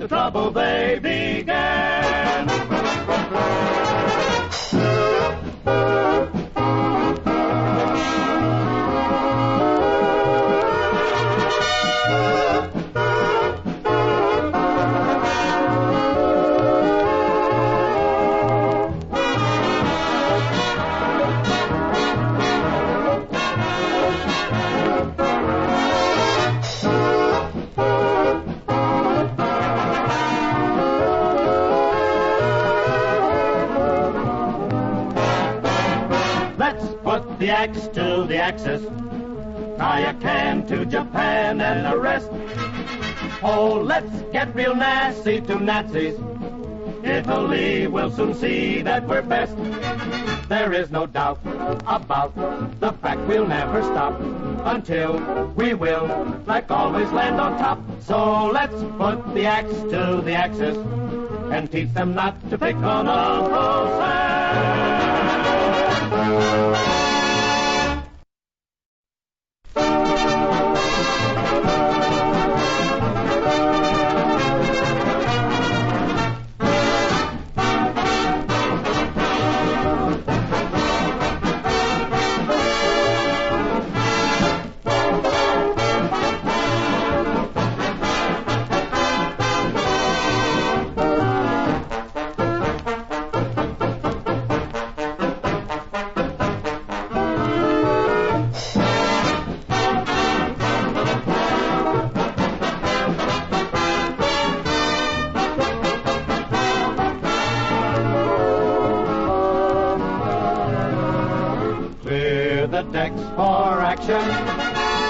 the trouble they began. Put the axe to the axis, tie a can to Japan and the rest. Oh, let's get real nasty to Nazis. Italy will soon see that we're best. There is no doubt about the fact we'll never stop until we will, like always, land on top. So let's put the axe to the axis and teach them not to pick on a process. The decks for action,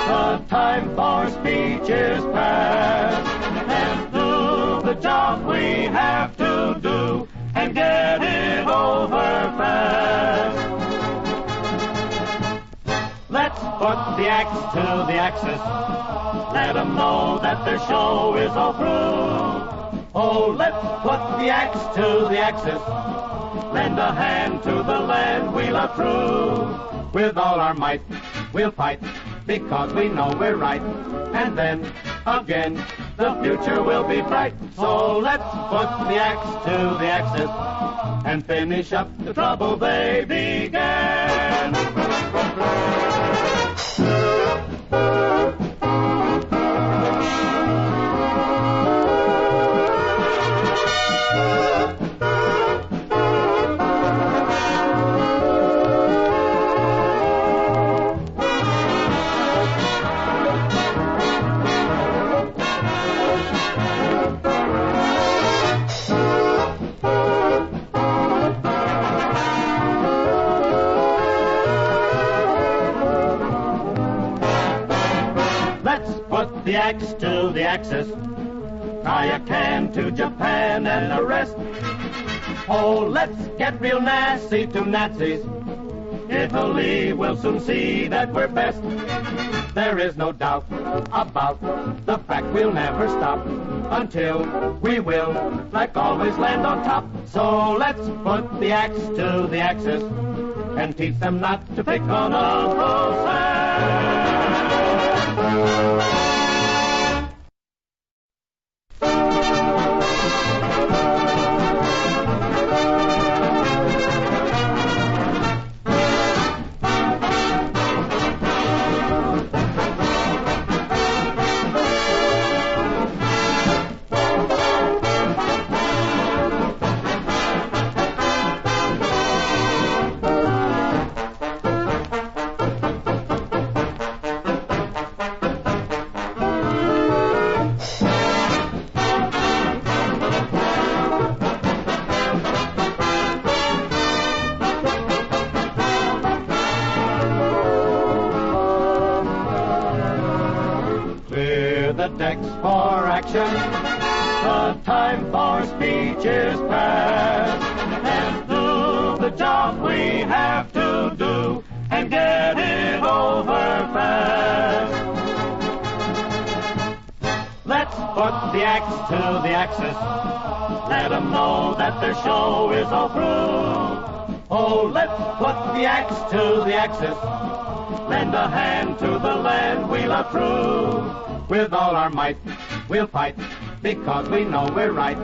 the time for speech is past, and do the job we have to do and get it over fast. Let's put the axe to the axis, let them know that their show is all through. Oh, let's put the axe to the axis, lend a hand to the land we love true. With all our might, we'll fight, because we know we're right. And then, again, the future will be bright. So let's put the axe to the axis and finish up the trouble they began. Put the axe to the axis, tie a can to Japan and the rest. Oh, let's get real nasty to Nazis. Italy will soon see that we're best. There is no doubt about the fact we'll never stop until we will, like always, land on top. So let's put the axe to the axis and teach them not to pick on a process. The decks for action, the time for speech is past, and do the job we have to do and get it over fast. Let's put the axe to the axis, let them know that their show is all through. Oh, let's put the axe to the axis, lend a hand to the land we love true. With all our might, we'll fight, because we know we're right.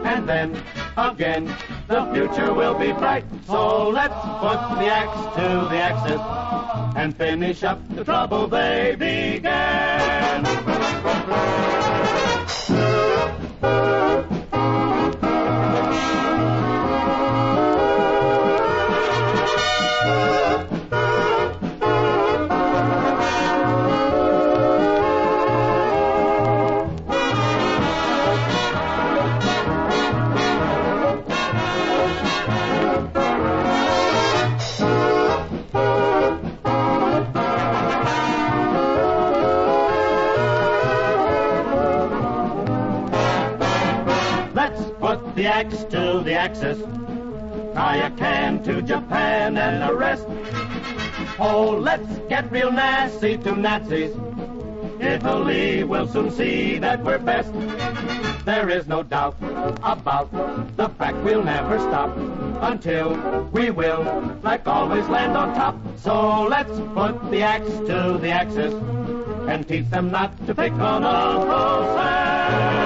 And then, again, the future will be bright. So let's put the axe to the axis and finish up the trouble they began. The axe to the axis, tie a can to Japan and the rest. Oh, let's get real nasty to Nazis. Italy will soon see that we're best. There is no doubt about the fact we'll never stop until we will, like always, land on top. So let's put the axe to the axis and teach them not to pick on a process.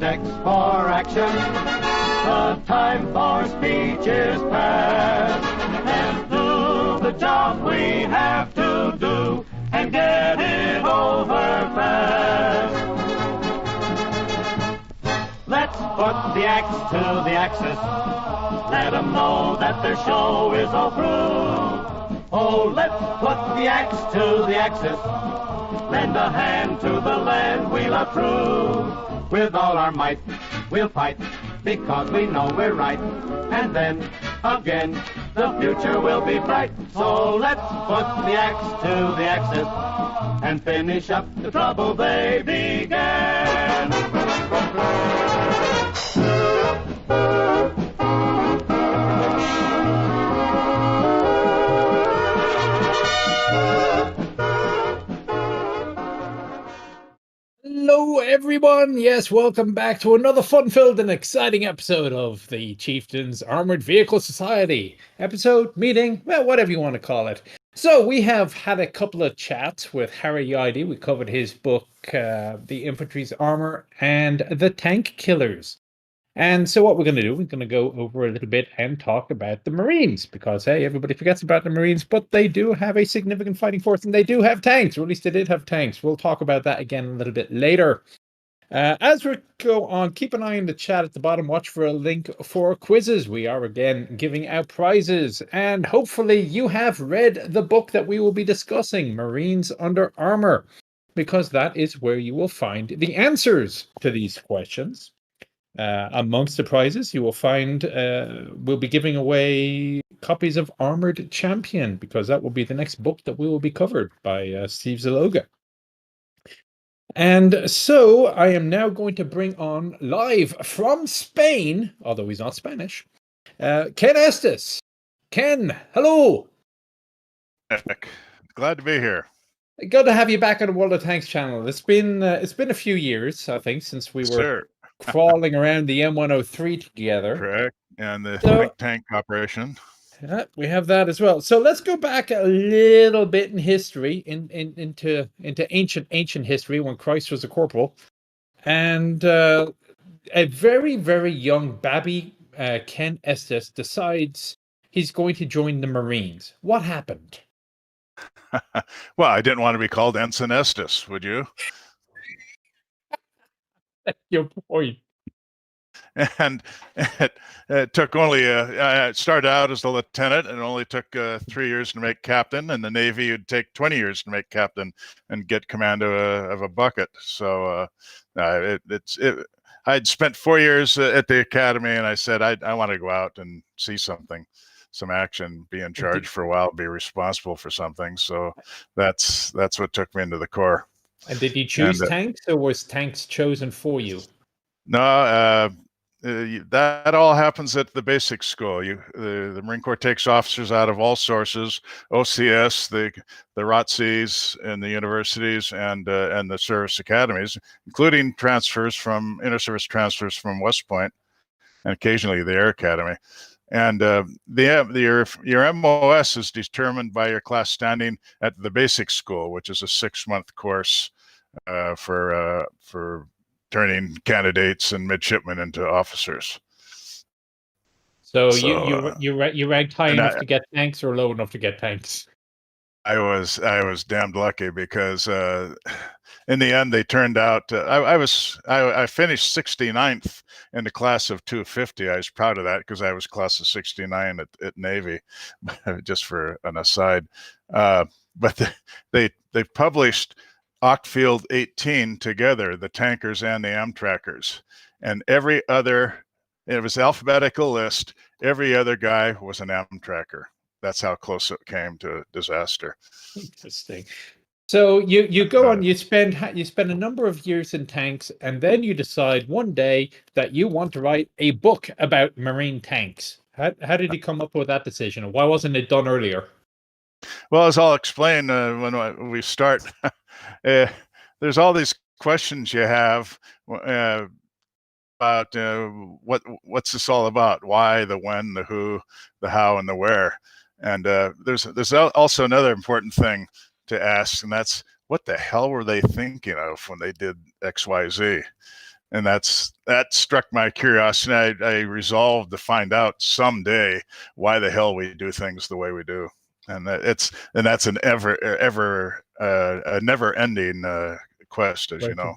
Decks for action, the time for speech is past, and do the job we have to do, and get it over fast. Let's put the axe to the axis, let them know that their show is all through. Oh, let's put the axe to the axis, lend a hand to the land we love true. With all our might, we'll fight, because we know we're right. And then, again, the future will be bright. So let's put the axe to the axis and finish up the trouble they began. Hello, everyone. Yes, welcome back to another fun-filled and exciting episode of the Chieftain's Armored Vehicle Society. Episode, meeting, well, whatever you want to call it. So we have had a couple of chats with Harry Yide. We covered his book, The Infantry's Armor and The Tank Killers. And so what we're going to do, we're going to go over a little bit and talk about the Marines, because, hey, everybody forgets about the Marines, but they do have a significant fighting force, and they do have tanks, or at least they did have tanks. We'll talk about that again a little bit later. As we go on, keep an eye on the chat at the bottom. Watch for a link for quizzes. We are, again, giving out prizes, and hopefully you have read the book that we will be discussing, Marines Under Armor, because that is where you will find the answers to these questions. Amongst the prizes, you will find we'll be giving away copies of Armoured Champion, because that will be the next book that we will be covered by Steve Zaloga. And so I am now going to bring on live from Spain, although he's not Spanish, Ken Estes. Ken, hello. Glad to be here. Good to have you back on the World of Tanks channel. It's been a few years, I think, since we were crawling around the M103 together. Correct. And the think tank operation. Yeah, we have that as well. So let's go back a little bit in history, into ancient history, when Christ was a corporal. And a very, very young babby, Ken Estes, decides he's going to join the Marines. What happened? Well, I didn't want to be called Ensign Estes, would you? Your point. and it took only I started out as a lieutenant, and it only took 3 years to make captain. In the Navy, it'd take 20 years to make captain and get command of a bucket. So I'd spent 4 years at the academy, and I said I want to go out and see some action, be in charge for a while, be responsible for something. So that's what took me into the Corps. And did you choose tanks, or was tanks chosen for you? No, that all happens at the basic school. The Marine Corps takes officers out of all sources: OCS, the ROTCs, and the universities, and the service academies, including inter-service transfers from West Point, and occasionally the Air Academy. And your MOS is determined by your class standing at the basic school, which is a 6-month course for turning candidates and midshipmen into officers. So you ranked high enough to get tanks, or low enough to get tanks? I was damned lucky, because in the end they turned out I finished 69th in the class of 250. I was proud of that, because I was class of 69 at Navy. Just for an aside, but they published Octfield 18 together, the tankers and the Amtrackers, and it was alphabetical list. Every other guy was an Amtracker. That's how close it came to disaster. Interesting. So you go on, you spend a number of years in tanks, and then you decide one day that you want to write a book about Marine tanks. How did you come up with that decision, and why wasn't it done earlier? Well, as I'll explain when we start, there's all these questions you have about what's this all about? Why, the when, the who, the how, and the where. And there's also another important thing to ask, and that's, what the hell were they thinking of when they did X, Y, Z? And that struck my curiosity. I resolved to find out someday why the hell we do things the way we do. And that's an a never-ending quest, as you know.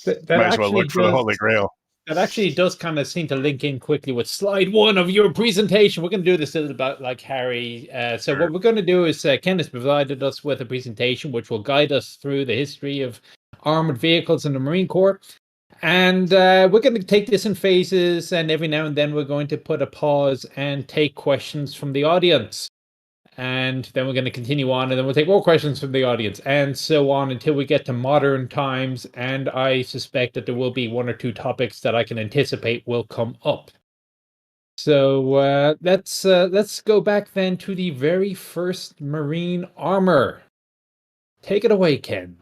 That might as well look for the Holy Grail. That actually does kind of seem to link in quickly with slide 1 of your presentation. We're going to do this a little bit like Harry. So what we're going to do is Kenneth provided us with a presentation which will guide us through the history of armored vehicles in the Marine Corps. And we're going to take this in phases, and every now and then we're going to put a pause and take questions from the audience. And then we're going to continue on, and then we'll take more questions from the audience, and so on until we get to modern times. And I suspect that there will be 1 or 2 topics that I can anticipate will come up. So let's go back then to the very first Marine armor. Take it away, Ken.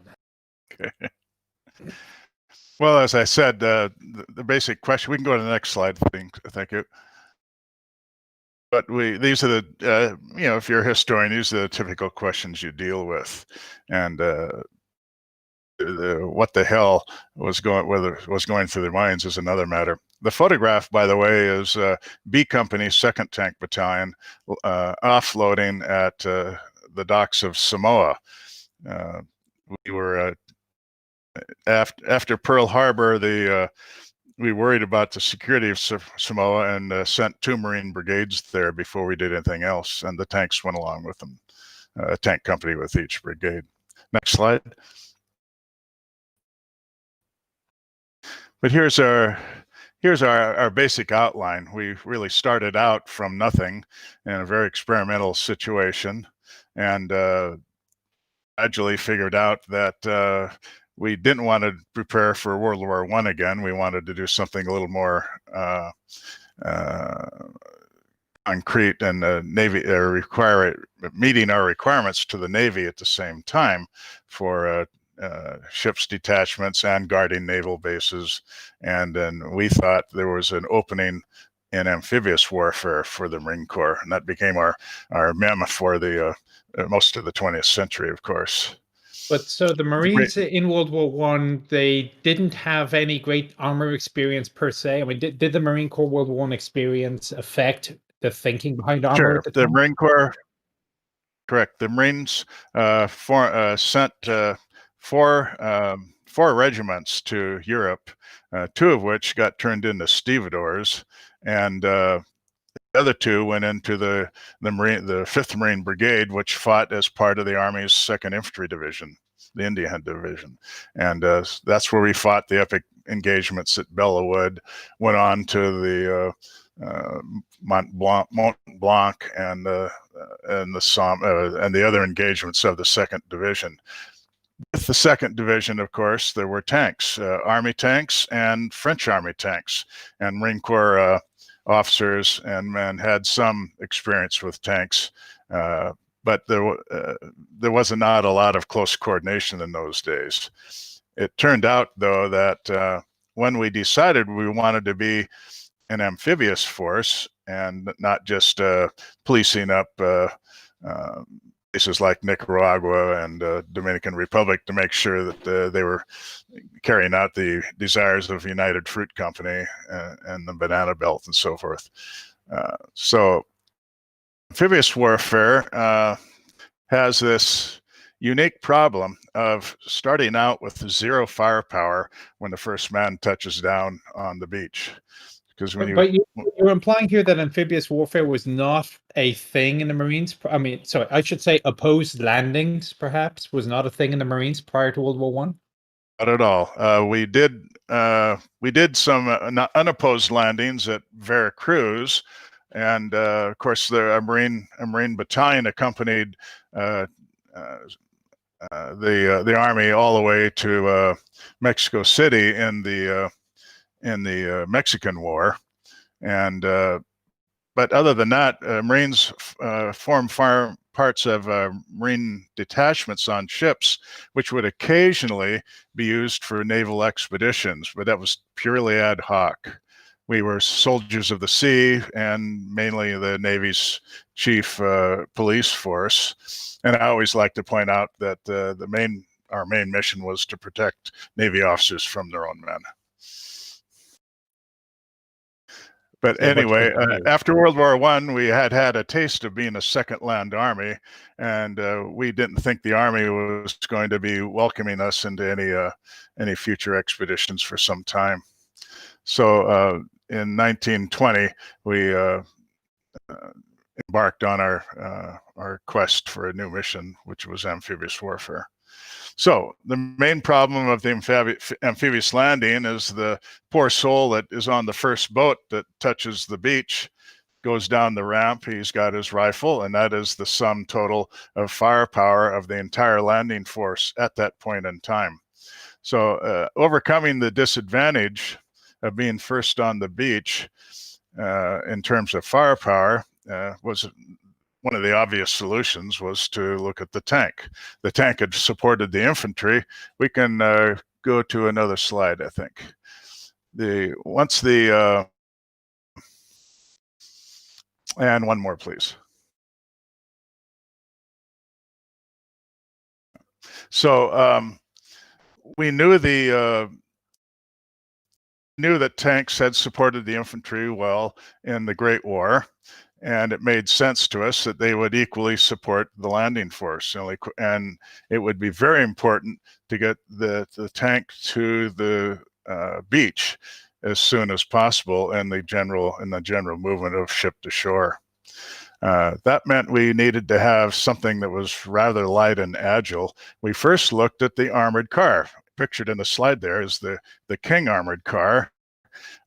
Okay. Well, as I said, the basic question. We can go to the next slide. Thank you. But these are the, if you're a historian, these are the typical questions you deal with. And what the hell was going through their minds is another matter. The photograph, by the way, is B Company's 2nd Tank Battalion offloading at the docks of Samoa. We were, after Pearl Harbor, we worried about the security of Samoa, and sent 2 Marine brigades there before we did anything else, and the tanks went along with them, a tank company with each brigade. Next slide. But here's our basic outline. We really started out from nothing in a very experimental situation, and gradually figured out that we didn't want to prepare for World War I again. We wanted to do something a little more concrete, and Navy meeting our requirements to the Navy at the same time for ships detachments and guarding naval bases. And then we thought there was an opening in amphibious warfare for the Marine Corps, and that became our mem for the most of the 20th century, of course. But so the Marines in World War I, they didn't have any great armor experience per se. I mean, did the Marine Corps World War I experience affect the thinking behind armor? Sure, at the time? Marine Corps, correct. The Marines sent 4 4 regiments to Europe, 2 of which got turned into stevedores, and the other 2 went into the 5th Marine Brigade, which fought as part of the Army's 2nd Infantry Division, the Indian Division. And that's where we fought the epic engagements at Bella Wood, went on to the Mont Blanc and the Somme, and the other engagements of the 2nd Division. With the 2nd Division, of course, there were tanks, Army tanks and French Army tanks, and Marine Corps officers and men had some experience with tanks, but there was not a lot of close coordination in those days. It turned out, though, that when we decided we wanted to be an amphibious force and not just policing up places like Nicaragua and Dominican Republic to make sure that they were carrying out the desires of United Fruit Company and the Banana Belt and so forth. So amphibious warfare has this unique problem of starting out with 0 firepower when the first man touches down on the beach. Because when you're implying here that amphibious warfare was not a thing in the Marines. I mean, sorry, I should say opposed landings perhaps was not a thing in the Marines prior to World War One. Not at all. We did some unopposed landings at Veracruz, and of course a Marine battalion accompanied the Army all the way to Mexico City in the Mexican War, and but other than that, Marines formed parts of Marine detachments on ships, which would occasionally be used for naval expeditions, but that was purely ad hoc. We were soldiers of the sea and mainly the Navy's chief police force, and I always like to point out that our main mission was to protect Navy officers from their own men. But anyway, after World War I, we had a taste of being a second land army, and we didn't think the Army was going to be welcoming us into any future expeditions for some time. So in 1920, we embarked on our quest for a new mission, which was amphibious warfare. So the main problem of the amphibious landing is the poor soul that is on the first boat that touches the beach, goes down the ramp, he's got his rifle, and that is the sum total of firepower of the entire landing force at that point in time. So overcoming the disadvantage of being first on the beach in terms of firepower was one of the obvious solutions was to look at the tank. The tank had supported the infantry. We can go to another slide, I think. And one more, please. So we knew that tanks had supported the infantry well in the Great War, and it made sense to us that they would equally support the landing force. And it would be very important to get the tank to the beach as soon as possible in the general movement of ship to shore. That meant we needed to have something that was rather light and agile. We first looked at the armored car. Pictured in the slide there is the King armored car.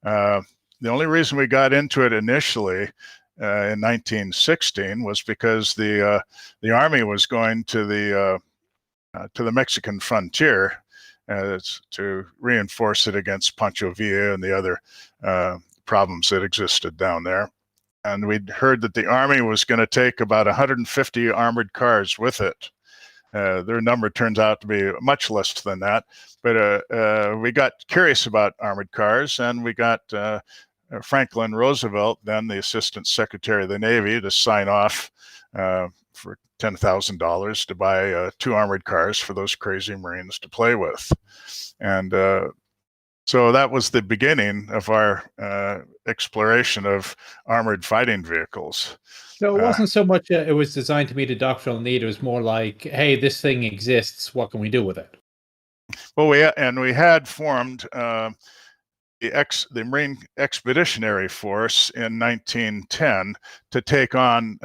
The only reason we got into it initially in 1916 was because the Army was going to the Mexican frontier to reinforce it against Pancho Villa and the other problems that existed down there. And we'd heard that the Army was going to take about 150 armored cars with it. Their number turns out to be much less than that, but we got curious about armored cars, and we got Franklin Roosevelt, then the Assistant Secretary of the Navy, to sign off for $10,000 to buy 2 armored cars for those crazy Marines to play with. And so that was the beginning of our exploration of armored fighting vehicles. So it wasn't so much it was designed to meet a doctrinal need. It was more like, hey, this thing exists. What can we do with it? Well, we had formed the Marine Expeditionary Force in 1910 to take on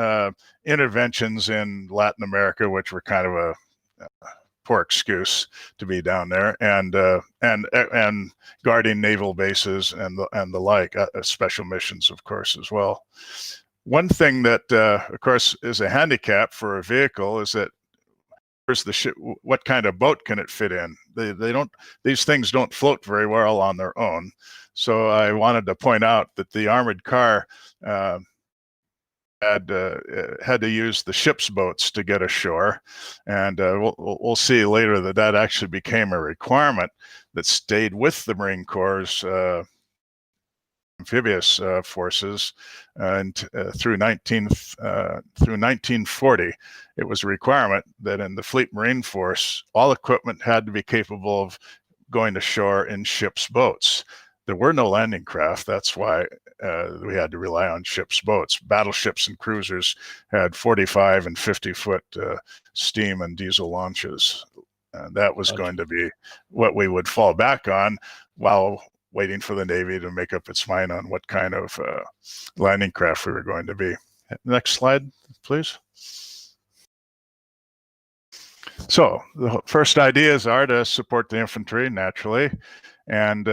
interventions in Latin America, which were kind of a poor excuse to be down there, and guarding naval bases and the like, special missions, of course, as well. One thing that, of course, is a handicap for a vehicle is that where's the ship? What kind of boat can it fit in? They don't. These things don't float very well on their own. So I wanted to point out that the armored car had to use the ship's boats to get ashore, and we'll see later that that actually became a requirement that stayed with the Marine Corps' amphibious forces, and through 1940, it was a requirement that in the Fleet Marine Force, all equipment had to be capable of going ashore in ship's boats. There were no landing craft. That's why we had to rely on ship's boats. Battleships and cruisers had 45 and 50-foot steam and diesel launches. And that was going to be what we would fall back on while waiting for the Navy to make up its mind on what kind of landing craft we were going to be. Next slide, please. So the first ideas are to support the infantry, naturally, and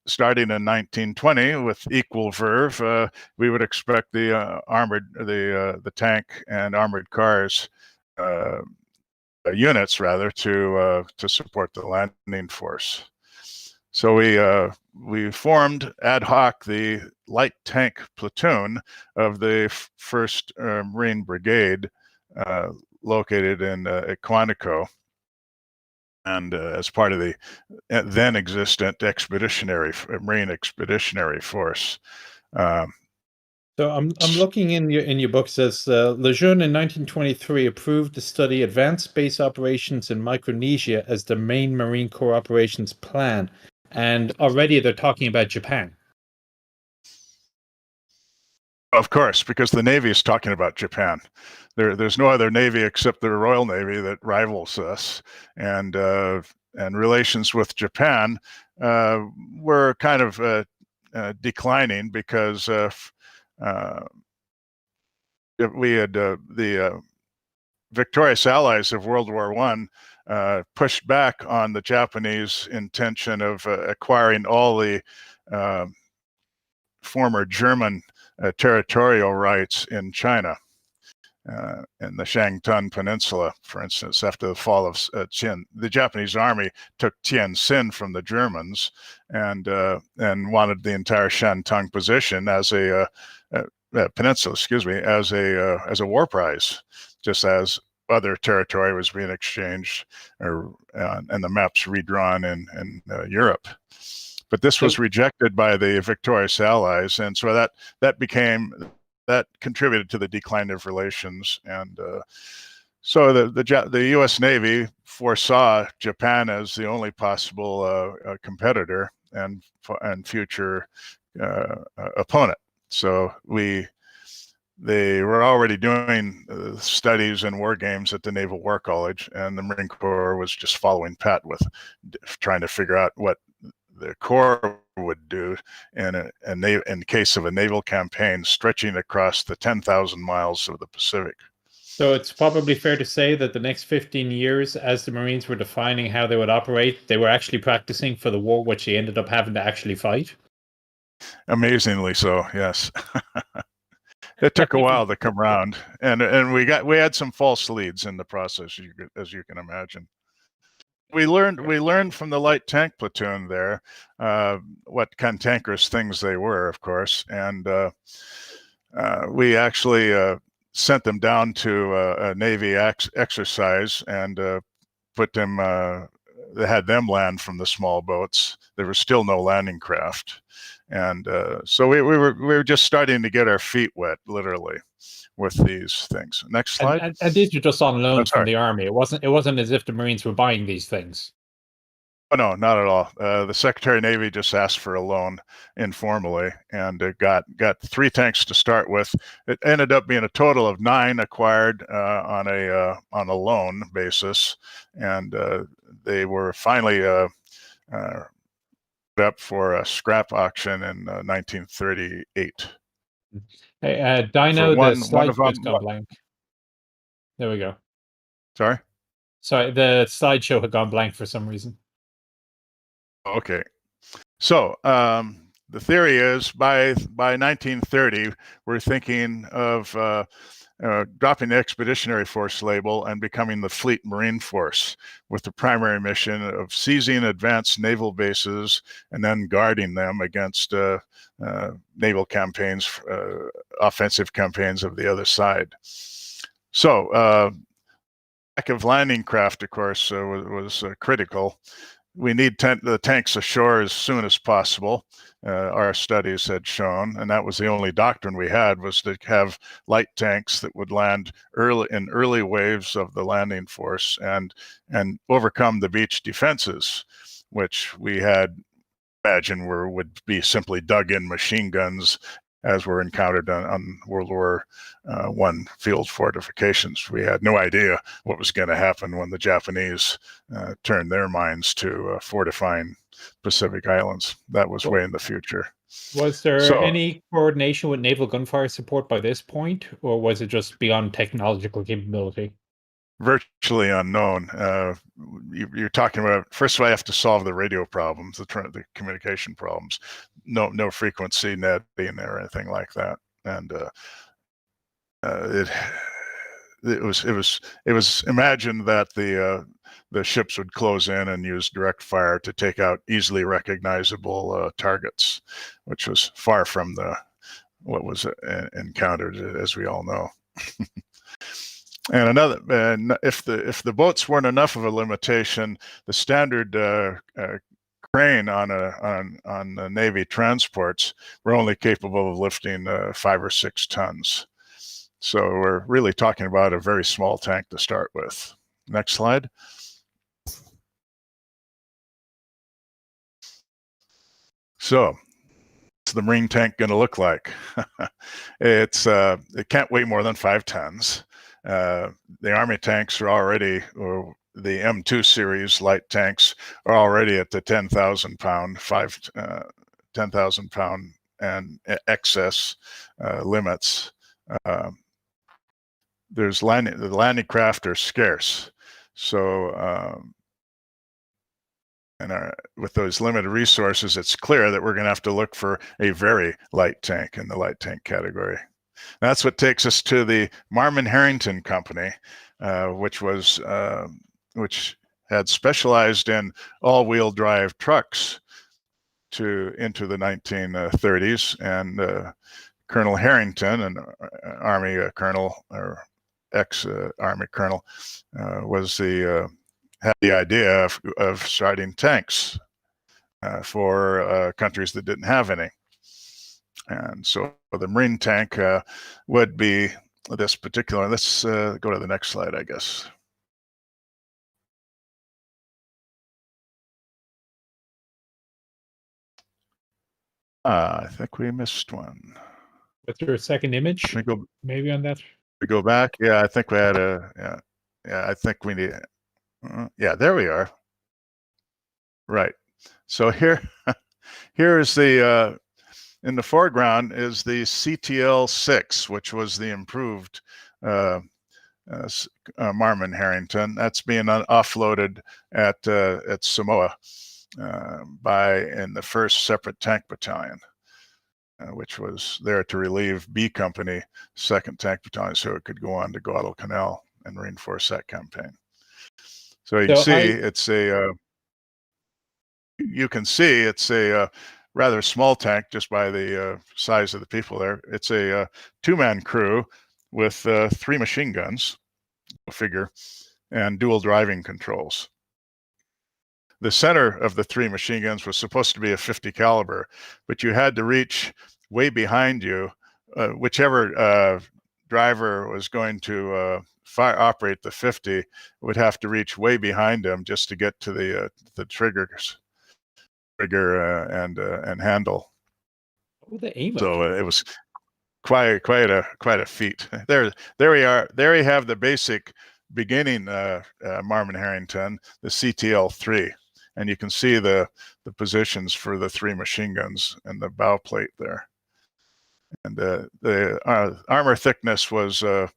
starting in 1920 with equal verve, we would expect the the tank and armored cars units rather to support the landing force. So we formed ad hoc the light tank platoon of the 1st Marine Brigade, located in Quantico, and as part of the then existent Marine Expeditionary Force. So I'm looking in your book. It says Lejeune in 1923 approved to study advanced base operations in Micronesia as the main Marine Corps operations plan, and already they're talking about Japan. Of course, because the Navy is talking about Japan. There's no other Navy except the Royal Navy that rivals us, and relations with Japan were kind of declining because we had the victorious allies of World War I pushed back on the Japanese intention of acquiring all the former German territorial rights in China, in the Shantung Peninsula, for instance. After the fall of Qin, the Japanese army took Tianjin from the Germans and wanted the entire Shantung position as a peninsula, as a war prize, just as other territory was being exchanged and the maps redrawn in Europe. But this was rejected by the victorious allies, and so that contributed to the decline of relations. And so the U.S. Navy foresaw Japan as the only possible competitor and future opponent. So they were already doing studies and war games at the Naval War College, and the Marine Corps was just following pat with trying to figure out what the Corps would do in case of a naval campaign stretching across the 10,000 miles of the Pacific. So it's probably fair to say that the next 15 years, as the Marines were defining how they would operate, they were actually practicing for the war which they ended up having to actually fight? Amazingly so, yes. It took a while to come around, and we had some false leads in the process, as you can imagine. We learned from the light tank platoon there what cantankerous things they were, of course, and we actually sent them down to a Navy exercise and put them. They had them land from the small boats. There was still no landing craft, and so we were just starting to get our feet wet, literally, with these things. Next slide. And these were just on loan from the army. It wasn't as if the Marines were buying these things. Oh, no, not at all. The Secretary of Navy just asked for a loan informally, and got 3 tanks to start with. It ended up being a total of 9 acquired on a loan basis, and they were finally up for a scrap auction in 1938. Hey, For Dino, the one slide of them. just gone blank. There we go. Sorry. Sorry, the slideshow had gone blank for some reason. Okay. So the theory is by 1930, we're thinking of dropping the Expeditionary Force label and becoming the Fleet Marine Force, with the primary mission of seizing advanced naval bases and then guarding them against naval campaigns, offensive campaigns of the other side. So lack of landing craft, of course, was critical. We need the tanks ashore as soon as possible. Our studies had shown, and that was the only doctrine we had, was to have light tanks that would land early waves of the landing force and overcome the beach defenses, which we had imagined would be simply dug-in machine guns, as were encountered on World War I field fortifications. We had no idea what was going to happen when the Japanese turned their minds to fortifying Pacific Islands. That was way in the future. Was there any coordination with naval gunfire support by this point, or was it just beyond technological capability? Virtually unknown. You're talking about, first of all, I have to solve the radio problems, the communication problems. No frequency netting or anything like that, and it was imagined that the ships would close in and use direct fire to take out easily recognizable targets, which was far from what was encountered, as we all know. And if the boats weren't enough of a limitation, the standard crane on the Navy transports were only capable of lifting 5 or 6 tons. So we're really talking about a very small tank to start with. Next slide. So what's the Marine tank going to look like? It can't weigh more than 5 tons. The Army tanks are already, or the M2 series light tanks are already at the 10,000 pound, 10,000 pound and excess limits. The landing craft are scarce, so with those limited resources, it's clear that we're going to have to look for a very light tank in the light tank category. That's what takes us to the Marmon Harrington Company, which had specialized in all-wheel drive trucks into the 1930s, and Colonel Harrington, an Army colonel or ex-Army colonel, had the idea of starting tanks for countries that didn't have any. And so the Marine tank would be this particular. Let's go to the next slide, I guess. I think we missed one. Was there a second image? Maybe on that? We go back. Yeah, I think we had yeah, I think we need. Yeah, there we are. Right. So here is the. In the foreground is the CTL-6, which was the improved Marmon Harrington. That's being offloaded at Samoa in the 1st Separate Tank Battalion, which was there to relieve B Company 2nd Tank Battalion, so it could go on to Guadalcanal and reinforce that campaign. So you can see it's a rather small tank just by the size of the people there. It's a 2-man crew with 3 machine guns, figure, and dual driving controls. The center of the 3 machine guns was supposed to be a 50 caliber, but you had to reach way behind you, whichever driver was going to operate the 50 would have to reach way behind him just to get to the trigger and handle. Oh, the aim. So it was quite a feat. There we are. There we have the basic beginning Marmon Harrington, the CTL-3, and you can see the positions for the 3 machine guns and the bow plate there. And the armor thickness was a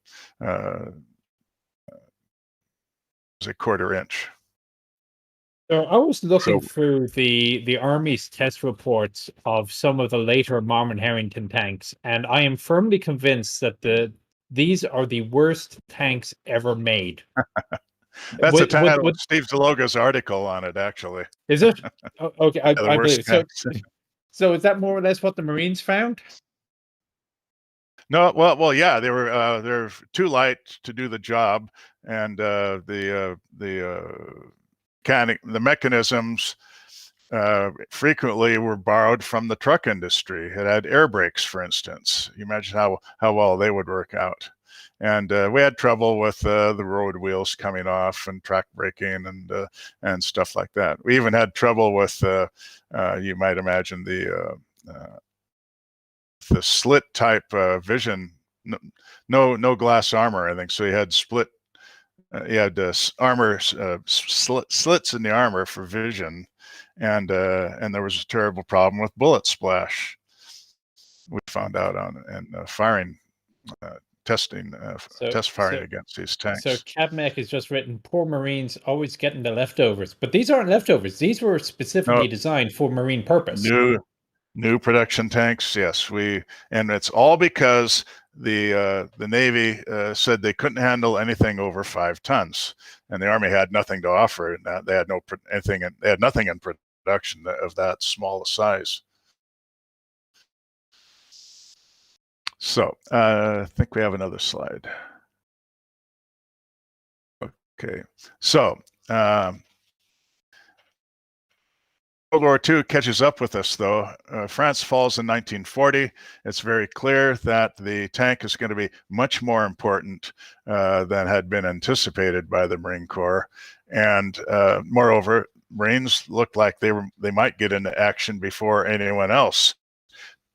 1/4 inch. So I was looking through the Army's test reports of some of the later Marmon Harrington tanks, and I am firmly convinced that these are the worst tanks ever made. That's the title of Steve Zaloga's article on it, actually. Is it? Oh, okay, I believe it. So is that more or less what the Marines found? No, well, yeah, they're too light to do the job, and the mechanisms frequently were borrowed from the truck industry. It had air brakes, for instance. You imagine how well they would work out. And we had trouble with the road wheels coming off and track braking and stuff like that. We even had trouble with you might imagine the slit type vision. No glass armor, I think. So you had split. You had armor slits in the armor for vision, and there was a terrible problem with bullet splash. We found out on firing. Test firing against these tanks. So Cabmec has just written, poor Marines always getting the leftovers. But these aren't leftovers. These were specifically designed for Marine purpose. New production tanks, yes. And it's all because the Navy said they couldn't handle anything over 5 tons, and the Army had nothing to offer. And they had they had nothing in production of that small a size. So I think we have another slide. Okay, so World War II catches up with us, though. France falls in 1940. It's very clear that the tank is going to be much more important than had been anticipated by the Marine Corps. And moreover, Marines looked like they might get into action before anyone else,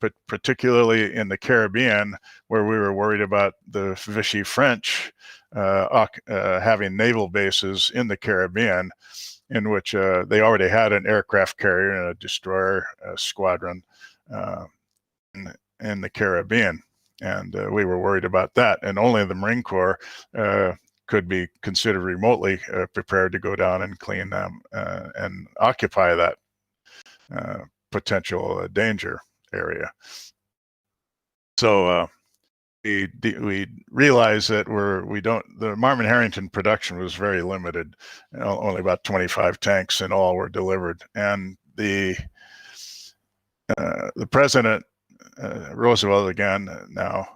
but particularly in the Caribbean, where we were worried about the Vichy French having naval bases in the Caribbean, in which they already had an aircraft carrier and a destroyer squadron in the Caribbean. And we were worried about that. And only the Marine Corps could be considered remotely prepared to go down and clean them and occupy that potential danger area. So we realized that the Marmon Harrington production was very limited. Only about 25 tanks in all were delivered, and the president Roosevelt again now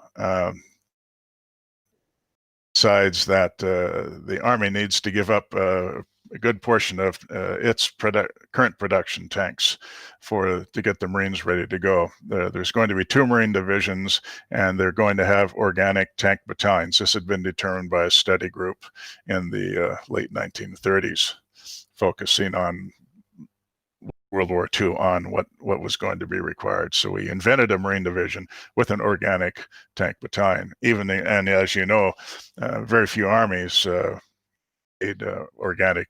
decides that the Army needs to give up a good portion of its current production tanks to get the Marines ready to go. There's going to be 2 Marine divisions, and they're going to have organic tank battalions. This had been determined by a study group in the late 1930s, focusing on World War II on what was going to be required. So we invented a Marine division with an organic tank battalion. And as you know, very few armies made organic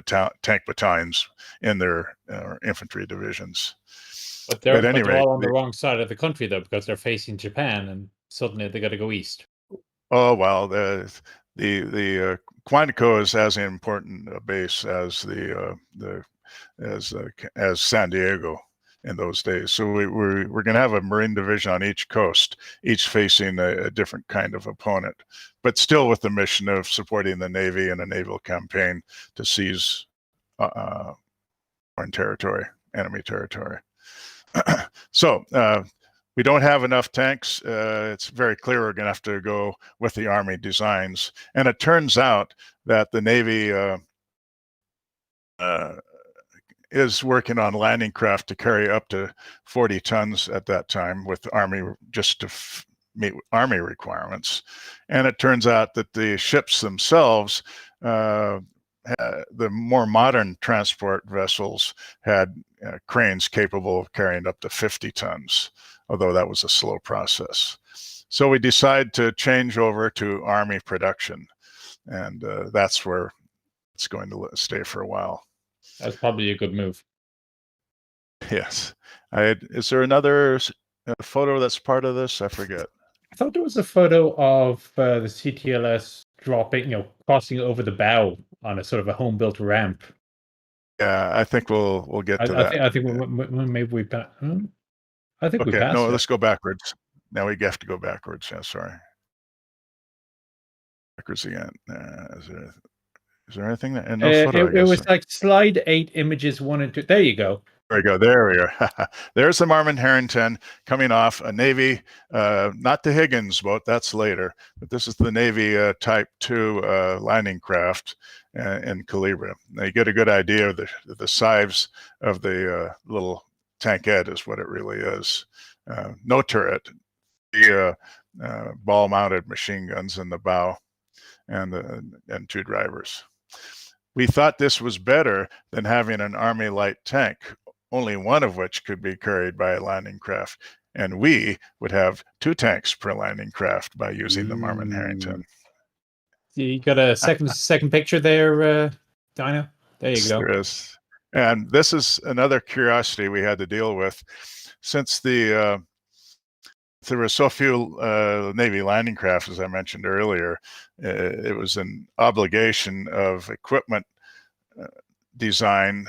tank battalions in their infantry divisions. But they're all on the wrong side of the country, though, because they're facing Japan, and suddenly they got to go east. Oh well, the Quantico is as important a base as as San Diego in those days. So we're going to have a Marine division on each coast, each facing a different kind of opponent, but still with the mission of supporting the Navy in a naval campaign to seize foreign territory, enemy territory. So we don't have enough tanks. It's very clear we're going to have to go with the Army designs. And it turns out that the Navy is working on landing craft to carry up to 40 tons at that time, with the Army just meet Army requirements. And it turns out that the ships themselves, the more modern transport vessels had cranes capable of carrying up to 50 tons, although that was a slow process. So we decided to change over to Army production, and that's where it's going to stay for a while. That's probably a good move. Yes. Is there another photo that's part of this? I forget. I thought there was a photo of the CTLS dropping, crossing over the bow on a sort of a home-built ramp. Yeah, I think we'll get to that. I think maybe we passed. I think we Okay, passed. no, let's go backwards. Now we have to go backwards. Yeah, sorry. Backwards again. Is there anything that? And no photo. It was like slide 8, images 1 and 2. There you go. There we go. There we are. There's the Marmon Harrington coming off a Navy, not the Higgins boat, that's later, but this is the Navy Type 2 landing craft in Calibra. Now you get a good idea of the size of the little tankette is what it really is. No turret, the ball-mounted machine guns in the bow, and 2 drivers. We thought this was better than having an Army light tank, only one of which could be carried by a landing craft. And we would have 2 tanks per landing craft by using the Marmon Harrington. You got a second picture there, Dino? There you go. There is. And this is another curiosity we had to deal with. Since there were so few Navy landing craft, as I mentioned earlier, it was an obligation of equipment design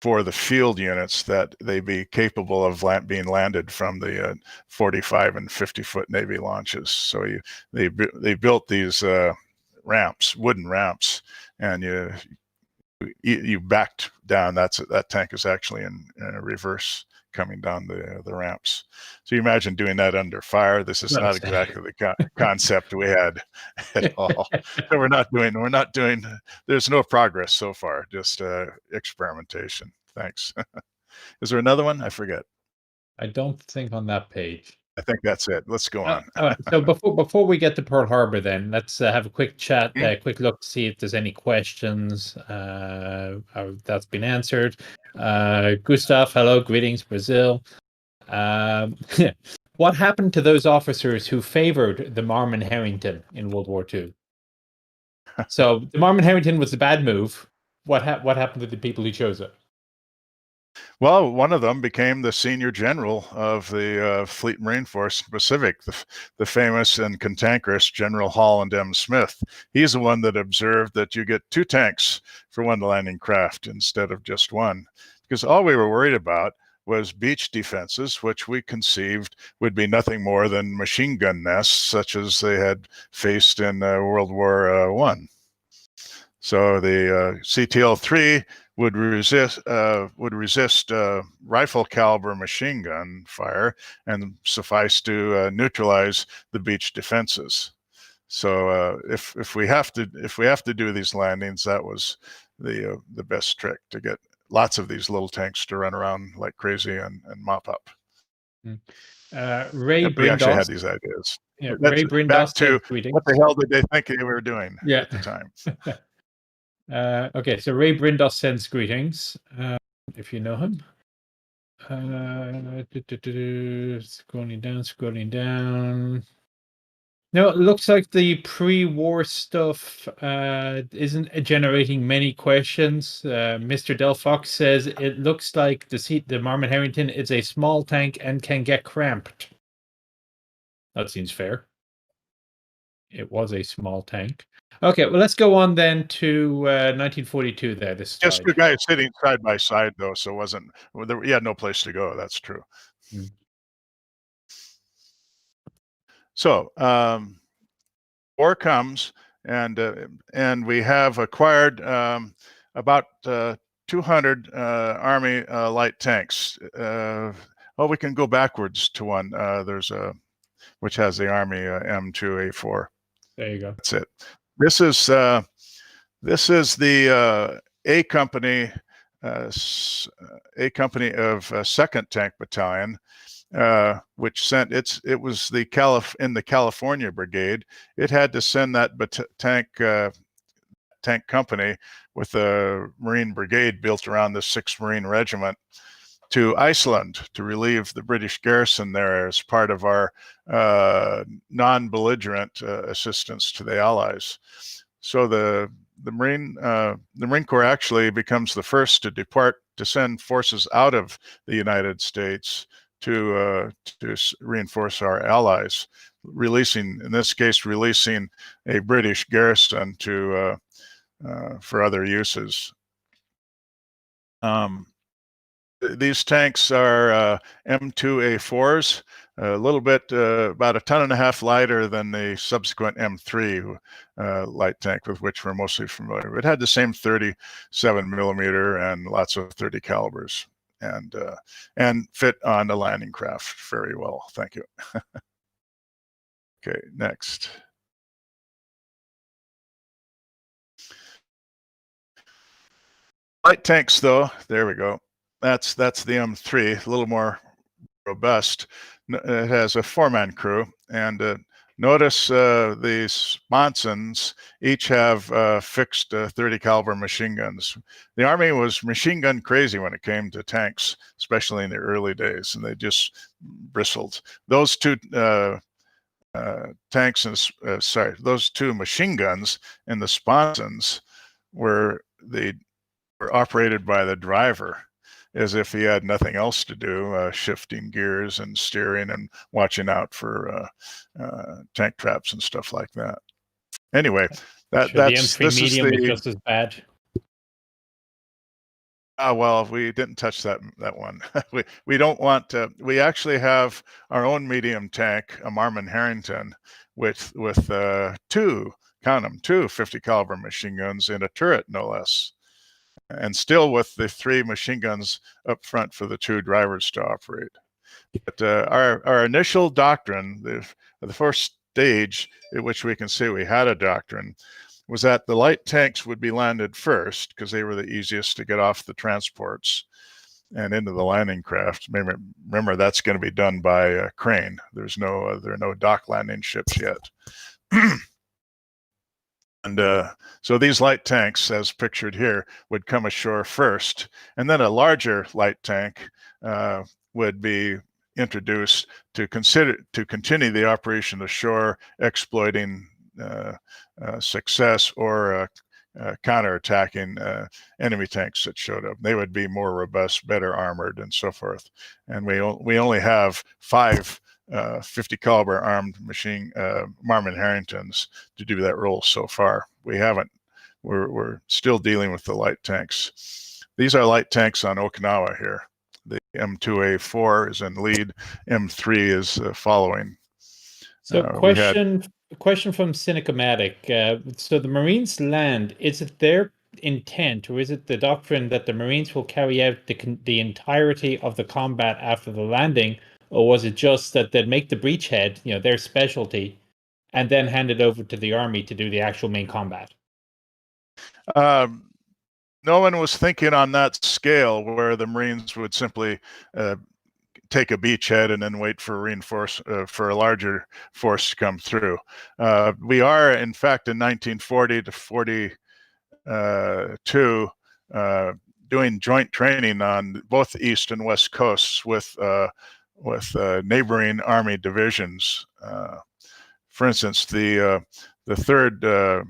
for the field units that they be capable of being landed from the 45 and 50-foot Navy launches. So they built these ramps, wooden ramps, and you backed down. That tank is actually in a reverse coming down the ramps. So you imagine doing that under fire. This is not exactly the concept we had at all. So we're not doing, there's no progress so far, just experimentation. Thanks. Is there another one? I forget. I don't think on that page. I think that's it. Let's go on. All right. So before we get to Pearl Harbor, then let's have a quick chat, quick look to see if there's any questions that's been answered. Gustav, hello, greetings, Brazil. What happened to those officers who favored the Marmon Harrington in World War II? So the Marmon Harrington was a bad move. What happened to the people who chose it? Well, one of them became the senior general of the Fleet Marine Force Pacific, the famous and cantankerous General Holland M. Smith. He's the one that observed that you get 2 tanks for one landing craft instead of just 1, because all we were worried about was beach defenses, which we conceived would be nothing more than machine gun nests, such as they had faced in World War I. So the CTL-3 would resist rifle caliber machine gun fire and suffice to neutralize the beach defenses. So if we have to do these landings, that was the best trick, to get lots of these little tanks to run around like crazy and mop up. Ray Brindos. We actually had these ideas. Yeah, Ray Brindos. Back to what the hell did they think they were doing at the time? Okay, so Ray Brindos sends greetings, if you know him. Scrolling down. No, it looks like the pre-war stuff isn't generating many questions. Mr. Del Fox says it looks like the Marmon Harrington is a small tank and can get cramped. That seems fair. It was a small tank. Okay, well, let's go on then to 1942 there. This slide. Just 2 guys sitting side by side, though, so he had no place to go. That's true. So war comes, and we have acquired about 200 Army light tanks. We can go backwards to one. There's which has the Army M2A4. There you go. That's it. This is the A company of 2nd Tank Battalion, which sent it was in the California Brigade. It had to send that tank company with a Marine brigade built around the 6th Marine Regiment to Iceland to relieve the British garrison there as part of our non-belligerent assistance to the Allies. So the Marine Corps actually becomes the first to send forces out of the United States to reinforce our allies, in this case, releasing a British garrison for other uses. These tanks are M2A4s, a little bit, about a ton and a half lighter than the subsequent M3 light tank with which we're mostly familiar. It had the same 37 millimeter and lots of 30 calibers, and fit on the landing craft very well. Thank you. Okay, next. Light tanks, though, there we go. That's the M3, a little more robust. It has a 4-man crew, and notice the sponsons each have fixed 30 caliber machine guns. The Army was machine gun crazy when it came to tanks, especially in the early days, and they just bristled. Those two those two machine guns and the sponsons were operated by the driver, as if he had nothing else to do, shifting gears and steering and watching out for tank traps and stuff like that. Anyway, the M3 medium was just as bad. Well, we didn't touch that one. we don't want to. We actually have our own medium tank, a Marmon Harrington, with two 50 caliber machine guns in a turret, no less, and still with the 3 machine guns up front for the 2 drivers to operate. But our initial doctrine, the first stage at which we can say we had a doctrine, was that the light tanks would be landed first because they were the easiest to get off the transports and into the landing craft. Remember that's going to be done by a crane. There are no dock landing ships yet. And so these light tanks, as pictured here, would come ashore first, and then a larger light tank would be introduced to continue the operation ashore, exploiting success or counterattacking enemy tanks that showed up. They would be more robust, better armored, and so forth. And we only have 5 50 caliber armed Marmon Harringtons to do that role so far. We're still dealing with the light tanks. These are light tanks on Okinawa here. The M2A4 is in lead, M3 is following. So question from Cynicomatic. So the Marines land, is it their intent, or is it the doctrine that the Marines will carry out the entirety of the combat after the landing, or was it just that they'd make the breachhead, their specialty, and then hand it over to the Army to do the actual main combat? No one was thinking on that scale where the Marines would simply take a beachhead and then wait for for a larger force to come through. We are, in fact, in 1940 to 42, doing joint training on both the east and west coasts with neighboring Army divisions. For instance, the 3rd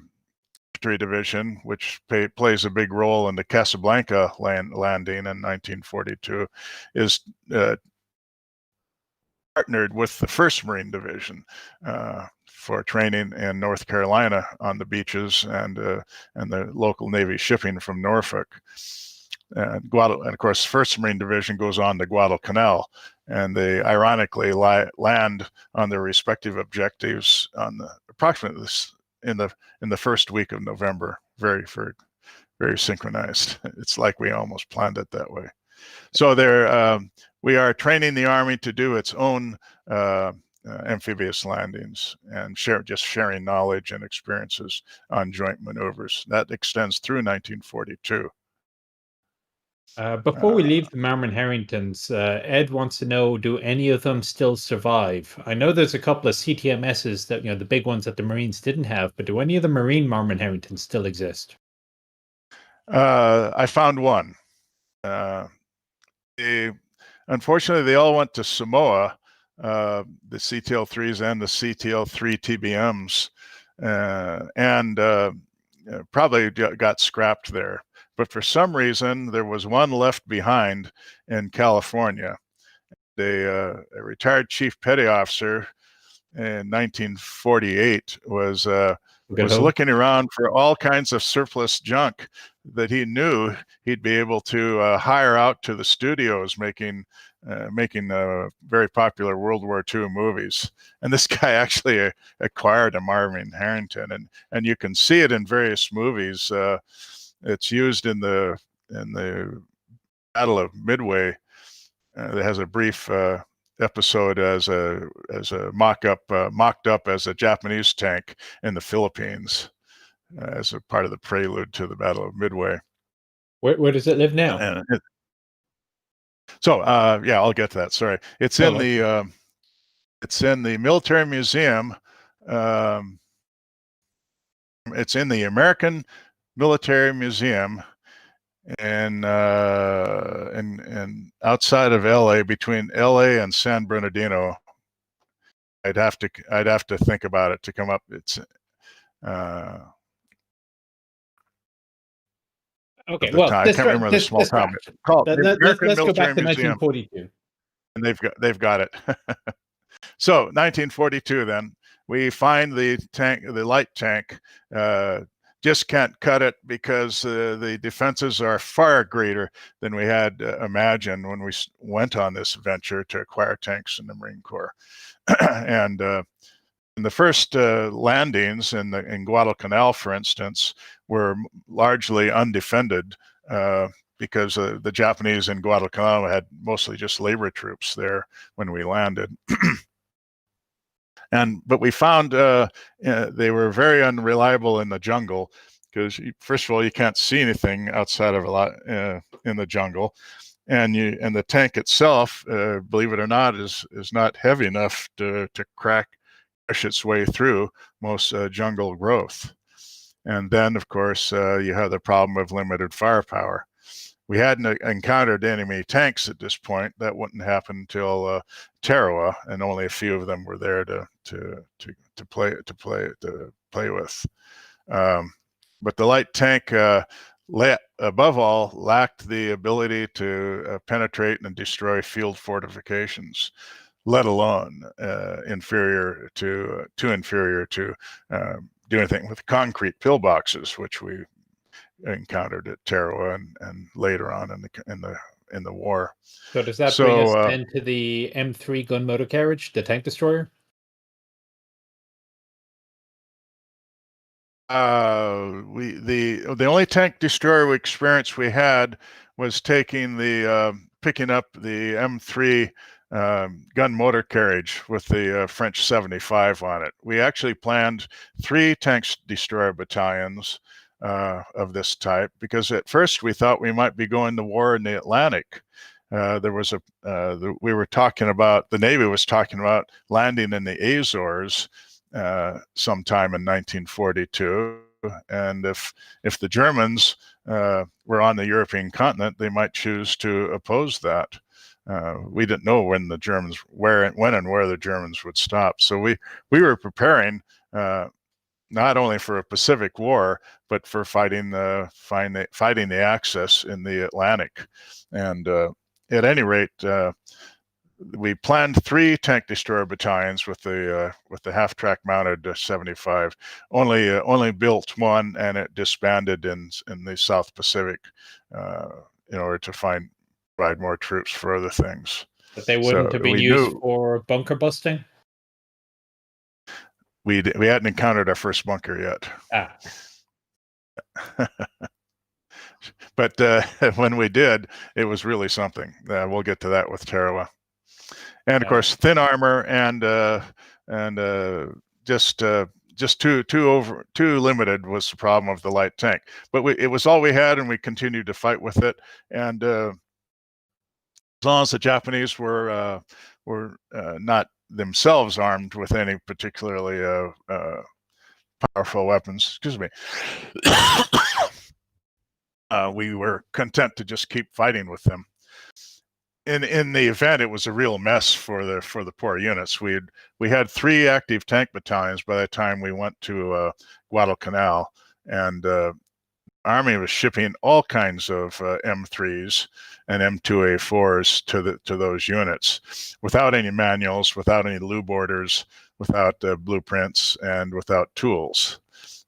Infantry Division, which plays a big role in the Casablanca landing in 1942, is partnered with the 1st Marine Division for training in North Carolina on the beaches and the local Navy shipping from Norfolk. And of course, 1st Marine Division goes on to Guadalcanal, and they ironically land on their respective objectives on approximately in the first week of November. Very synchronized. It's like we almost planned it that way. So we are training the Army to do its own amphibious landings and sharing knowledge and experiences on joint maneuvers. That extends through 1942. Before we leave the Marmon Harringtons, Ed wants to know, do any of them still survive? I know there's a couple of CTMSs that, the big ones that the Marines didn't have, but do any of the Marine Marmon Harringtons still exist? I found one. Unfortunately, they all went to Samoa, the CTL3s and the CTL3 TBMs, and probably got scrapped there. But for some reason, there was one left behind in California. A retired chief petty officer in 1948 was looking around for all kinds of surplus junk that he knew he'd be able to hire out to the studios making very popular World War II movies. And this guy actually acquired a Marvin Harrington, and you can see it in various movies. It's used in the Battle of Midway. It has a brief episode as a mocked up as a Japanese tank in the Philippines, as a part of the prelude to the Battle of Midway. Where does it live now? I'll get to that. Sorry, it's in the military museum. It's in the American Military Museum, and outside of LA, between LA and San Bernardino. I'd have to think about it to come up. It's okay. Well, I can't remember the small town. Let's go back to 1942, and they've got it. So 1942, then we find the light tank. Just can't cut it because the defenses are far greater than we had imagined when we went on this venture to acquire tanks in the Marine Corps. And in the first landings in Guadalcanal, for instance, were largely undefended because the Japanese in Guadalcanal had mostly just labor troops there when we landed. But we found they were very unreliable in the jungle because, first of all, you can't see anything outside of a lot in the jungle, and the tank itself, believe it or not, is not heavy enough to crash its way through most jungle growth. And then, of course, you have the problem of limited firepower. We hadn't encountered enemy tanks at this point. That wouldn't happen until Tarawa, and only a few of them were there to play with. But the light tank, above all, lacked the ability to penetrate and destroy field fortifications, let alone too inferior to do anything with concrete pillboxes, which we encountered at Tarawa and later on in the war. So does that bring us then to the M3 gun motor carriage, the tank destroyer? The only tank destroyer experience we had was picking up the M3 gun motor carriage with the French 75 on it. We actually planned 3 tank destroyer battalions of this type, because at first we thought we might be going to war in the Atlantic. We were talking about, the Navy was talking about landing in the Azores sometime in 1942, and if the Germans were on the European continent, they might choose to oppose that. We didn't know when and where the Germans would stop. So we were preparing not only for a Pacific War, but for fighting the Axis in the Atlantic. And at any rate, we planned 3 tank destroyer battalions with the half-track mounted 75. Only built one, and it disbanded in the South Pacific in order to provide more troops for other things. But they wouldn't have been used for bunker busting? We hadn't encountered our first bunker yet. But when we did, it was really something. We'll get to that with Tarawa. And of course, thin armor and just just too limited was the problem of the light tank. But it was all we had, and we continued to fight with it. And as long as the Japanese were not themselves armed with any particularly powerful weapons, excuse me, we were content to just keep fighting with them. In the event, it was a real mess for the poor units. We had 3 active tank battalions by the time we went to Guadalcanal, and Army was shipping all kinds of M3s and M2A4s to those units without any manuals, without any lube orders, without blueprints, and without tools.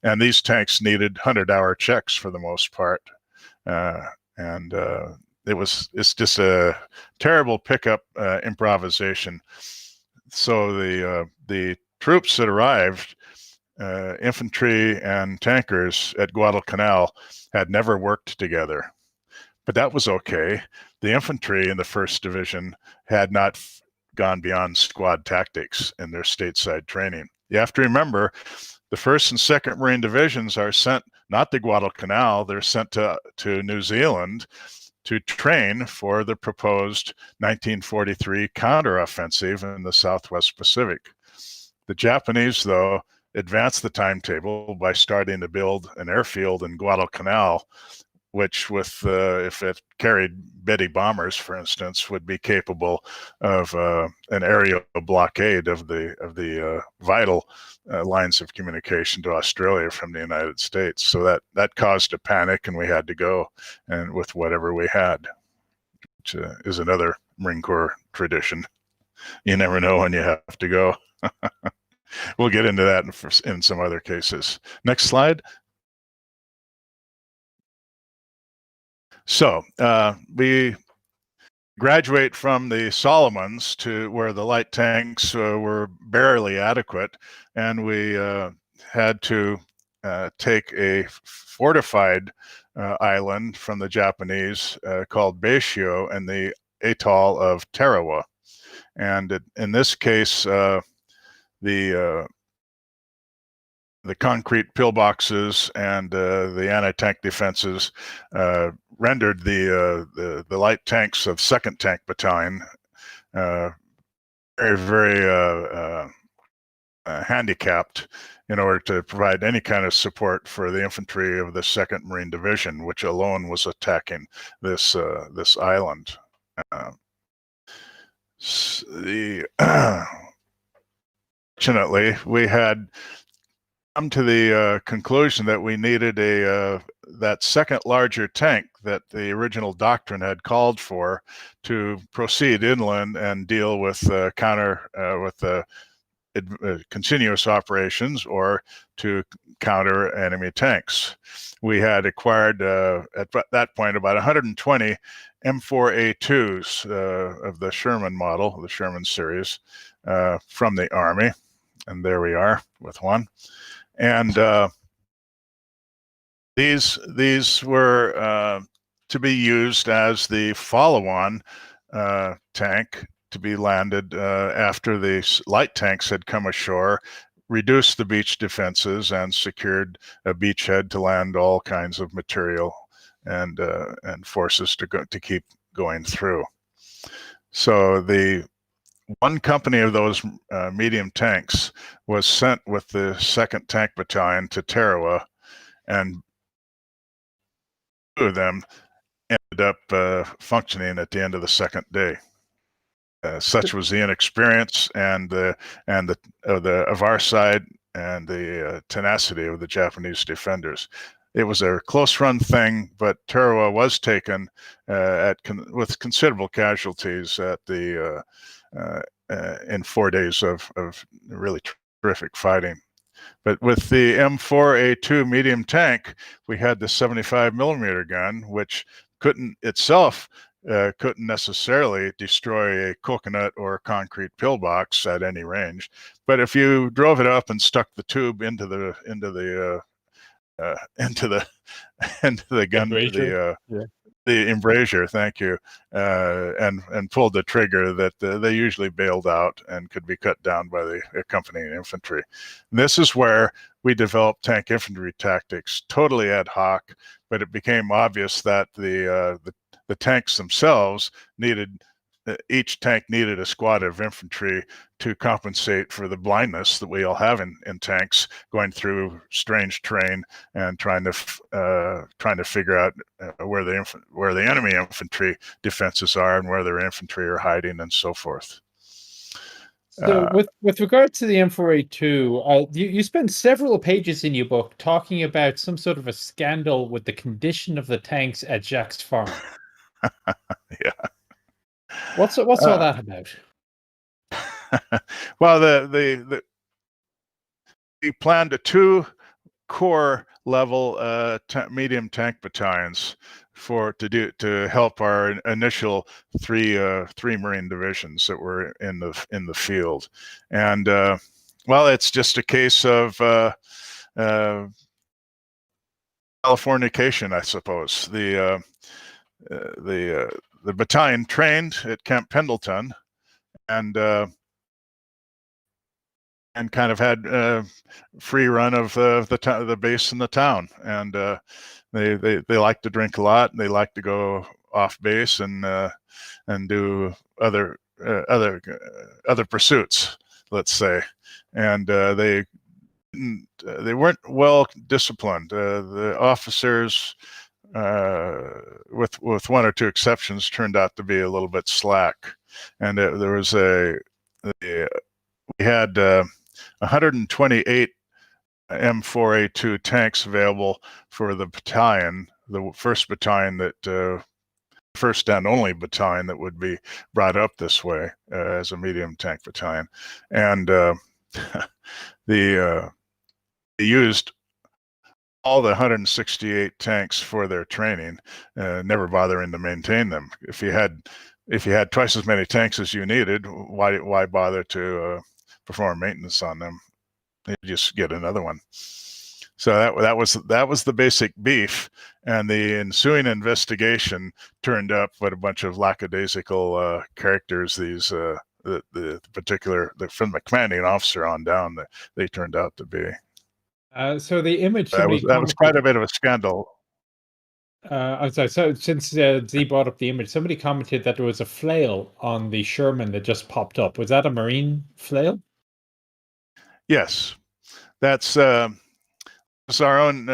And these tanks needed 100-hour checks for the most part, it's just a terrible pickup improvisation. So the troops that arrived, infantry and tankers at Guadalcanal, had never worked together, but that was okay. The infantry in the 1st Division had not gone beyond squad tactics in their stateside training. You have to remember, the 1st and 2nd Marine Divisions are sent not to Guadalcanal, they're sent to New Zealand to train for the proposed 1943 counteroffensive in the Southwest Pacific. The Japanese, though, advanced the timetable by starting to build an airfield in Guadalcanal, which, if it carried Betty bombers, for instance, would be capable of an aerial blockade of the vital lines of communication to Australia from the United States. So that caused a panic, and we had to go, and with whatever we had, which is another Marine Corps tradition. You never know when you have to go. We'll get into that in some other cases. Next slide. So we graduate from the Solomons to where the light tanks were barely adequate, and we had to take a fortified island from the Japanese called Baishio and the atoll of Tarawa. And in this case, the concrete pillboxes and the anti-tank defenses rendered the light tanks of 2nd Tank Battalion very handicapped in order to provide any kind of support for the infantry of the 2nd Marine Division, which alone was attacking this island. Fortunately, we had come to the conclusion that we needed that 2nd larger tank that the original doctrine had called for to proceed inland and deal with continuous operations or to counter enemy tanks. We had acquired at that point about 120 M4A2s of the Sherman model, the Sherman series, from the Army, and there we are with one. And these were to be used as the follow-on tank to be landed after the light tanks had come ashore, reduced the beach defenses, and secured a beachhead to land all kinds of material and forces to keep going through. So the one company of those medium tanks was sent with the 2nd Tank Battalion to Tarawa, and 2 of them ended up functioning at the end of the 2nd day. Such was the inexperience and of our side and the tenacity of the Japanese defenders. It was a close-run thing, but Tarawa was taken with considerable casualties in 4 days of really terrific fighting. But with the M4A2 medium tank, we had the 75 millimeter gun, which couldn't necessarily destroy a coconut or concrete pillbox at any range. But if you drove it up and stuck the tube into the gun, the embrasure, thank you, and pulled the trigger, that they usually bailed out and could be cut down by the accompanying infantry. And this is where we developed tank infantry tactics, totally ad hoc, but it became obvious that the tanks themselves needed, each tank needed a squad of infantry to compensate for the blindness that we all have in tanks, going through strange terrain and trying to figure out where the enemy infantry defenses are and where their infantry are hiding and so forth. So with regard to the M4A2, you spend several pages in your book talking about some sort of a scandal with the condition of the tanks at Jacques' farm. Yeah. What's all that about? Well, we planned a 2 corps level medium tank battalions to help our initial three Marine divisions that were in the field, and well, it's just a case of Californication, I suppose. The battalion trained at Camp Pendleton, and kind of had free run of the base in the town, and they like to drink a lot, and they like to go off base and do other pursuits, let's say, and they weren't well disciplined. The officers, with one or two exceptions, turned out to be a little bit slack, and there was we had 128 M4A2 tanks available for the battalion, the first battalion that first and only battalion that would be brought up this way as a medium tank battalion, and they used all the 168 tanks for their training, never bothering to maintain them. If you had twice as many tanks as you needed, why bother to perform maintenance on them? You just get another one. So that was the basic beef, and the ensuing investigation turned up what a bunch of lackadaisical characters these the particular from the commanding officer on down that they turned out to be. So the image that was quite a bit of a scandal. I'm sorry. So since Z brought up the image, somebody commented that there was a flail on the Sherman that just popped up. Was that a Marine flail? Yes, that's our own.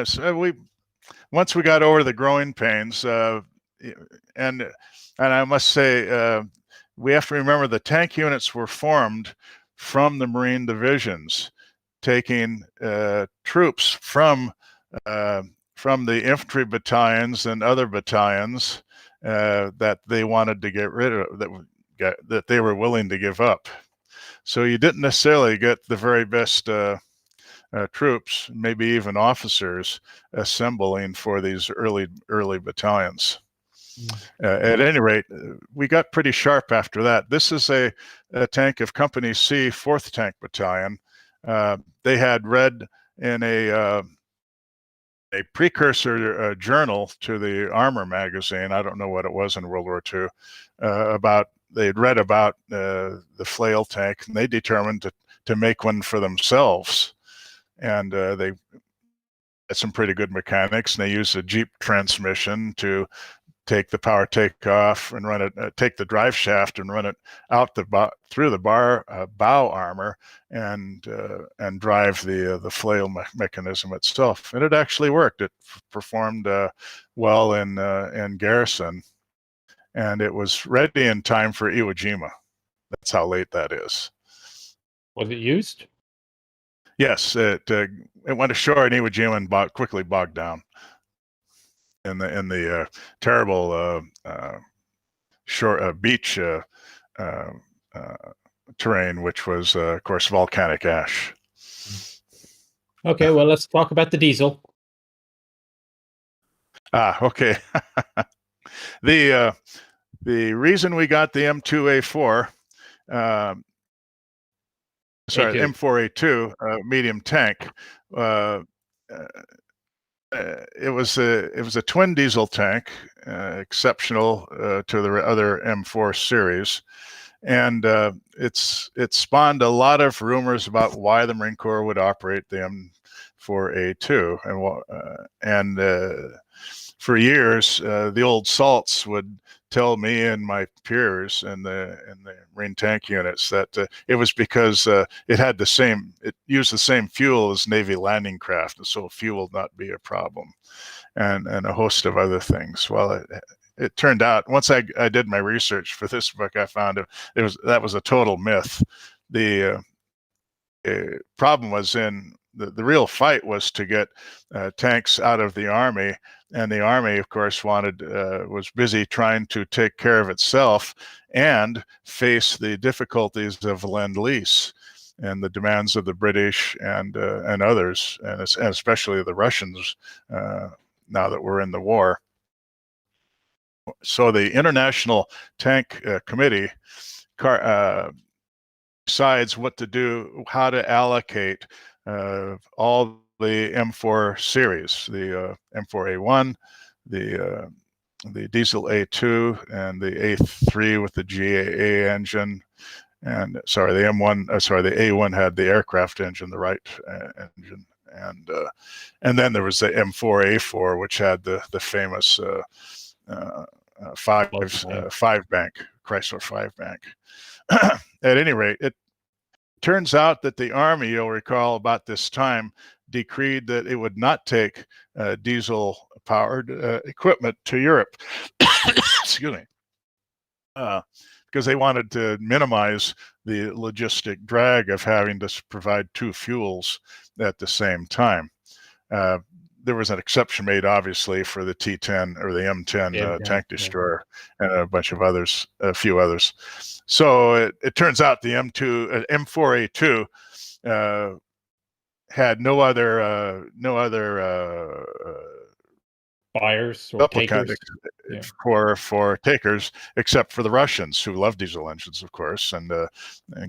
Once we got over the growing pains, and I must say, we have to remember the tank units were formed from the Marine divisions, taking troops from the infantry battalions and other battalions that they wanted to get rid of, that they were willing to give up. So you didn't necessarily get the very best troops, maybe even officers, assembling for these early battalions. At any rate, we got pretty sharp after that. This is a tank of Company C, 4th Tank Battalion. They had read in a precursor journal to the Armor magazine, I don't know what it was in World War II, they had read about the flail tank, and they determined to make one for themselves. And they had some pretty good mechanics, and they used a Jeep transmission to take the power takeoff and run it, take the drive shaft and run it out through the bow armor, and drive the flail mechanism itself. And it actually worked. It performed well in garrison, and it was ready in time for Iwo Jima. That's how late that is. Was it used? Yes, it went ashore in Iwo Jima and quickly bogged down in the terrible short beach terrain, which was of course volcanic ash. Okay, well, let's talk about the diesel. Okay. The reason we got the M2A4, sorry, M4A2 medium tank, it was a twin diesel tank, exceptional to the other M4 series, and it spawned a lot of rumors about why the Marine Corps would operate the M4A2, and for years the old salts would tell me and my peers in the Marine tank units that it was because it used the same fuel as Navy landing craft, and so fuel would not be a problem, and a host of other things. Well, it turned out once I did my research for this book, I found that was a total myth. The problem was in the real fight was to get tanks out of the Army, and the Army, of course, was busy trying to take care of itself and face the difficulties of Lend-Lease and the demands of the British and others, and especially the Russians. Now that we're in the war, so the International Tank Committee decides what to do, how to allocate all the M4 series, the M4A1, the diesel A2, and the A3 with the GAA engine, and the A1 had the aircraft engine, the Wright engine, and then there was the M4A4, which had the famous five bank Chrysler 5-bank. At any rate, it turns out that the Army, you'll recall about this time, decreed that it would not take diesel-powered equipment to Europe. Excuse me. Because they wanted to minimize the logistic drag of having to provide two fuels at the same time. There was an exception made, obviously, for the T-10 or the M10 tank destroyer, and a few others. So it turns out the M4A2 had no other buyers or takers for takers, except for the Russians, who love diesel engines, of course, and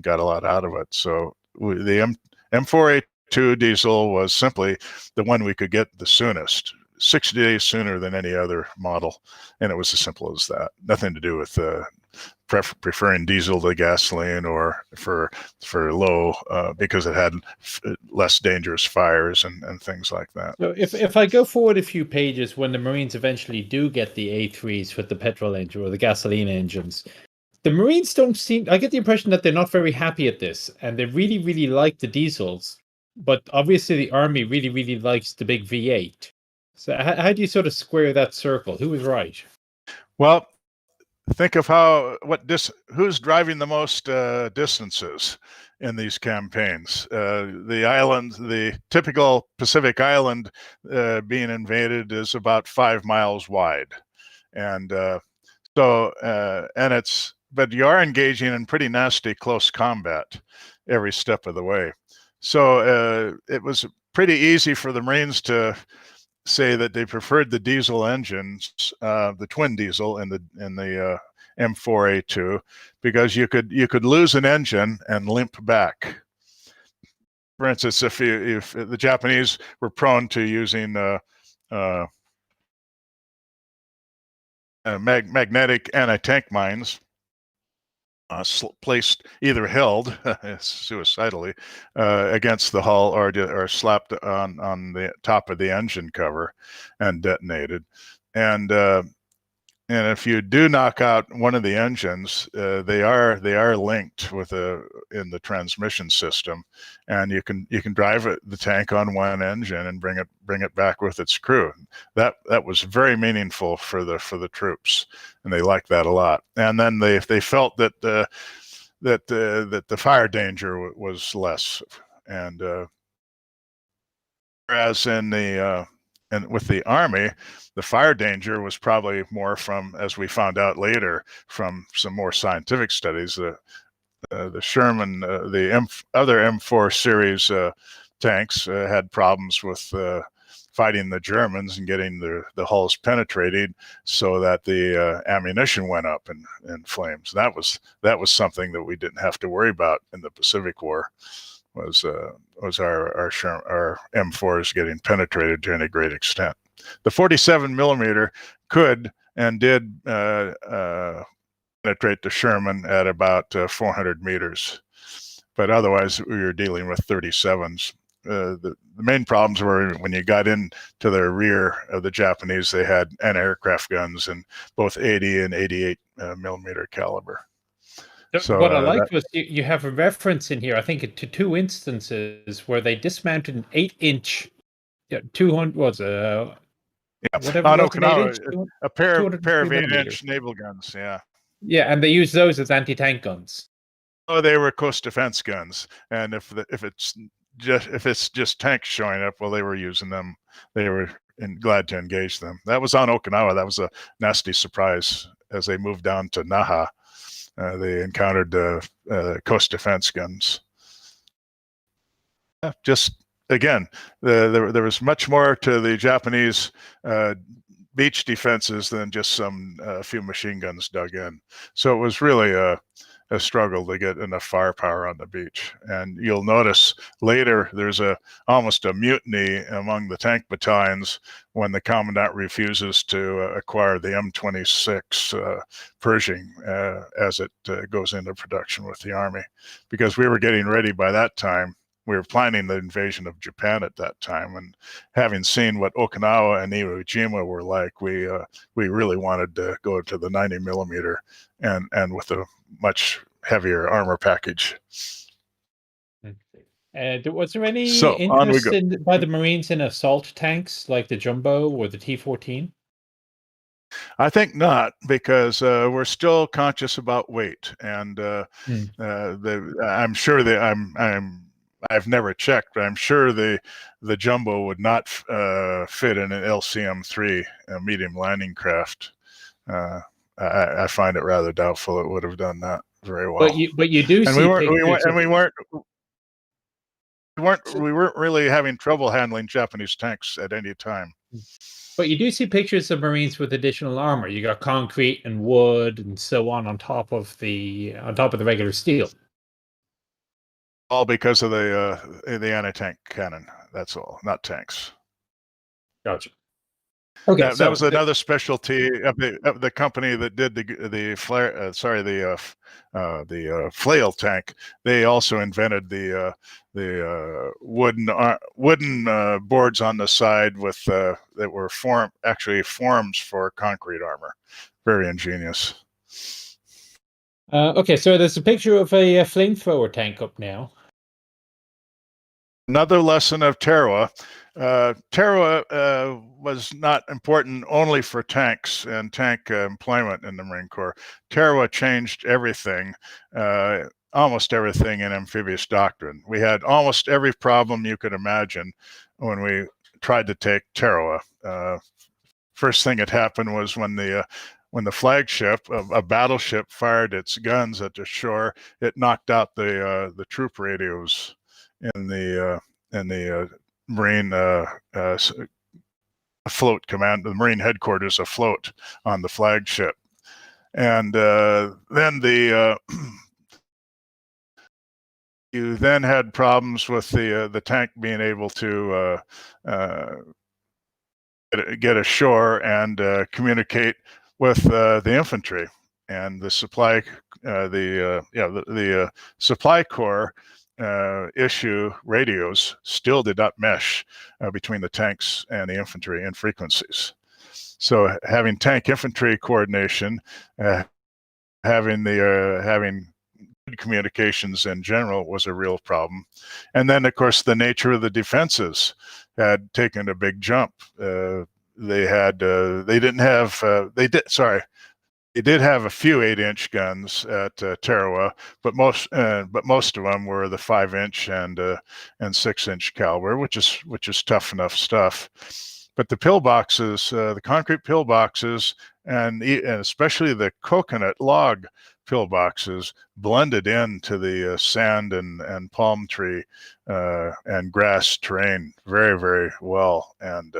got a lot out of it. So the M4A2 diesel was simply the one we could get the soonest, 60 days sooner than any other model, and it was as simple as that. Nothing to do with preferring diesel to gasoline or for low because it had less dangerous fires and things like that. So if I go forward a few pages, when the Marines eventually do get the A3s with the petrol engine or the gasoline engines, the Marines don't seem, I get the impression that they're not very happy at this, and they really, really like the diesels, but obviously the Army really, really likes the big V8. So how do you sort of square that circle? Who was right? Well, think of who's driving the most distances in these campaigns. The typical Pacific island being invaded is about 5 miles wide, and but you are engaging in pretty nasty close combat every step of the way. So it was pretty easy for the Marines to say that they preferred the diesel engines, the twin diesel in the M4A2, because you could lose an engine and limp back. For instance, if the Japanese were prone to using magnetic anti-tank mines, placed either held suicidally against the hull or slapped on the top of the engine cover and detonated, and if you do knock out one of the engines, they are linked in the transmission system, and you can drive the tank on one engine and bring it back with its crew. That was very meaningful for the troops, and they liked that a lot. And then they felt that the fire danger was less, and whereas with the Army, the fire danger was probably more from, as we found out later, from some more scientific studies. The Sherman, other M4 series tanks had problems with fighting the Germans and getting the hulls penetrated, so that the ammunition went up in flames. That was something that we didn't have to worry about in the Pacific War. was our M4s getting penetrated to any great extent. The 47 millimeter could and did penetrate the Sherman at about 400 meters, but otherwise we were dealing with 37s. The main problems were when you got into the rear of the Japanese, they had anti-aircraft guns in both 80 and 88 millimeter caliber. So what I liked was you have a reference in here, I think, to two instances where they dismounted an 8-inch, 200 was whatever on was an 8 inch, Okinawa, a pair of 8-inch naval guns. Yeah, and they use those as anti-tank guns. Oh, they were coast defense guns, and if it's just tanks showing up, well, they were using them. They were glad to engage them. That was on Okinawa. That was a nasty surprise as they moved down to Naha. They encountered coast defense guns. Just again, there was much more to the Japanese beach defenses than just a few machine guns dug in. So it was really a struggle to get enough firepower on the beach. And you'll notice later there's almost a mutiny among the tank battalions when the commandant refuses to acquire the M26 Pershing as it goes into production with the Army, because we were getting ready by that time. We were planning the invasion of Japan at that time, and having seen what Okinawa and Iwo Jima were like, we really wanted to go to the 90 millimeter and with a much heavier armor package. Was there any interest by the Marines in assault tanks like the Jumbo or the T-14? I think not, because we're still conscious about weight, and I'm sure that I've never checked, but I'm sure the Jumbo would not fit in an LCM-3, a medium landing craft. I find it rather doubtful it would have done that very well. But you do see we weren't really having trouble handling Japanese tanks at any time. But you do see pictures of Marines with additional armor. You got concrete and wood and so on top of the regular steel. All because of the anti-tank cannon. That's all, not tanks. Gotcha. Okay, that was another specialty of the company that did the flail tank. They also invented the wooden boards on the side with that were forms for concrete armor. Very ingenious. Okay, so there's a picture of a flamethrower tank up now. Another lesson of Tarawa. Tarawa was not important only for tanks and tank employment in the Marine Corps. Tarawa changed everything, almost everything in amphibious doctrine. We had almost every problem you could imagine when we tried to take Tarawa. First thing that happened was when the flagship, a battleship, fired its guns at the shore, it knocked out the troop radios in the Marine afloat command, the Marine headquarters afloat on the flagship, and then you then had problems with the tank being able to get ashore and communicate with the infantry and the supply the supply corps issue radios still did not mesh between the tanks and the infantry in frequencies. So having tank infantry coordination, having good communications in general was a real problem. And then of course the nature of the defenses had taken a big jump. They did have a few 8-inch guns at Tarawa, but most of them were the 5-inch and 6-inch caliber, which is tough enough stuff. But the pillboxes, the concrete pillboxes, and especially the coconut log pillboxes blended into the sand and palm tree and grass terrain very, very well, and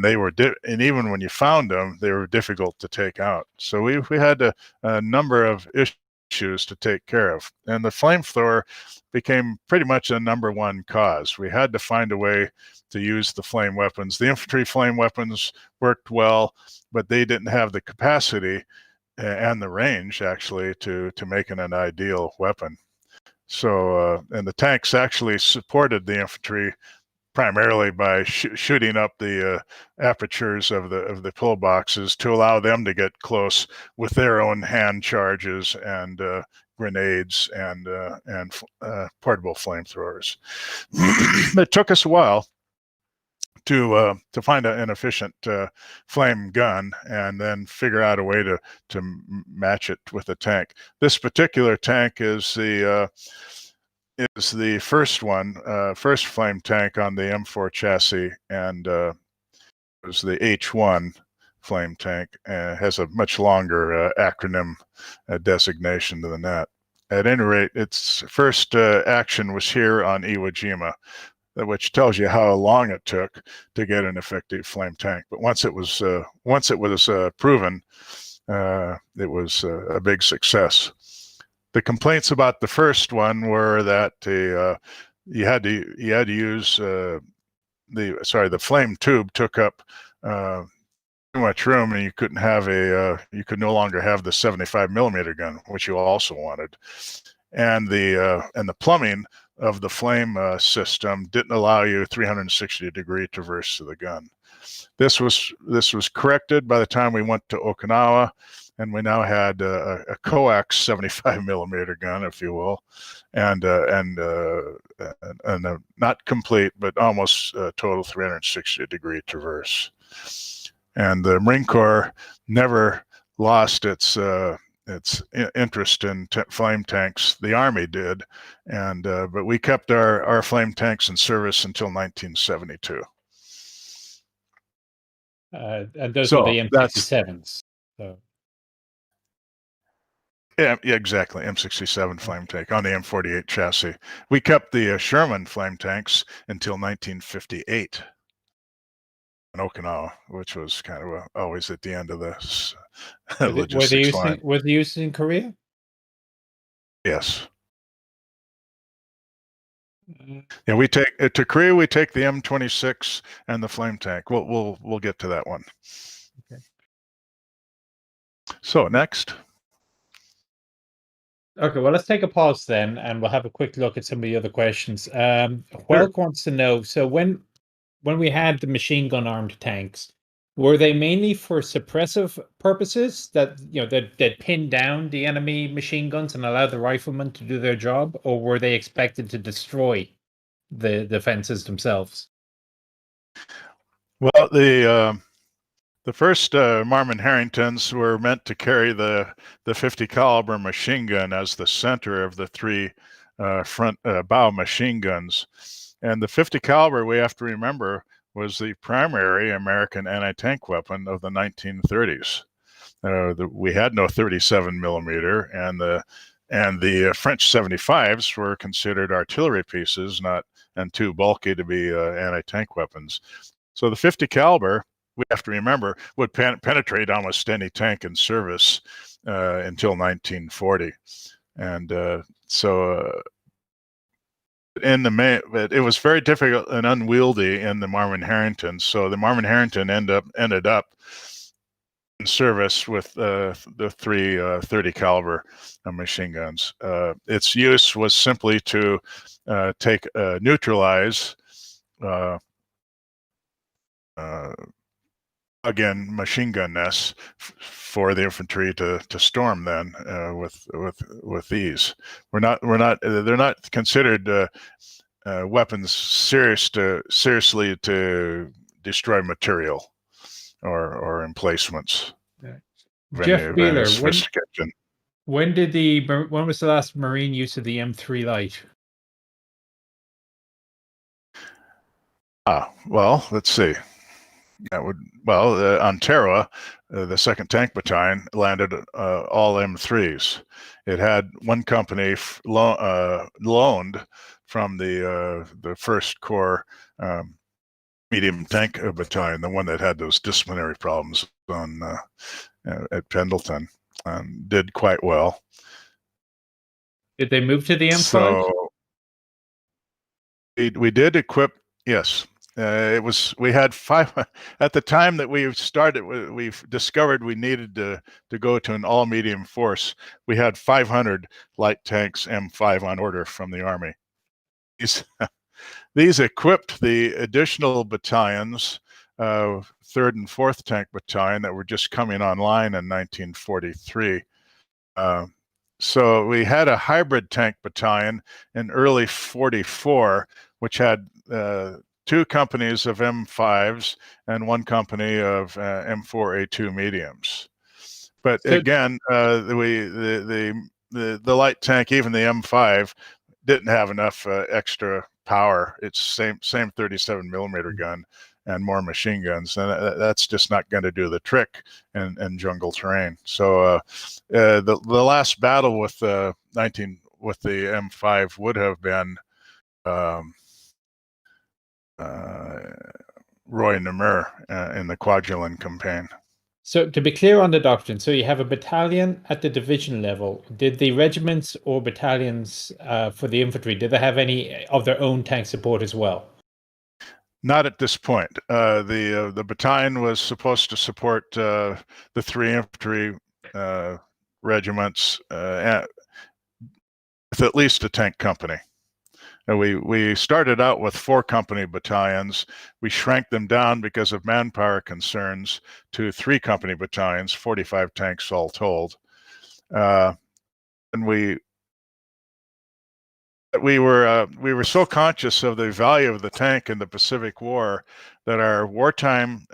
they were and even when you found them, they were difficult to take out. So we had a number of issues issues to take care of. And the flamethrower became pretty much a #1 cause. We had to find a way to use the flame weapons. The infantry flame weapons worked well, but they didn't have the capacity and the range actually to make it an ideal weapon. So, and the tanks actually supported the infantry primarily by shooting up the apertures of the pillboxes to allow them to get close with their own hand charges and grenades and portable flamethrowers. It took us a while to find an efficient flame gun and then figure out a way to match it with a tank. This particular tank is the first flame tank on the M4 chassis, and it was the H1 flame tank. Has a much longer acronym designation than that. At any rate, its first action was here on Iwo Jima, which tells you how long it took to get an effective flame tank. But once it was proven, it was a big success. The complaints about the first one were that you had to use the flame tube took up too much room, and you couldn't have you could no longer have the 75 millimeter gun, which you also wanted, and the plumbing of the flame system didn't allow you 360-degree traverse to the gun. This was corrected by the time we went to Okinawa, and we now had a coax 75 millimeter gun, if you will, and not complete, but almost total 360-degree traverse. And the Marine Corps never lost its interest in flame tanks. The Army did, and but we kept our flame tanks in service until 1972. And those were the M67s. So. Yeah, exactly. M67 flame tank on the M48 chassis. We kept the Sherman flame tanks until 1958 in Okinawa, which was kind of always at the end of the logistics line. Were they used in Korea? Yes. Yeah, we take to Korea. We take the M26 and the flame tank. We'll get to that one. Okay. So next. Okay, well, let's take a pause then, and we'll have a quick look at some of the other questions. Welk wants to know, so when we had the machine gun armed tanks, were they mainly for suppressive purposes that that pinned down the enemy machine guns and allowed the riflemen to do their job, or were they expected to destroy the defenses themselves? Well, the first Marmon Harringtons were meant to carry the 50 caliber machine gun as the center of the three front bow machine guns. And the 50 caliber, we have to remember, was the primary American anti-tank weapon of the 1930s. We had no 37 millimeter, and the French 75s were considered artillery pieces, and too bulky to be anti-tank weapons. So the 50 caliber, we have to remember, would penetrate almost any tank in service until 1940, and it was very difficult and unwieldy in the Marmon Harrington. So the Marmon Harrington ended up in service with the three 30 caliber machine guns. Its use was simply to neutralize again machine gun nests for the infantry to storm then with ease. They're not considered weapons seriously to destroy material or emplacements. Jeff Beeler, when was the last Marine use of the M3 Light? Well, let's see. On Tarawa, the 2nd Tank Battalion landed all M3s. It had one company loaned from the 1st Corps medium tank battalion, the one that had those disciplinary problems at Pendleton, did quite well. Did they move to the M5? So we did equip. Yes, we had 5 at the time that we started. We discovered we needed to go to an all medium force. We had 500 light tanks M5 on order from the Army. These equipped the additional battalions, 3rd and 4th Tank Battalion, that were just coming online in 1943. So we had a hybrid tank battalion in early 44, which had 2 companies of M5s and 1 company of M4A2 mediums. But again, the light tank, even the M5, didn't have enough extra power. It's same 37 millimeter gun and more machine guns, and that's just not going to do the trick in jungle terrain. So the last battle with the M5 would have been Roy Namur in the Kwajalein campaign. So to be clear on the doctrine, so you have a battalion at the division level. Did the regiments or battalions for the infantry, did they have any of their own tank support as well? Not at this point. The battalion was supposed to support the 3 infantry regiments with at least a tank company. We started out with 4 company battalions. We shrank them down because of manpower concerns to 3 company battalions, 45 tanks all told. And we were so conscious of the value of the tank in the Pacific War that our wartime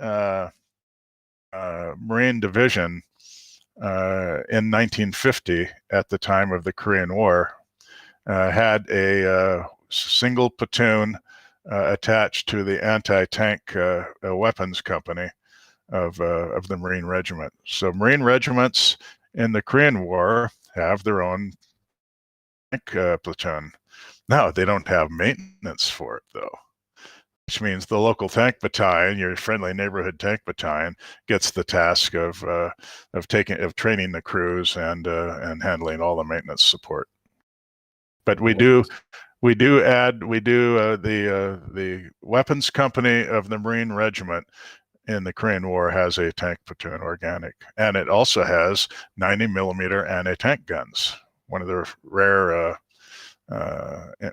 Marine Division in 1950, at the time of the Korean War, had a single platoon attached to the anti-tank weapons company of the Marine Regiment. So Marine regiments in the Korean War have their own tank platoon. Now they don't have maintenance for it, though, which means the local tank battalion, your friendly neighborhood tank battalion, gets the task of training the crews and handling all the maintenance support. But we do add the weapons company of the Marine Regiment in the Korean War has a tank platoon organic, and it also has 90 millimeter anti-tank guns, one of the rare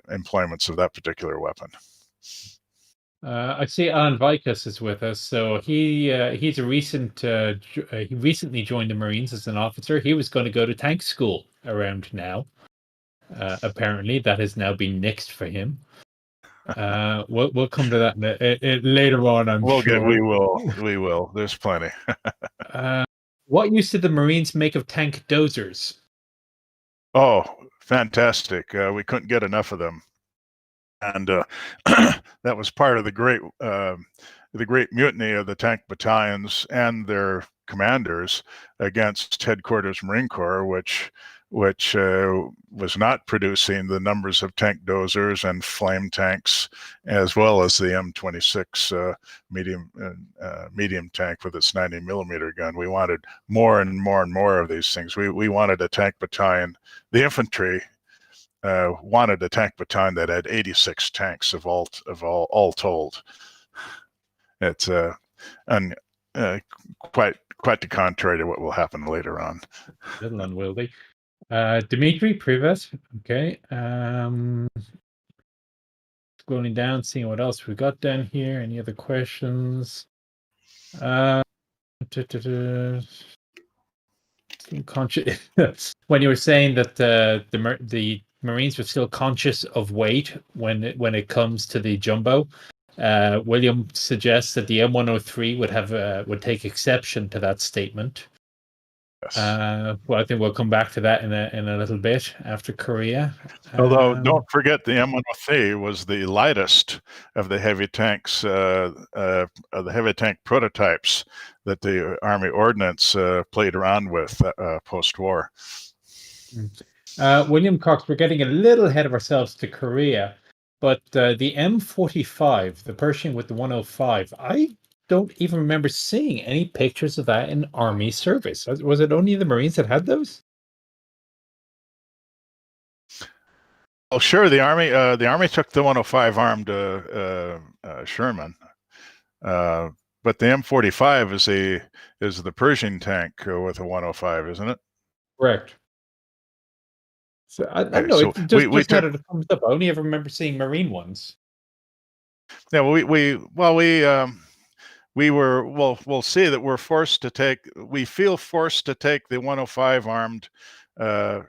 employments of that particular weapon. I see Alan Vikas is with us. So he's a recent he recently joined the Marines as an officer. He was going to go to tank school around now. Apparently, that has now been nixed for him. We'll come to that later on. I'm sure we will. There's plenty. What use did the Marines make of tank dozers? Oh, fantastic! We couldn't get enough of them, and that was part of the great mutiny of the tank battalions and their commanders against Headquarters Marine Corps, which was not producing the numbers of tank dozers and flame tanks, as well as the M26 medium tank with its 90 millimeter gun. We wanted more and more and more of these things. We wanted a tank battalion. The infantry wanted a tank battalion that had 86 tanks of all told. It's quite the contrary to what will happen later on. A little unwieldy. Dmitry, Privet. Okay. Scrolling down, seeing what else we got down here. Any other questions? Conscious when you were saying that the Marines were still conscious of weight when it comes to the jumbo. William suggests that the M103 would take exception to that statement. Yes. Well, I think we'll come back to that in a little bit after Korea. Although, don't forget the M103 was the lightest of the heavy tanks, of the heavy tank prototypes that the Army Ordnance played around with post-war. William Cox, we're getting a little ahead of ourselves to Korea, but the M45, the Pershing with the 105, I don't even remember seeing any pictures of that in Army service. Was it only the Marines that had those? Well, sure. The army took the 105 armed Sherman, but the M45 is the Pershing tank with a 105, isn't it? Correct. So I don't Okay, know. so It we just now took. that it comes up, I only ever remember seeing Marine ones. Yeah, we were, well, we'll see that we feel forced to take the 105 armed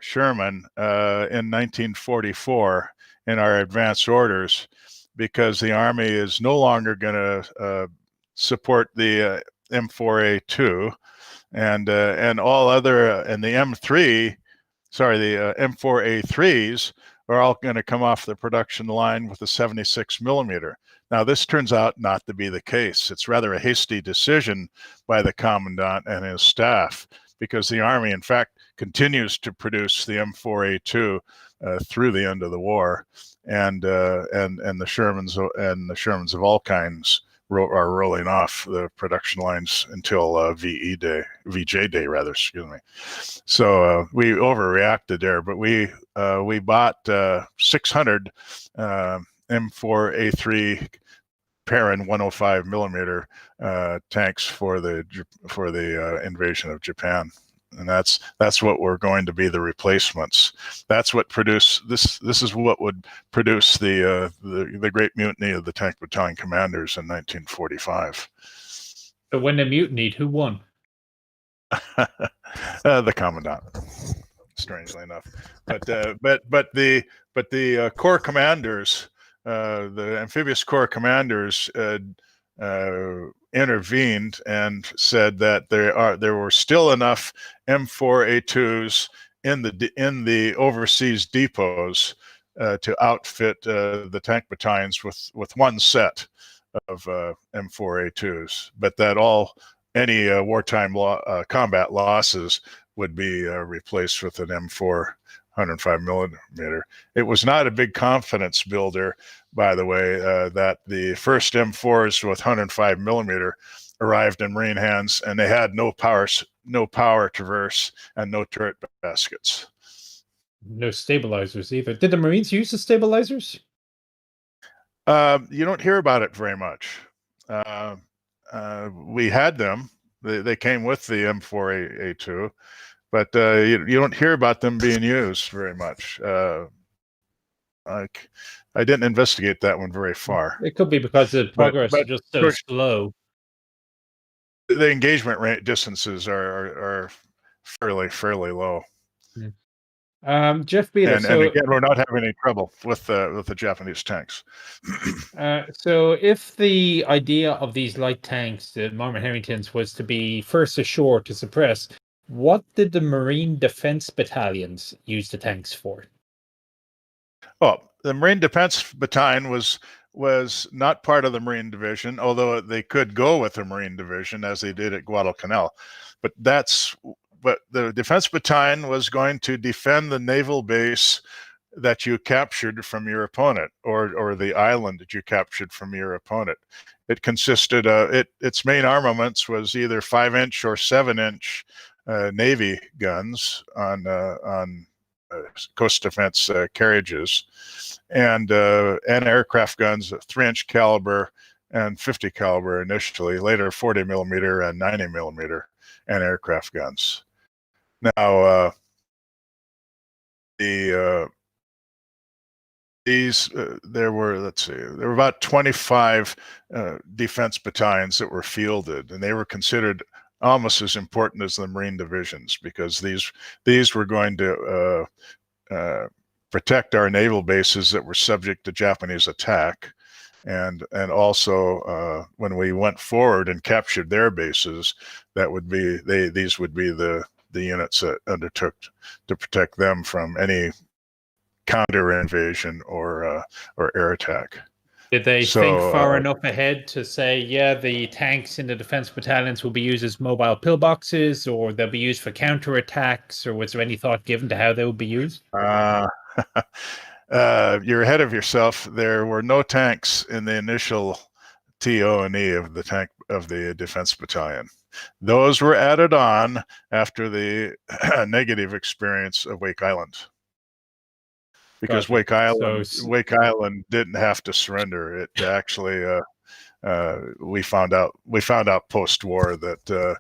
Sherman in 1944 in our advance orders, because the Army is no longer going to support the M4A2 and all other, and the M3, sorry, the M4A3s are all going to come off the production line with a 76 millimeter. Now, this turns out not to be the case. It's rather a hasty decision by the commandant and his staff, because the Army, in fact, continues to produce the M4A2 through the end of the war, and the Shermans of all kinds are rolling off the production lines until VJ Day, rather. Excuse me. So we overreacted there, but we bought 600 M4A3 Perrin 105 millimeter tanks for the invasion of Japan, and that's what were going to be the replacements. That's what produced this. This is what would produce the Great Mutiny of the Tank Battalion Commanders in 1945. But when they mutinied, who won? The commandant, strangely enough, but the corps commanders, the amphibious corps commanders, intervened and said that there were still enough M4A2s in the overseas depots to outfit the tank battalions with one set of M4A2s, but that any wartime combat losses would be replaced with an M4 105 millimeter. It was not a big confidence builder, by the way, that the first M4s with 105 millimeter arrived in Marine hands, and they had no power traverse and no turret baskets. No stabilizers either. Did the Marines use the stabilizers? You don't hear about it very much. We had them. They came with the M4A2, but you don't hear about them being used very much. I didn't investigate that one very far. It could be because the progress is just so course, slow. The engagement rate distances are fairly low. Jeff Beeler. And again, we're not having any trouble with the Japanese tanks. So if the idea of these light tanks, the Marmot Harringtons, was to be first ashore to suppress, what did the Marine Defense Battalions use the tanks for? Oh, the Marine Defense Battalion was not part of the Marine Division, although they could go with the Marine Division as they did at Guadalcanal. But the Defense Battalion was going to defend the naval base that you captured from your opponent, or the island that you captured from your opponent. It consisted its main armaments was either 5-inch or 7-inch Navy guns on coast defense carriages, and aircraft guns, 3-inch caliber and 50 caliber initially, later 40 millimeter and 90 millimeter, and aircraft guns. Now, there were about 25 defense battalions that were fielded, and they were considered almost as important as the Marine divisions, because these were going to protect our naval bases that were subject to Japanese attack, and also when we went forward and captured their bases, these would be the units that undertook to protect them from any counter invasion or air attack. Did they think far enough ahead to say, yeah, the tanks in the defense battalions will be used as mobile pillboxes, or they'll be used for counter attacks, or was there any thought given to how they would be used? You're ahead of yourself. There were no tanks in the initial TO&E of the defense battalion. Those were added on after the negative experience of Wake Island. because Gotcha. Wake Island didn't have to surrender. It actually we found out post-war that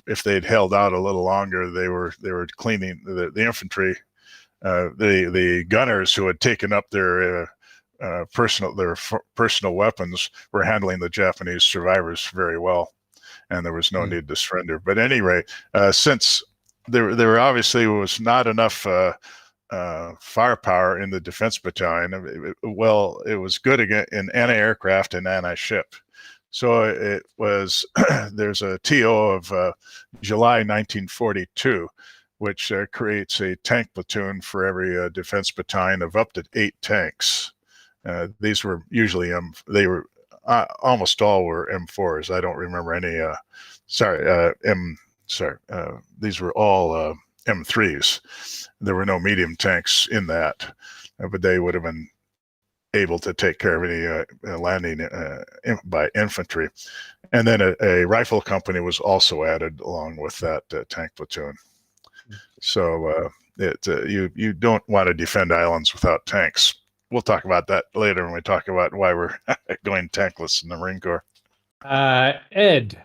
if they'd held out a little longer, they were cleaning the infantry, the gunners who had taken up their personal weapons were handling the Japanese survivors very well, and there was no need to surrender. But at any rate, since there obviously was not enough firepower in the defense battalion, it was good in anti-aircraft and anti-ship. So it was, there's a TO of July 1942, which creates a tank platoon for every defense battalion of up to 8 tanks. These were usually almost all were M4s. I don't remember any. These were all M3s. There were no medium tanks in that, but they would have been able to take care of any landing by infantry. And then a rifle company was also added along with that tank platoon. So you don't want to defend islands without tanks. We'll talk about that later when we talk about why we're going tankless in the Marine Corps. Ed,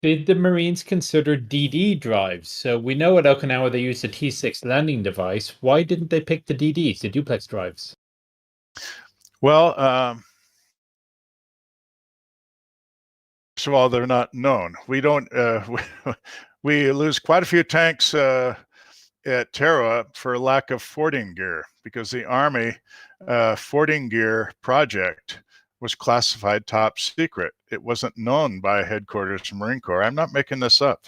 did the Marines consider DD drives? So we know at Okinawa they used a T6 landing device. Why didn't they pick the DDs, the duplex drives? Well, first of all, they're not known. We don't. We lose quite a few tanks at Tarawa for lack of fording gear, because the Army fording gear project was classified top secret. It wasn't known by headquarters Marine Corps. I'm not making this up.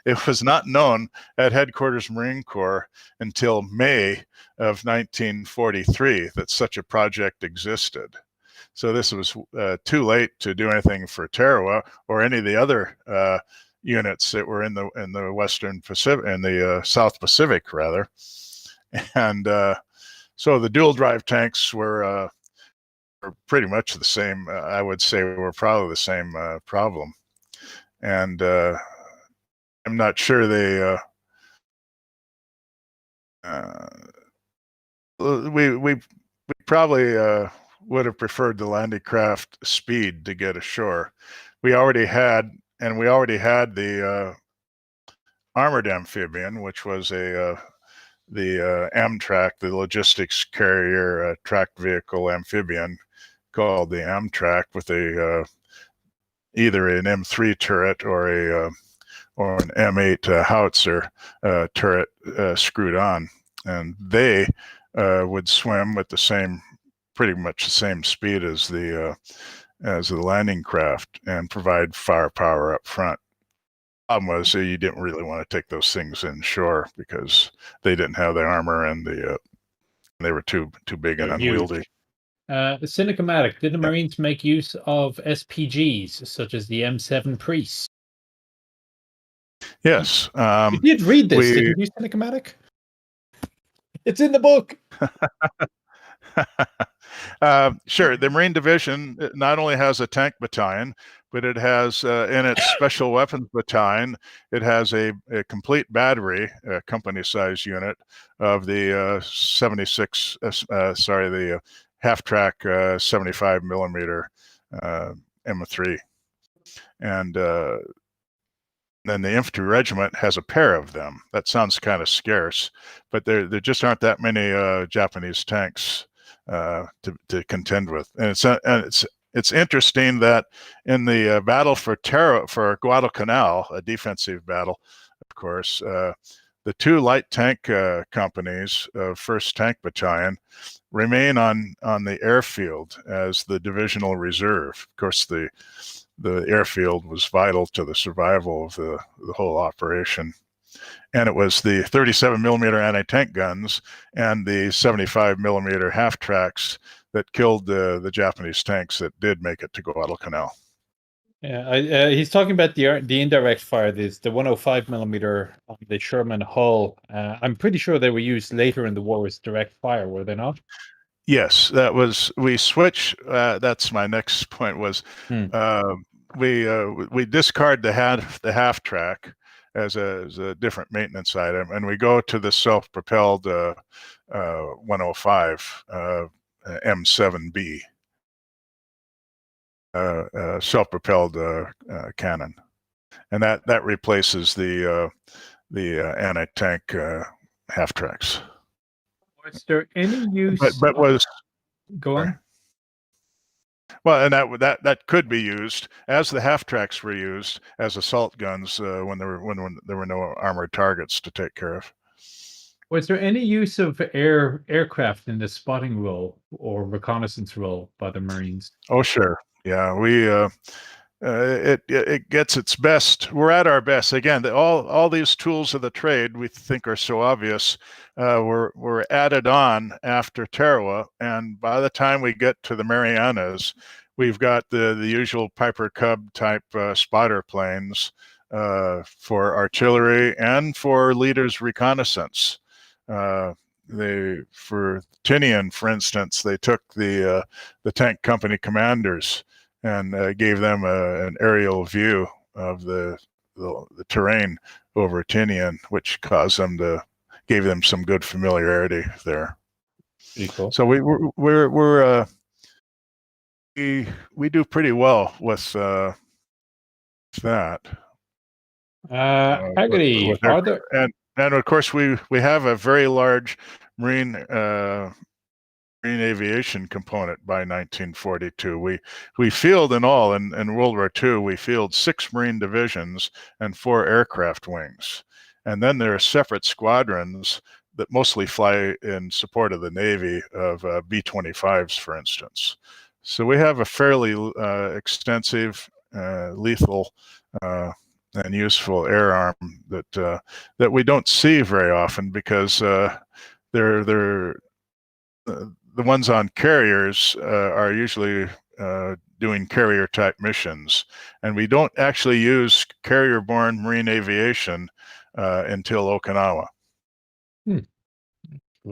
It was not known at headquarters Marine Corps until May of 1943 that such a project existed. So this was too late to do anything for Tarawa or any of the other units that were in the Western Pacific, in the South Pacific rather. And so the dual drive tanks were pretty much the same. I would say were probably the same problem. And I'm not sure they we probably would have preferred the landing craft speed to get ashore. We already had the armored amphibian, which was the Amtrak, the logistics carrier tracked vehicle amphibian called the Amtrak, with either an M3 turret or an M8 howitzer turret screwed on, and they would swim at pretty much the same speed as the landing craft and provide firepower up front. The problem was you didn't really want to take those things inshore because they didn't have the armor and they were too big and unwieldy. Cinematic, did the Marines make use of SPGs such as the M7 Priest? Yes. You did read this, didn't you, Cinematic? It's in the book. Sure. The Marine Division not only has a tank battalion, but it has in its special weapons battalion, it has a complete battery, a company-sized unit of the the half-track 75 millimeter M3, and then the infantry regiment has a pair of them. That sounds kind of scarce, but there just aren't that many Japanese tanks to contend with. And it's interesting that in the battle for Guadalcanal, a defensive battle, of course, the two light tank companies of 1st Tank Battalion remain on the airfield as the divisional reserve. Of course, the airfield was vital to the survival of the whole operation. And it was the 37 millimeter anti-tank guns and the 75 millimeter half tracks that killed the Japanese tanks that did make it to Guadalcanal. Yeah, he's talking about the indirect fire. There's the 105 millimeter on the Sherman hull. I'm pretty sure they were used later in the war as direct fire, were they not? Yes, we switch. That's my next point. Was we discard the half track as a different maintenance item, and we go to the self-propelled 105 M7B self-propelled cannon, and that replaces the anti-tank half-tracks. Was there any use? But was Go on. Well, and that could be used as the half tracks were used as assault guns when there were no armored targets to take care of. Was there any use of aircraft in the spotting role or reconnaissance role by the Marines? Oh, sure. Yeah, it gets its best. We're at our best. Again, all these tools of the trade we think are so obvious were added on after Tarawa, and by the time we get to the Marianas, we've got the usual Piper Cub type spotter planes for artillery and for leaders reconnaissance. For Tinian, for instance, they took the tank company commanders and gave them an aerial view of the terrain over Tinian, which gave them some good familiarity there. Pretty cool. So we do pretty well with that. Haggerty, are there? And of course we have a very large marine aviation component by 1942. We field in all in World War II, we field 6 Marine divisions and 4 aircraft wings. And then there are separate squadrons that mostly fly in support of the Navy of B-25s, for instance. So we have a fairly extensive, lethal, and useful air arm that we don't see very often because they're the ones on carriers are usually doing carrier type missions, and we don't actually use carrier-borne marine aviation until Okinawa. Well,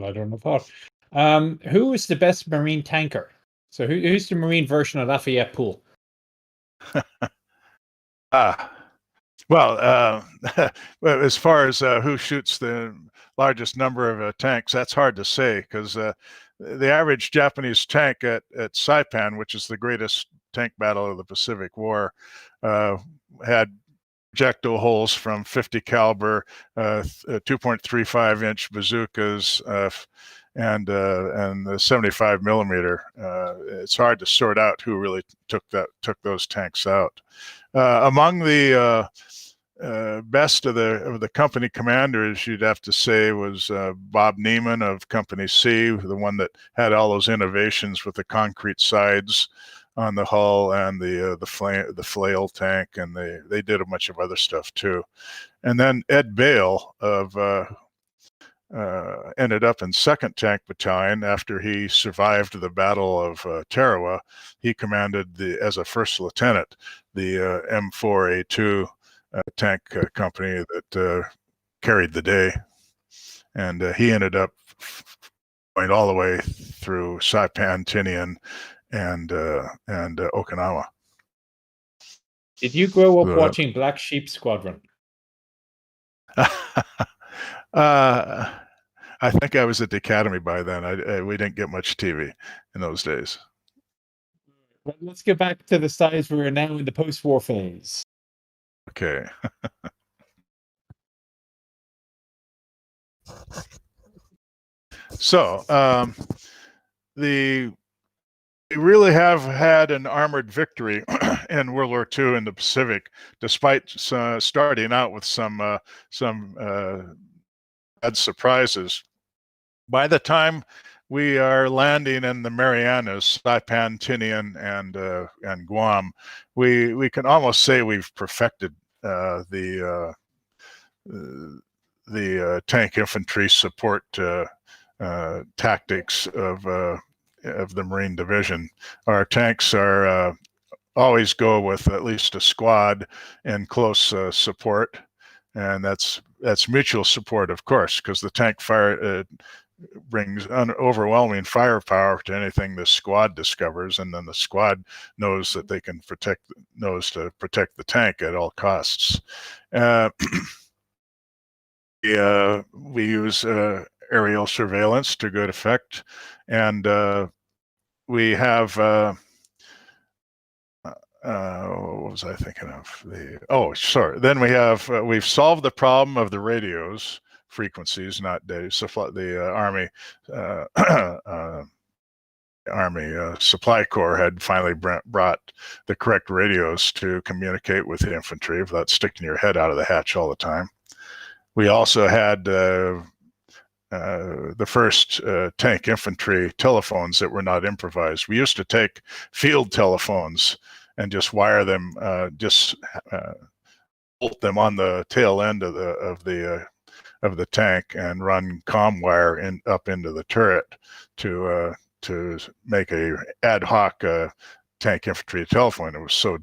I don't know thought. Who is the best marine tanker? So who's the marine version of Lafayette Pool? Well, as far as who shoots the largest number of tanks, that's hard to say because the average Japanese tank at Saipan, which is the greatest tank battle of the Pacific War, had projectile holes from 50 caliber, 2.35 inch bazookas, and the 75 millimeter. It's hard to sort out who really took those tanks out. Among the best of the company commanders, you'd have to say, was Bob Neiman of Company C, the one that had all those innovations with the concrete sides on the hull and the flail tank, and they did a bunch of other stuff too. And then Ed Bale ended up in 2nd Tank Battalion after he survived the Battle of Tarawa. He commanded as a first lieutenant the M4A2 tank company that carried the day, and he ended up going all the way through Saipan, Tinian, and Okinawa. Did you grow up watching Black Sheep Squadron? I think I was at the academy by then. We didn't get much TV in those days. Well, let's get back to the size we are now in the post-war phase. Okay. So we really have had an armored victory in World War II in the Pacific, despite starting out with some bad surprises. By the time we are landing in the Marianas, Saipan, Tinian, and Guam, we can almost say we've perfected the tank infantry support tactics of the Marine Division. Our tanks are always go with at least a squad in close support, and that's mutual support, of course, because the tank fire brings overwhelming firepower to anything the squad discovers, and then the squad knows that they can protect the tank at all costs. We use aerial surveillance to good effect. And we have, what was I thinking of? Then we have, we've solved the problem of the radios frequencies, not days. So the Army Supply Corps had finally brought the correct radios to communicate with the infantry without sticking your head out of the hatch all the time. We also had the first tank infantry telephones that were not improvised. We used to take field telephones and just wire them, bolt them on the tail end of the tank and run comm wire up into the turret to make a ad hoc tank infantry telephone. It was so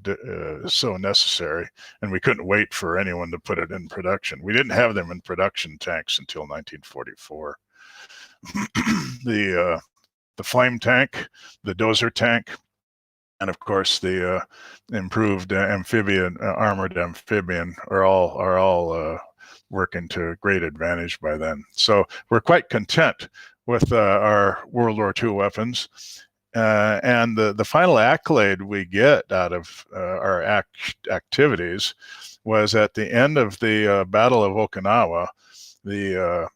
necessary, and we couldn't wait for anyone to put it in production. We didn't have them in production tanks until 1944. The flame tank, the dozer tank, and of course the improved armored amphibian are all working to great advantage by then. So we're quite content with our World War II weapons. And the final accolade we get out of our activities was at the end of the Battle of Okinawa, the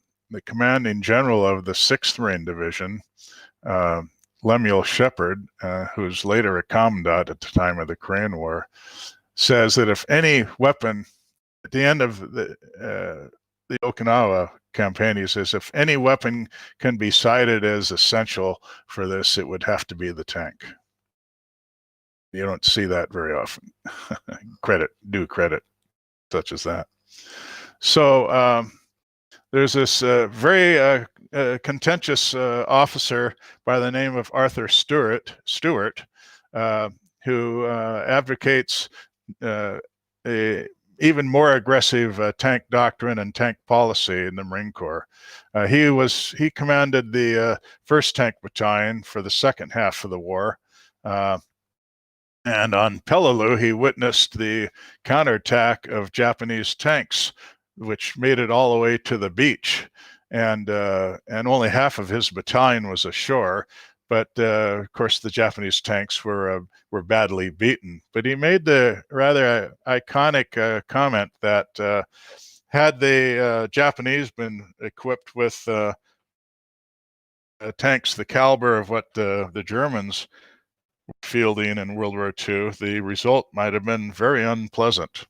commanding general of the 6th Marine Division, Lemuel Shepard, who's later a commandant at the time of the Korean War, says that if any weapon, at the end of the Okinawa campaign, he says, if any weapon can be cited as essential for this, it would have to be the tank. You don't see that very often. Due credit such as that. So there's this very contentious officer by the name of Arthur Stewart, who advocates a even more aggressive tank doctrine and tank policy in the Marine Corps. He commanded the 1st Tank Battalion for the second half of the war. And on Peleliu, he witnessed the counterattack of Japanese tanks, which made it all the way to the beach. And only half of his battalion was ashore. But of course, the Japanese tanks were badly beaten. But he made the rather iconic comment that had the Japanese been equipped with tanks the caliber of what the Germans were fielding in World War II, the result might have been very unpleasant.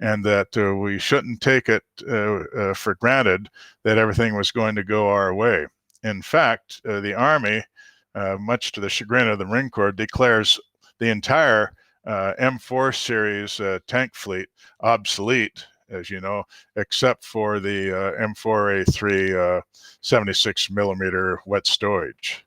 And that we shouldn't take it for granted that everything was going to go our way. In fact, the Army, much to the chagrin of the Marine Corps, declares the entire M4 series tank fleet obsolete, as you know, except for the M4A3 76 millimeter wet stowage.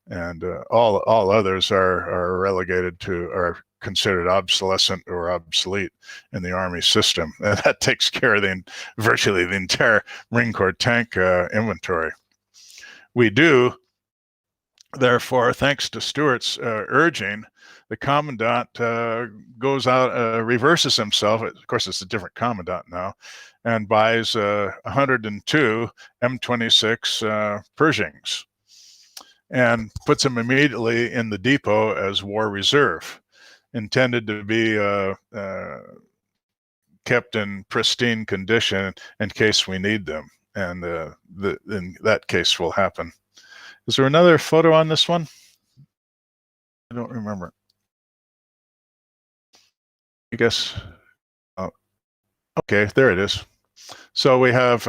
And all others are relegated to, are considered obsolescent or obsolete in the Army system. And that takes care of virtually the entire Marine Corps tank inventory. We do, therefore, thanks to Stewart's urging, the commandant goes out, reverses himself. Of course, it's a different commandant now, and buys 102 M26 Pershings and puts them immediately in the depot as war reserve, intended to be kept in pristine condition in case we need them. And in that case will happen. Is there another photo on this one? I don't remember. I guess. Oh, okay, there it is. So we have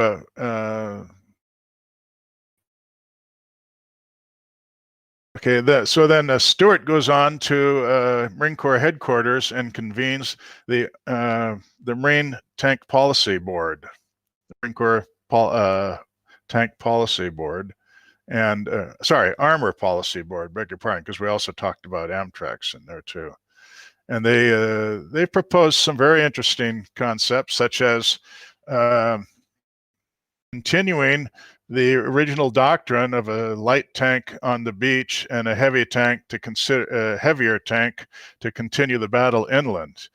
so then Stewart goes on to Marine Corps headquarters and convenes the Marine Tank Policy Board, the Marine Corps Tank Policy Board, and Armor Policy Board, beg your pardon, because we also talked about Amtracs in there too. And they proposed some very interesting concepts, such as continuing the original doctrine of a light tank on the beach and a heavy tank to heavier tank to continue the battle inland.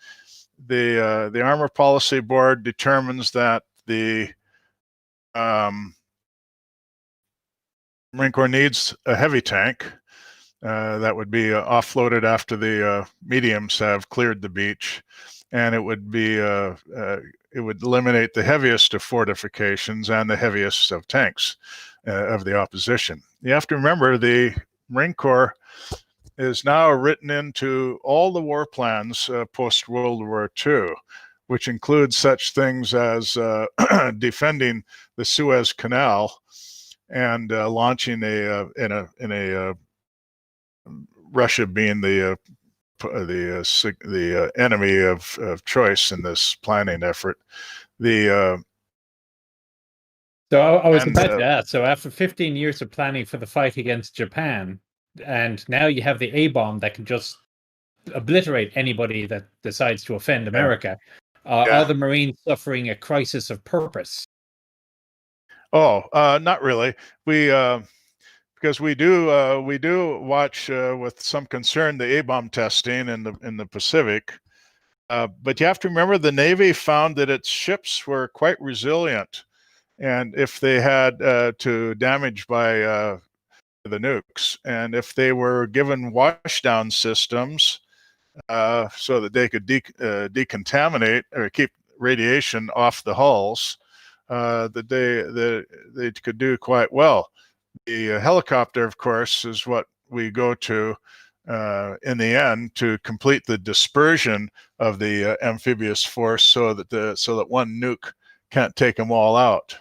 The Armor Policy Board determines that the Marine Corps needs a heavy tank that would be offloaded after the mediums have cleared the beach, and it would be it would eliminate the heaviest of fortifications and the heaviest of tanks of the opposition. You have to remember the Marine Corps is now written into all the war plans post World War II, which includes such things as defending the Suez Canal and launching in a Russia being the enemy of choice in this planning effort. The So I was about to ask. So after 15 years of planning for the fight against Japan, and now you have the A-bomb that can just obliterate anybody that decides to offend America, are the Marines suffering a crisis of purpose? Oh, not really. We because we do watch with some concern the A-bomb testing in the Pacific. But you have to remember the Navy found that its ships were quite resilient, and if they had to damage by the nukes, and if they were given washdown systems so that they could decontaminate or keep radiation off the hulls, that they could do quite well. The helicopter, of course, is what we go to in the end to complete the dispersion of the amphibious force, so that one nuke can't take them all out.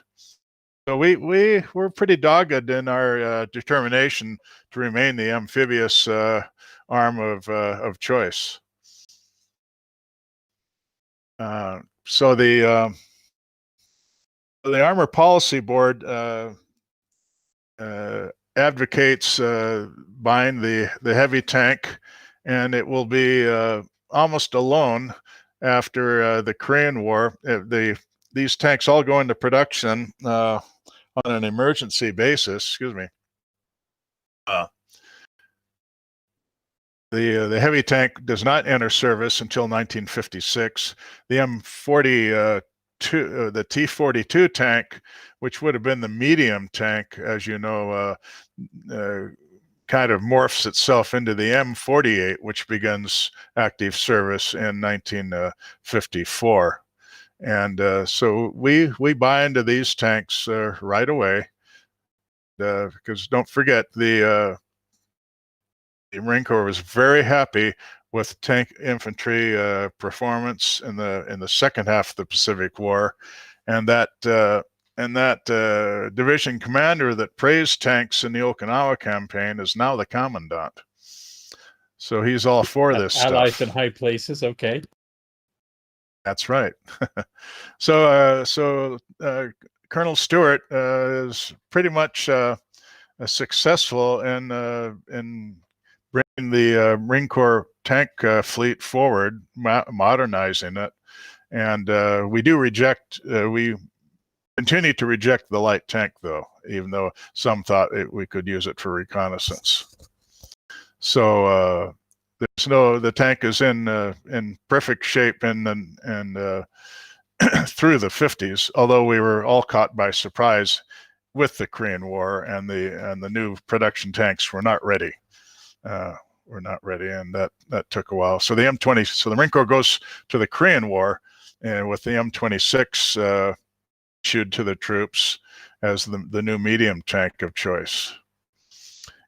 So we're pretty dogged in our determination to remain the amphibious arm of choice. So the Armor Policy Board advocates buying the heavy tank, and it will be almost alone after the Korean War. These tanks all go into production on an emergency basis. Excuse me. The heavy tank does not enter service until 1956. The M42, the T-42 tank, which would have been the medium tank, as you know, kind of morphs itself into the M48, which begins active service in 1954. And so we buy into these tanks right away, because don't forget the Marine Corps was very happy with tank infantry performance in the second half of the Pacific War, and that division commander that praised tanks in the Okinawa campaign is now the commandant. So he's all for this Allies stuff. in high places, okay. That's right. So Colonel Stewart is pretty much successful in bringing the Marine Corps tank fleet forward, modernizing it, and we continue to reject the light tank, though, even though some thought we could use it for reconnaissance. So the tank is in perfect shape and through the 50s, although we were all caught by surprise with the Korean War, and the new production tanks were not ready. And that took a while. So the M20, so the Marine Corps goes to the Korean War, and with the M26 issued to the troops as the new medium tank of choice.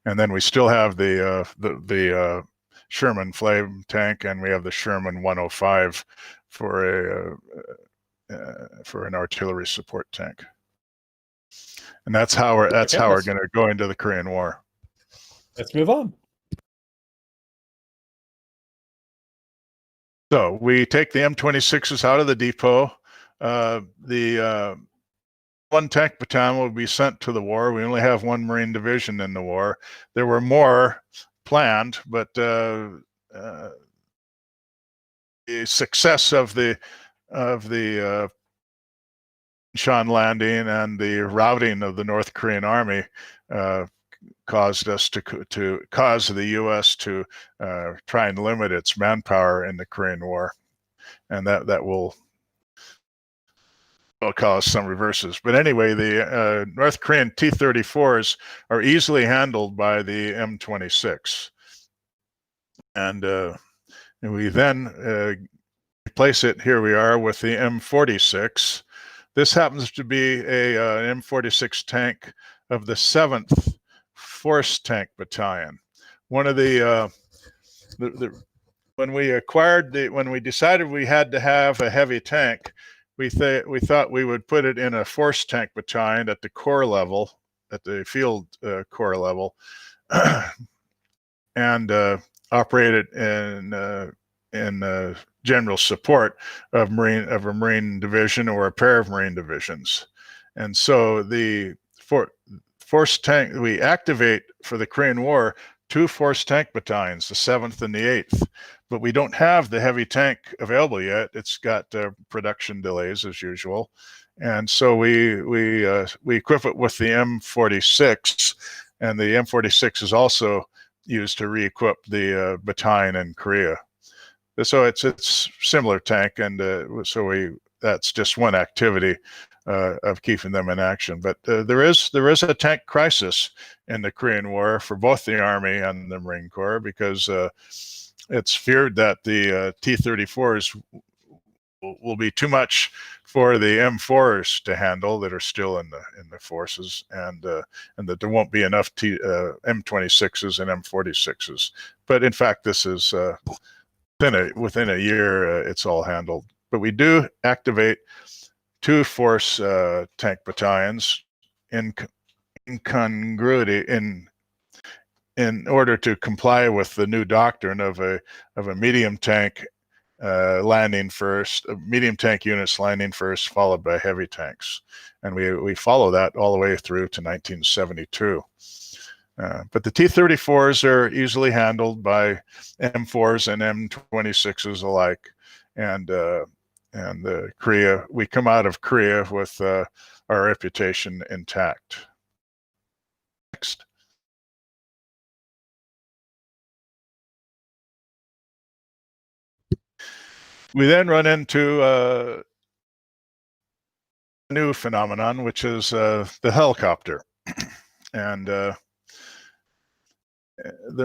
And then we still have the Sherman Flame tank, and we have the Sherman 105 for an artillery support tank. And that's how we're going to go into the Korean War. Let's move on. So we take the M26s out of the depot. The one tank battalion will be sent to the war. We only have one Marine division in the war. There were more planned, but the success of the Shan landing and the routing of the North Korean army caused us to cause the U.S. to try and limit its manpower in the Korean War, and that will will cause some reverses. But anyway, the North Korean T-34s are easily handled by the M26. And we then replace it, here we are, with the M46. This happens to be an M46 tank of the 7th Force Tank Battalion. One of when we decided we had to have a heavy tank, we thought we would put it in a Force Tank Battalion at the corps level, at the field corps level, and operate it in general support of a Marine division or a pair of Marine divisions. And so the Force Tank, we activate for the Korean War 2 Force Tank Battalions, the 7th and the 8th, but we don't have the heavy tank available yet. It's got production delays as usual. And so we equip it with the M46, and the M46 is also used to re-equip the battalion in Korea. So it's similar tank, and so that's just one activity of keeping them in action. But there is a tank crisis in the Korean War for both the Army and the Marine Corps, because it's feared that the T-34s will be too much for the M4s to handle that are still in the forces, and that there won't be enough M26s and M46s. But in fact, this is within a year, it's all handled. But we do activate 2 Force Tank Battalions in congruity in order to comply with the new doctrine of a medium tank landing first, medium tank units landing first, followed by heavy tanks. And we follow that all the way through to 1972. But the T-34s are easily handled by M4s and M26s alike. And Korea, we come out of Korea with our reputation intact. Next. We then run into a new phenomenon, which is the helicopter. And the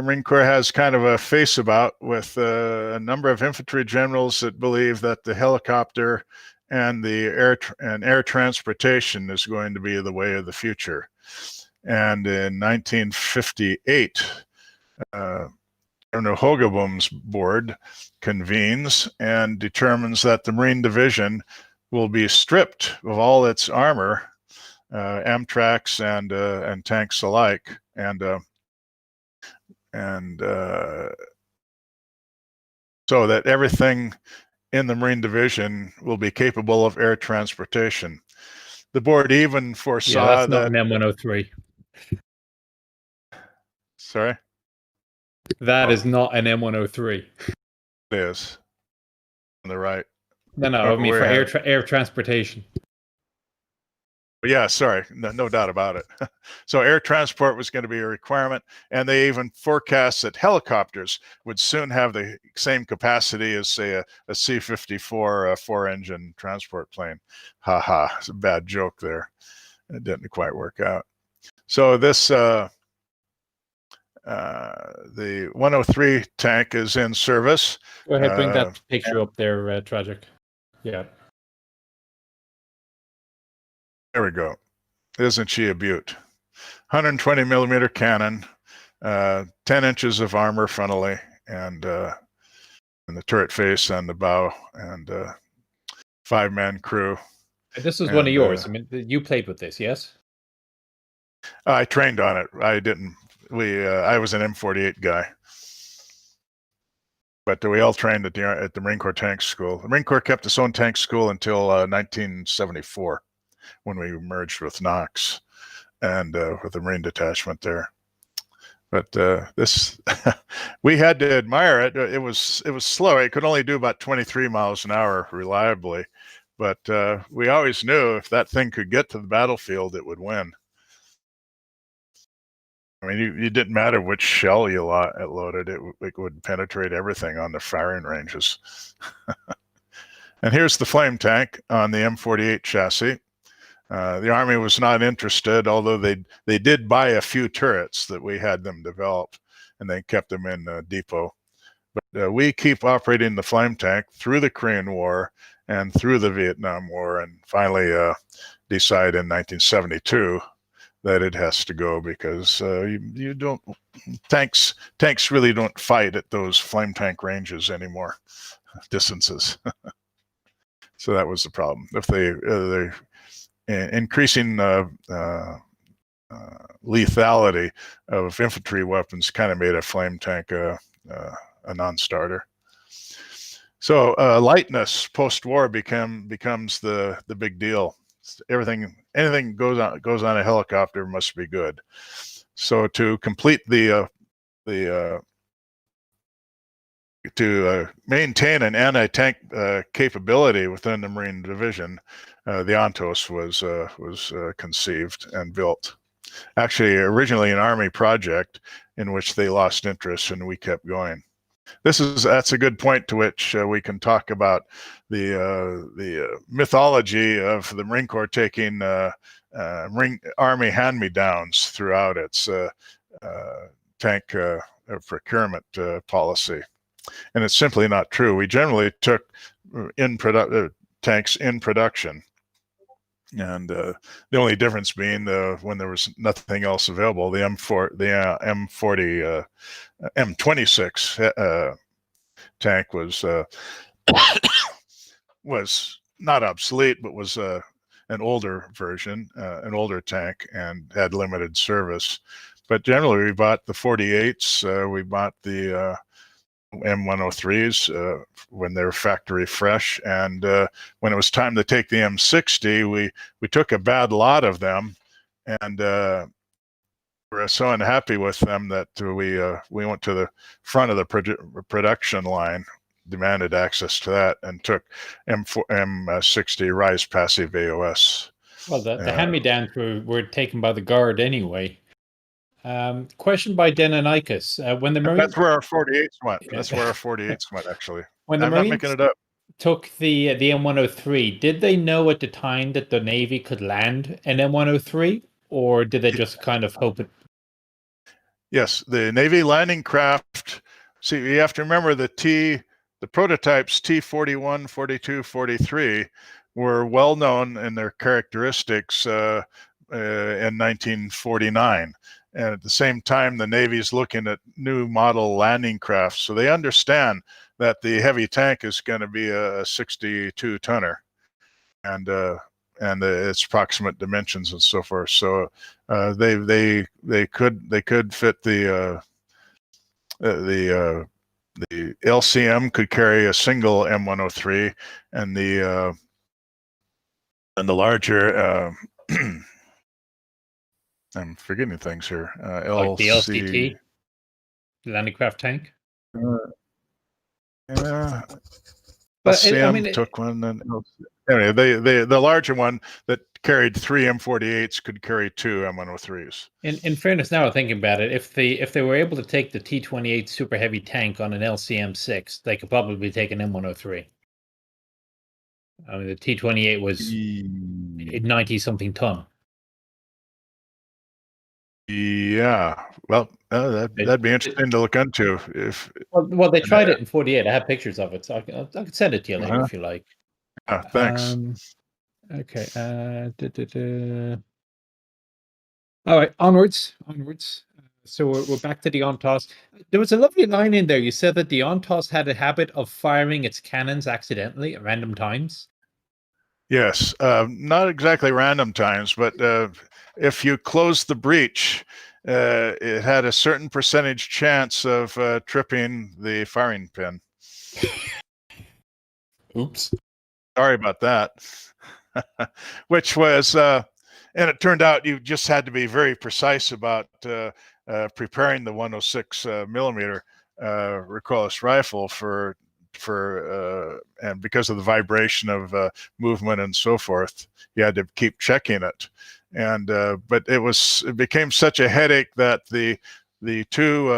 Marine Corps has kind of a face about with a number of infantry generals that believe that the helicopter and the air transportation is going to be the way of the future. And in 1958, Governor Hogaboom's board convenes and determines that the Marine Division will be stripped of all its armor, Amtracs and tanks alike, and so that everything in the Marine Division will be capable of air transportation. The board even foresaw that's not an M103. Sorry? That is not an M103. It is. On the right. No, I mean for air transportation. Yeah, sorry, no doubt about it. So air transport was going to be a requirement, and they even forecast that helicopters would soon have the same capacity as, say, a C-54 4-engine transport plane. Ha ha, it's a bad joke there. It didn't quite work out. So this, the 103 tank is in service. Go ahead, bring that picture up there, Tragic. Yeah. There we go. Isn't she a beaut? 120 millimeter cannon, 10 inches of armor frontally, and the turret face and the bow, and 5-man crew. This was one of yours. I mean, you played with this, yes? I trained on it. I didn't. I was an M48 guy. But we all trained at the Marine Corps Tank School. The Marine Corps kept its own tank school until 1974. When we merged with Knox and with the Marine detachment there. But this, we had to admire it. It was slow. It could only do about 23 miles an hour reliably. But we always knew if that thing could get to the battlefield, it would win. I mean, it didn't matter which shell you loaded. It would penetrate everything on the firing ranges. And here's the flame tank on the M48 chassis. The Army was not interested, although they did buy a few turrets that we had them develop, and they kept them in depot. But we keep operating the flame tank through the Korean War and through the Vietnam War, and finally decide in 1972 that it has to go because you don't tanks really don't fight at those flame tank ranges anymore, distances. So that was the problem. If they increasing lethality of infantry weapons kind of made a flame tank a non-starter. So lightness post-war becomes the big deal. Anything goes on a helicopter must be good. So to complete to maintain an anti-tank capability within the Marine Division, the Ontos was conceived and built. Actually, originally an Army project in which they lost interest and we kept going. That's a good point to which we can talk about the mythology of the Marine Corps taking Army hand-me-downs throughout its tank procurement policy. And it's simply not true. We generally took tanks in production. And the only difference being when there was nothing else available, the M26 tank was not obsolete, but was an older version, an older tank, and had limited service. But generally, we bought the 48s, we bought the M103s when they were factory fresh, and when it was time to take the M60, we took a bad lot of them, and we were so unhappy with them that we went to the front of the production line, demanded access to that, and took M60 Rise Passive AOS. Well, the hand-me-downs were taken by the Guard anyway. Question by Denonikus. When the Marines... That's where our 48s went. That's where our 48s went, actually. When the I'm Marines not making it up. Took the M103, did they know at the time that the Navy could land an M103, or did they just kind of hope it? Yes, the Navy landing craft. See, you have to remember the prototypes T-41, 42, 43 were well known in their characteristics in 1949. And at the same time, the Navy's looking at new model landing crafts. So they understand that the heavy tank is going to be a 62-tonner and its approximate dimensions and so forth. So they could fit the LCM could carry a single M103, and the larger I'm forgetting things here. Like the LCT, landing craft tank. Yeah, but LCM took one. And anyway, the larger one that carried 3 M48s could carry 2 M103s. In fairness, now thinking about it, if they were able to take the T-28 super heavy tank on an LCM-6, they could probably take an M103. I mean, the T-28 was 90-something ton. Yeah, well, that'd be interesting to look into. Well, they tried it in 48. I have pictures of it, so I could send it to you later if you like. Thanks. Okay. All right, onwards. So we're back to the Ontos. There was a lovely line in there. You said that the Ontos had a habit of firing its cannons accidentally at random times. Yes, not exactly random times, but if you close the breech, it had a certain percentage chance of tripping the firing pin. Oops. Sorry about that. Which was, and it turned out you just had to be very precise about preparing the 106 millimeter recoilless rifle for and because of the vibration of movement and so forth, you had to keep checking it. And but it became such a headache that the 2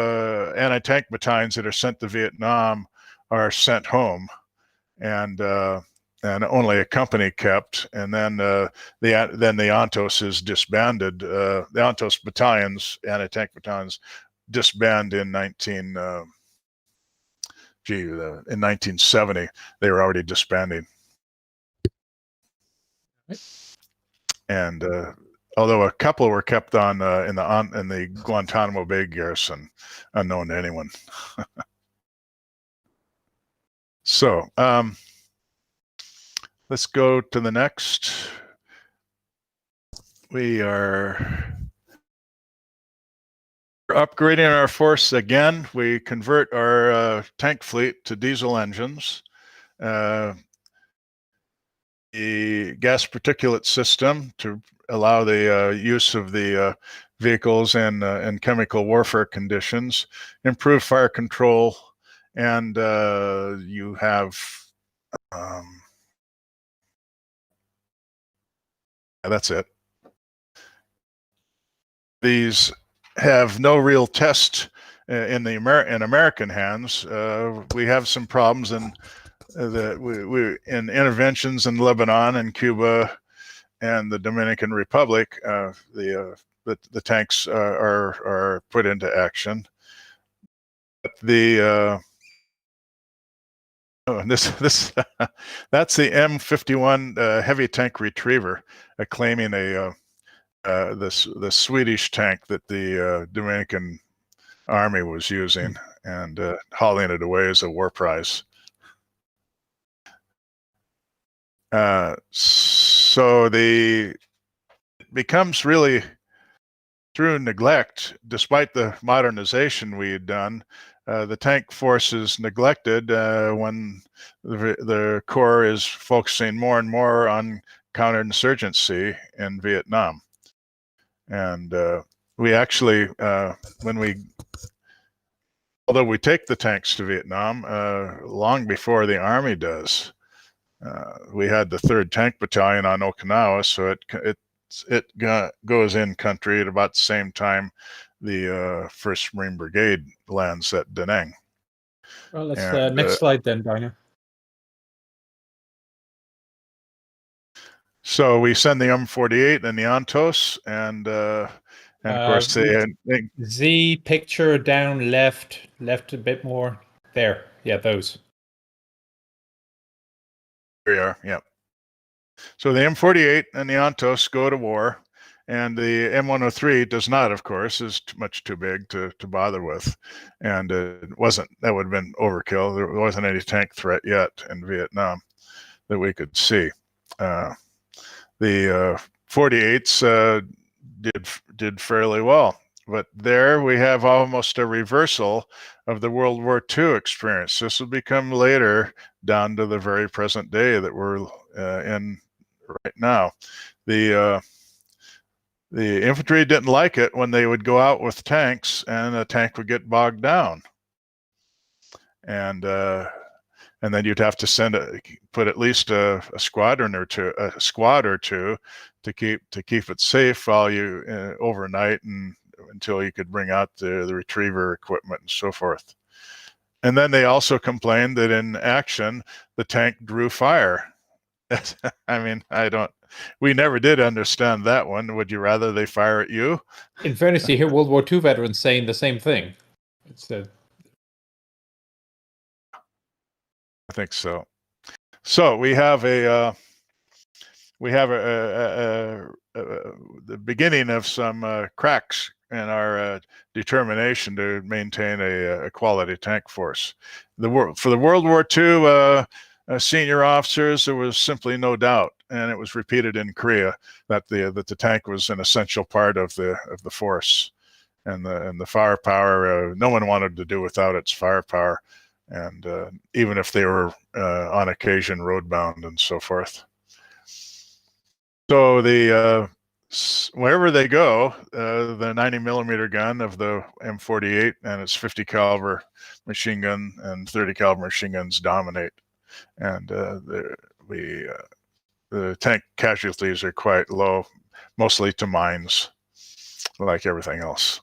anti-tank battalions that are sent to Vietnam are sent home, and and only a company kept. And then the Ontos is disbanded. The Ontos battalions, anti-tank battalions, disbanded in 1970. They were already disbanding. And although a couple were kept on in the Guantanamo Bay garrison, unknown to anyone. So let's go to the next. We are upgrading our force again. We convert our tank fleet to diesel engines. The gas particulate system to allow the use of the vehicles in chemical warfare conditions, improve fire control, and you have that's it. These have no real test in American hands. We have some problems in in interventions in Lebanon and Cuba and the Dominican Republic. The tanks are put into action. But this that's the M51 heavy tank retriever, claiming the Swedish tank that the Dominican Army was using and hauling it away as a war prize. So it becomes really through neglect, despite the modernization we had done. The tank force is neglected when the Corps is focusing more and more on counterinsurgency in Vietnam. And we actually, although we take the tanks to Vietnam long before the Army does, we had the 3rd Tank Battalion on Okinawa, so it goes in country at about the same time the 1st Marine Brigade lands at Da Nang. Well, let's next slide then, Diner. So we send the M48 and the Ontos, and of course Z picture down left a bit more. There, yeah, those. There we are. Yeah. So the M48 and the Ontos go to war, and the M103 does not, of course, is much too big to bother with, and it wasn't. That would have been overkill. There wasn't any tank threat yet in Vietnam that we could see. The 48s did fairly well, but there we have almost a reversal of the World War II experience. This will become later down to the very present day that we're in right now. The infantry didn't like it when they would go out with tanks and a tank would get bogged down, and then you'd have to put at least a squad or two to keep it safe while you overnight and until you could bring out the retriever equipment and so forth. And then they also complained that in action the tank drew fire. I mean, we never did understand that one. Would you rather they fire at you? In fairness, you hear World War II veterans saying the same thing. I think so. So we have the beginning of some cracks in our determination to maintain a quality tank force. For the World War II senior officers, there was simply no doubt, and it was repeated in Korea that the tank was an essential part of the force, and the firepower. No one wanted to do without its firepower. And even if they were on occasion roadbound and so forth. So wherever they go, the 90 millimeter gun of the M48 and its 50 caliber machine gun and 30 caliber machine guns dominate, and the tank casualties are quite low, mostly to mines, like everything else.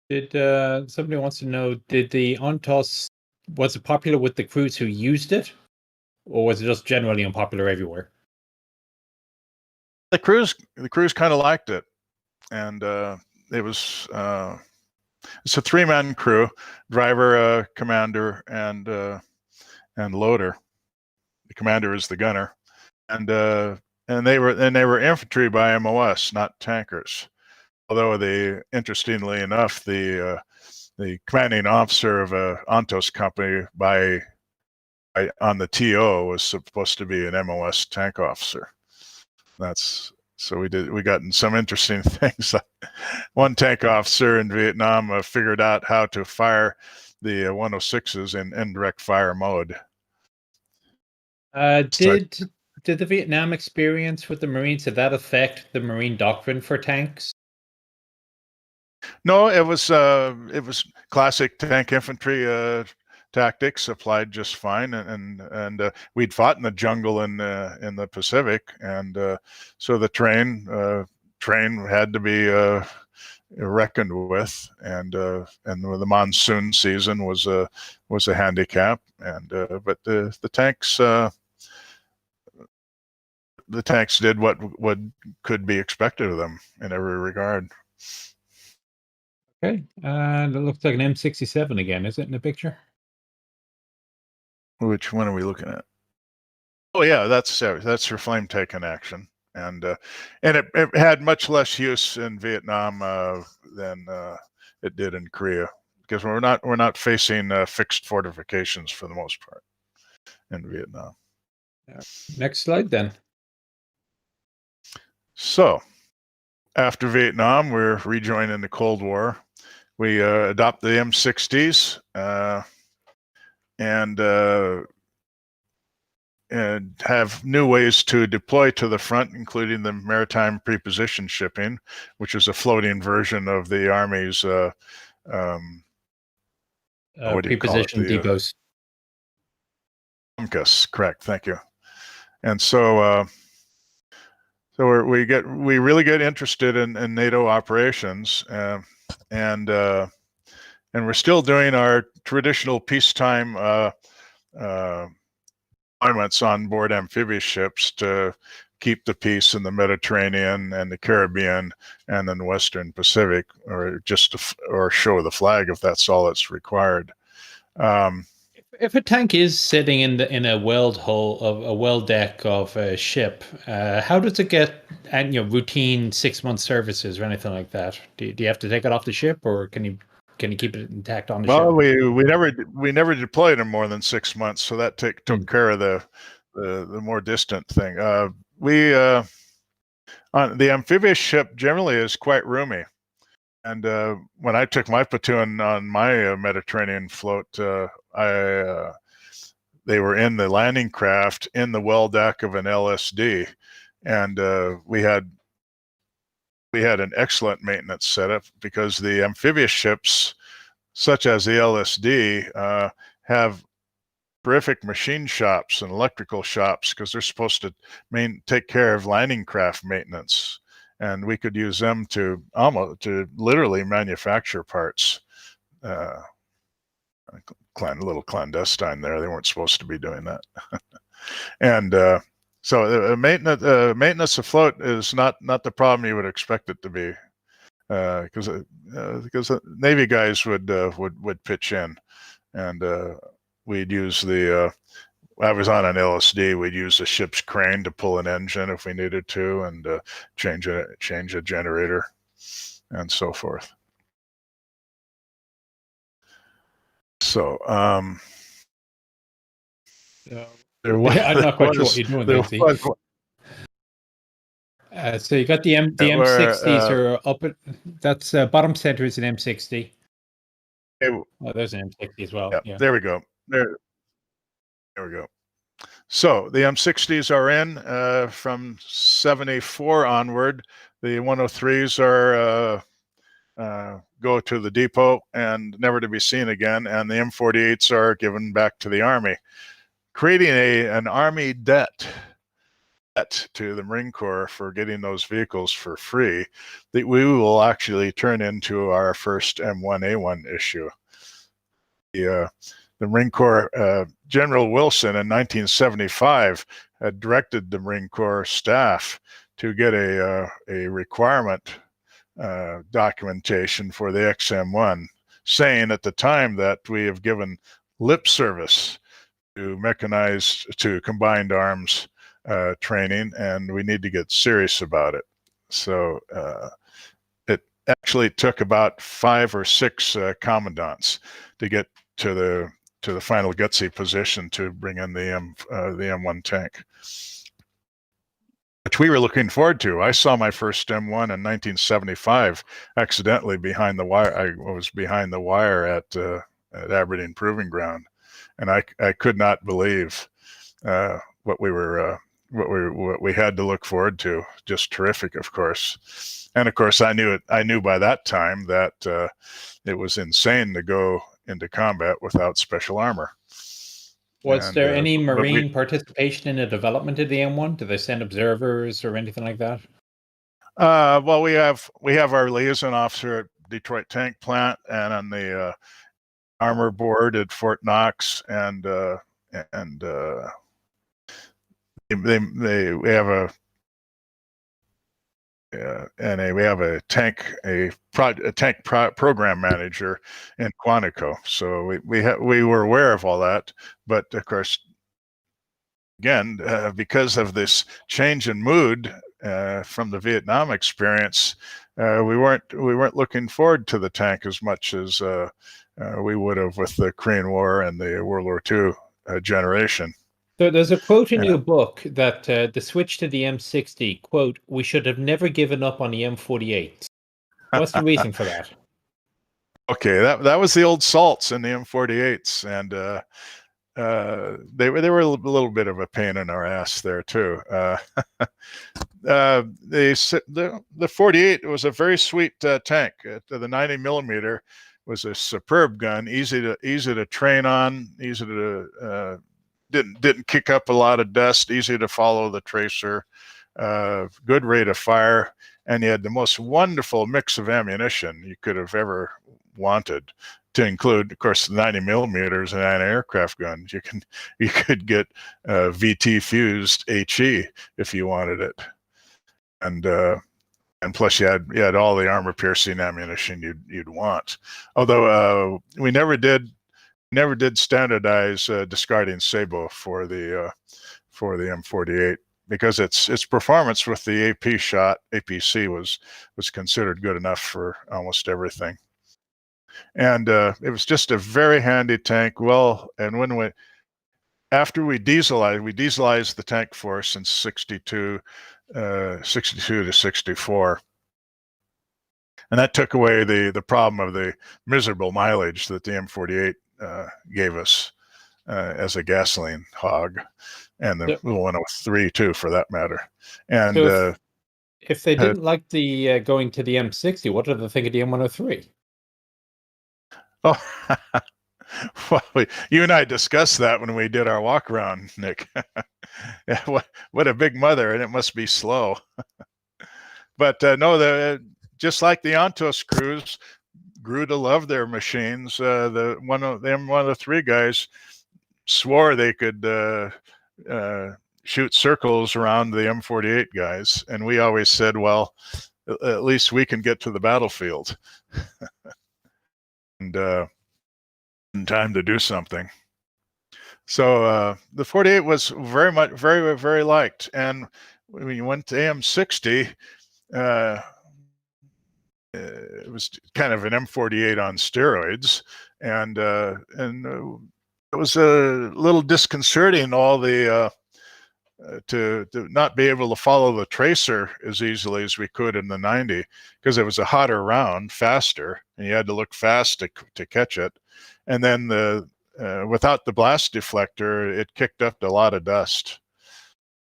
Did somebody wants to know? Did the Ontos, was it popular with the crews who used it? or was it just generally unpopular everywhere? The crews kind of liked it, and it was it's a 3-man crew: driver, commander, and loader. The commander is the gunner, and they were infantry by MOS, not tankers. Although interestingly enough, the commanding officer of a Ontos company on the TO was supposed to be an MOS tank officer. So we got in some interesting things. One tank officer in Vietnam figured out how to fire the 106s in indirect fire mode. Did the Vietnam experience with the Marines, did that affect the Marine doctrine for tanks? No, it was classic tank infantry tactics applied just fine, and we'd fought in the jungle in the Pacific, and so the train had to be reckoned with, and the monsoon season was a handicap, and but the tanks did what could be expected of them in every regard. Okay, and it looks like an M67 again, is it, in the picture? Which one are we looking at? Oh yeah, that's for flame taken action, and it had much less use in Vietnam than it did in Korea, because we're not facing fixed fortifications for the most part in Vietnam. Next slide then. So after Vietnam, we're rejoining the Cold War. We adopt the M60s and have new ways to deploy to the front, including the maritime preposition shipping, which is a floating version of the Army's preposition depots. Correct. Thank you. And so we really get interested in NATO operations, and we're still doing our traditional peacetime deployments on board amphibious ships to keep the peace in the Mediterranean and the Caribbean and in the Western Pacific, or or show the flag if that's all that's required. If a tank is sitting in a weld hull of a weld deck of a ship, how does it get routine 6-month services or anything like that? Do you have to take it off the ship, or can you keep it intact on the ship? Well, we never deployed in more than 6 months, so that took care of the more distant thing. On the amphibious ship generally is quite roomy, and when I took my platoon on my Mediterranean float, they were in the landing craft in the well deck of an LSD, and we had an excellent maintenance setup, because the amphibious ships, such as the LSD, have terrific machine shops and electrical shops, because they're supposed to take care of landing craft maintenance, and we could use them to literally manufacture parts. A little clandestine there. They weren't supposed to be doing that. And so maintenance afloat is not the problem you would expect it to be, because the Navy guys would pitch in, and we'd use I was on an LSD. We'd use the ship's crane to pull an engine if we needed to, and change a generator, and so forth. So I'm not quite sure what you're doing there. So you got the M60s are up at, that's bottom center is an M60. Oh, there's an M60 as well. Yeah. There we go. There we go. So the M60s are in from 74 onward. The 103s are go to the depot and never to be seen again, and the M48s are given back to the Army, creating an Army debt to the Marine Corps for getting those vehicles for free that we will actually turn into our first M1A1 issue. Marine Corps, General Wilson in 1975 had directed the Marine Corps staff to get a requirement documentation for the XM1, saying at the time that we have given lip service to combined arms training, and we need to get serious about it. So it actually took about 5 or 6 commandants to get to the final gutsy position to bring in the M1 tank, which we were looking forward to. I saw my first M1 in 1975 accidentally behind the wire. I was behind the wire at Aberdeen Proving Ground, and I could not believe what we had to look forward to. Just terrific, of course. And of course, I knew by that time that it was insane to go into combat without special armor. Was there any Marine participation in the development of the M1? Did they send observers or anything like that? Well, we have our liaison officer at Detroit Tank Plant and on the armor board at Fort Knox, and we have a tank program manager in Quantico. So we were aware of all that, but of course, again, because of this change in mood from the Vietnam experience, we weren't looking forward to the tank as much as we would have with the Korean War and the World War II generation. So there's a quote in your book that the switch to the M60, quote, "We should have never given up on the M48." What's the reason for that? Okay, that was the old salts in the M48s, and they were a little bit of a pain in our ass there too. The 48 was a very sweet tank. The 90 millimeter was a superb gun, easy to train on, easy to didn't kick up a lot of dust, easy to follow the tracer, good rate of fire, and you had the most wonderful mix of ammunition you could have ever wanted, to include, of course, the 90 millimeters and anti-aircraft guns. You could get VT fused HE if you wanted it, and plus you had all the armor piercing ammunition you'd want. Although we never did standardize discarding sabot for the M48, because its performance with the APC was considered good enough for almost everything. And it was just a very handy tank. Well, and after we dieselized the tank force in 62 to 64. And that took away the problem of the miserable mileage that the M48 gave us as a gasoline hog, and the 103 too, for that matter. And so if they didn't like the going to the M60, what did they think of the M103? Oh, well, you and I discussed that when we did our walk around, Nick. what a big mother, and it must be slow. But no, just like the Ontos crews grew to love their machines, the M103 guys swore they could shoot circles around the M48 guys, and we always said, well, at least we can get to the battlefield. And in time to do something. So the 48 was very liked, and when you went to AM60, it was kind of an M48 on steroids, and it was a little disconcerting, all the to not be able to follow the tracer as easily as we could in the 90, because it was a hotter round, faster, and you had to look fast to catch it. And then without the blast deflector, it kicked up a lot of dust.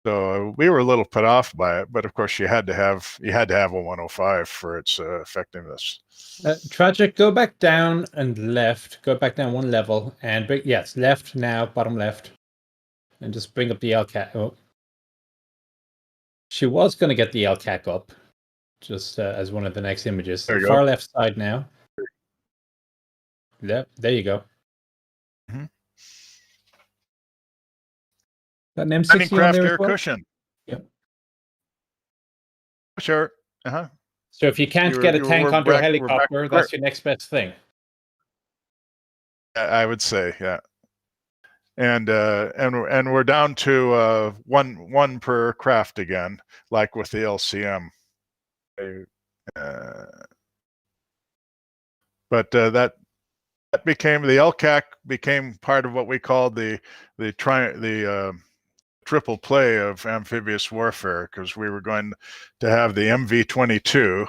So we were a little put off by it, but of course you had to have a 105 for its effectiveness. Tragic, go back down and left. Go back down one level, and yes, left now, bottom left. And just bring up the LCAC. Oh. She was going to get the LCAC up, just as one of the next images. The far left side now. Yep, there you go. Mm-hmm. Got an M60 Landing on craft there as air well? cushion. Yep. Sure. Uh-huh. So if you can't get a tank onto a helicopter, that's your next best thing. I would say, yeah. And we're down to one per craft again, like with the LCM. But that became, the LCAC became part of what we called the triple play of amphibious warfare, because we were going to have the MV-22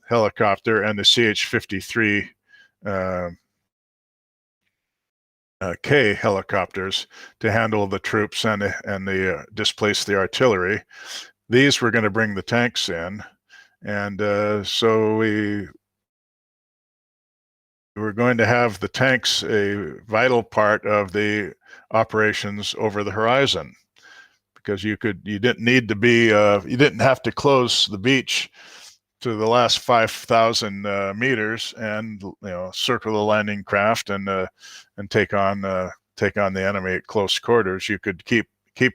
helicopter and the CH-53 K helicopters to handle the troops and displace the artillery. These were going to bring the tanks in, and so we were going to have the tanks a vital part of the operations over the horizon, because you didn't need to be you didn't have to close the beach to the last 5,000 meters and circle the landing craft and take on the enemy at close quarters. You could keep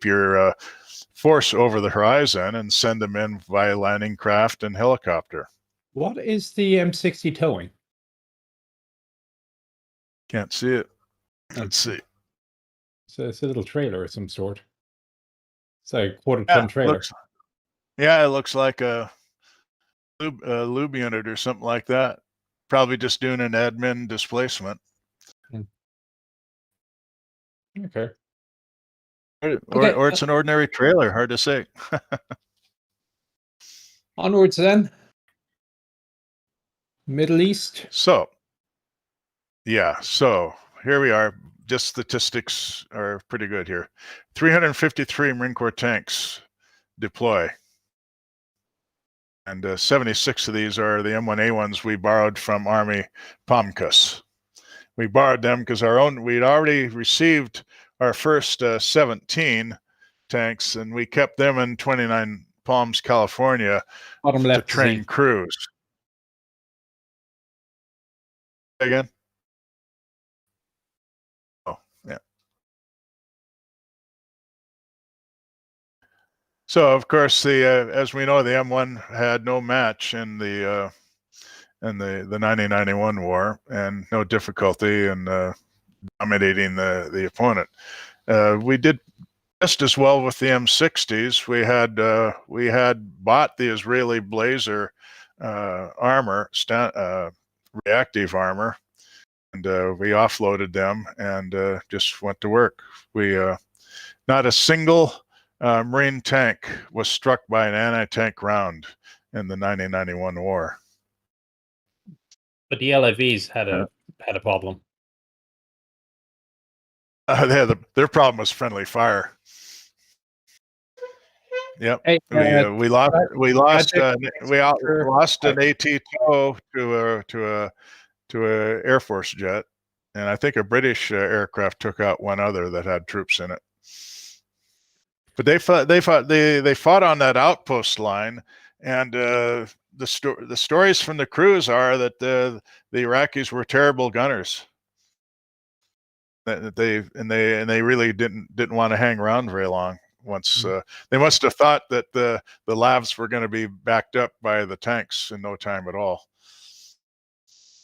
your force over the horizon and send them in via landing craft and helicopter. What is the M60 towing? Can't see it. Let's see. So it's a little trailer of some sort. It's like a quarter-ton trailer. It looks like a lube unit or something like that. Probably just doing an admin displacement. Okay. Or it's an ordinary trailer. Hard to say. Onwards then. Middle East. So here we are. Just statistics are pretty good here. 353 Marine Corps tanks deploy. And 76 of these are the M1A1s we borrowed from Army POMCUS. We borrowed them because we'd already received our first 17 tanks, and we kept them in 29 Palms, California, to train crews. Again? Oh, yeah. So, of course, as we know, the M1 had no match in the 1991 war, and no difficulty in dominating the opponent. We did just as well with the M60s. We had bought the Israeli Blazer armor, reactive armor, and we offloaded them and just went to work. Not a single Marine tank was struck by an anti-tank round in the 1991 war. But the LIVs had a problem. Their problem was friendly fire. Yep. Hey, we lost an AT-TOW to a Air Force jet, and I think a British aircraft took out one other that had troops in it. But they fought on that outpost line, and the stories from the crews are that the Iraqis were terrible gunners. That they really didn't want to hang around very long. Once they must have thought that the lavs were going to be backed up by the tanks in no time at all.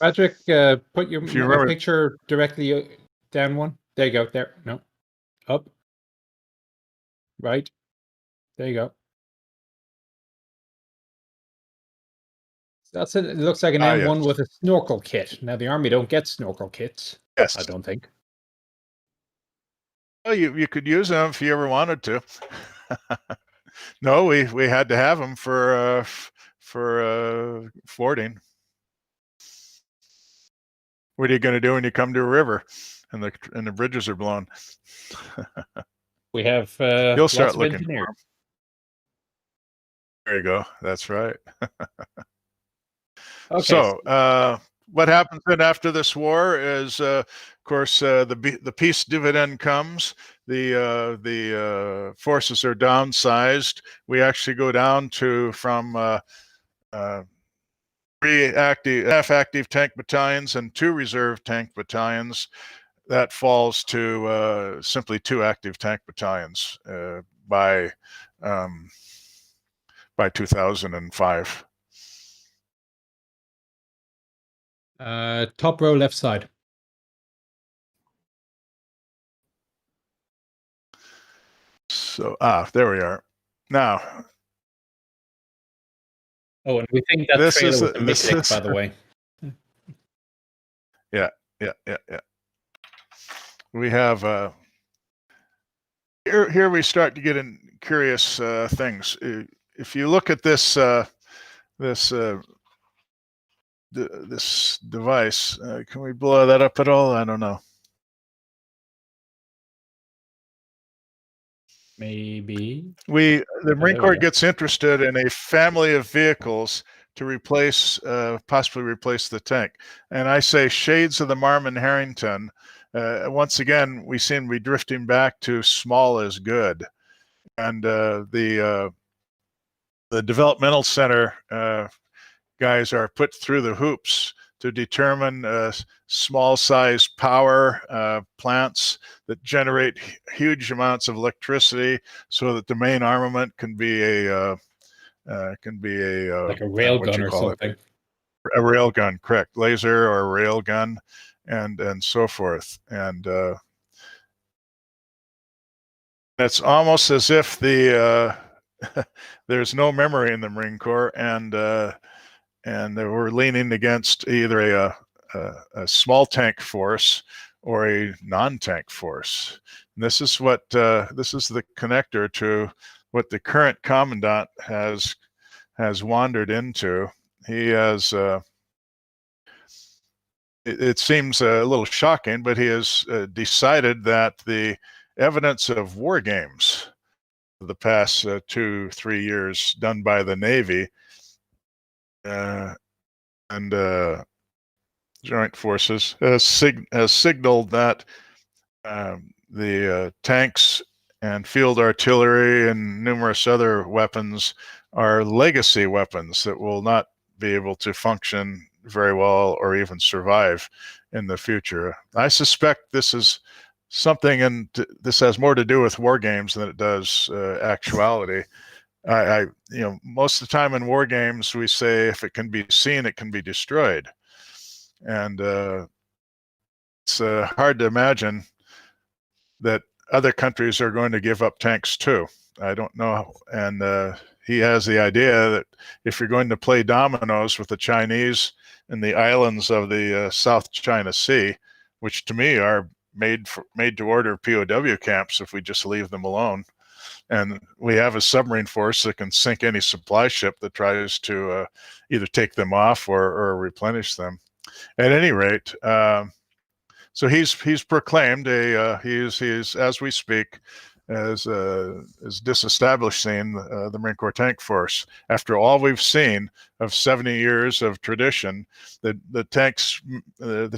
Patrick, put your picture directly down one. There you go. There. No. Up. Right. There you go. That's it. It looks like an M1 with a snorkel kit. Now the Army don't get snorkel kits. Yes. I don't think. Well, you could use them if you ever wanted to. No, we had to have them for fording. What are you going to do when you come to a river and the bridges are blown? We have you'll start looking engineers. for them. There you go. That's right. Okay. So what happens then after this war is, of course, the peace dividend comes. The forces are downsized. We actually go down from 3 half-active tank battalions and 2 reserve tank battalions that falls to simply 2 active tank battalions by 2005. Top row, left side. So there we are. Now. Oh, and we think that trailer was a misclick, by the way. Yeah. We have here we start to get in curious things. If you look at this this device, can we blow that up at all? I don't know. Maybe. The Marine Corps gets interested in a family of vehicles to replace, possibly replace the tank. And I say shades of the Marmon Harrington. Once again, we seem to be drifting back to small is good. And the developmental center guys are put through the hoops to determine small size power plants that generate huge amounts of electricity, so that the main armament can be a like a rail gun or something. A rail gun, correct? Laser or a rail gun, and so forth. And it's almost as if the there's no memory in the Marine Corps, and they were leaning against either a small tank force or a non-tank force. And this is what this is the connector to what the current commandant has wandered into. He has. It seems a little shocking, but he has decided that the evidence of war games the past 2-3 years done by the Navy and joint forces has signaled that the tanks and field artillery and numerous other weapons are legacy weapons that will not be able to function very well or even survive in the future. I suspect this is something, and this has more to do with war games than it does actuality. Most of the time in war games, we say if it can be seen, it can be destroyed. And it's hard to imagine that other countries are going to give up tanks too. I don't know. And he has the idea that if you're going to play dominoes with the Chinese in the islands of the South China Sea, which to me are made to order POW camps if we just leave them alone. And we have a submarine force that can sink any supply ship that tries to either take them off or replenish them. At any rate, so he's proclaimed he's as we speak as disestablishing the Marine Corps Tank Force. After all we've seen of 70 years of tradition, the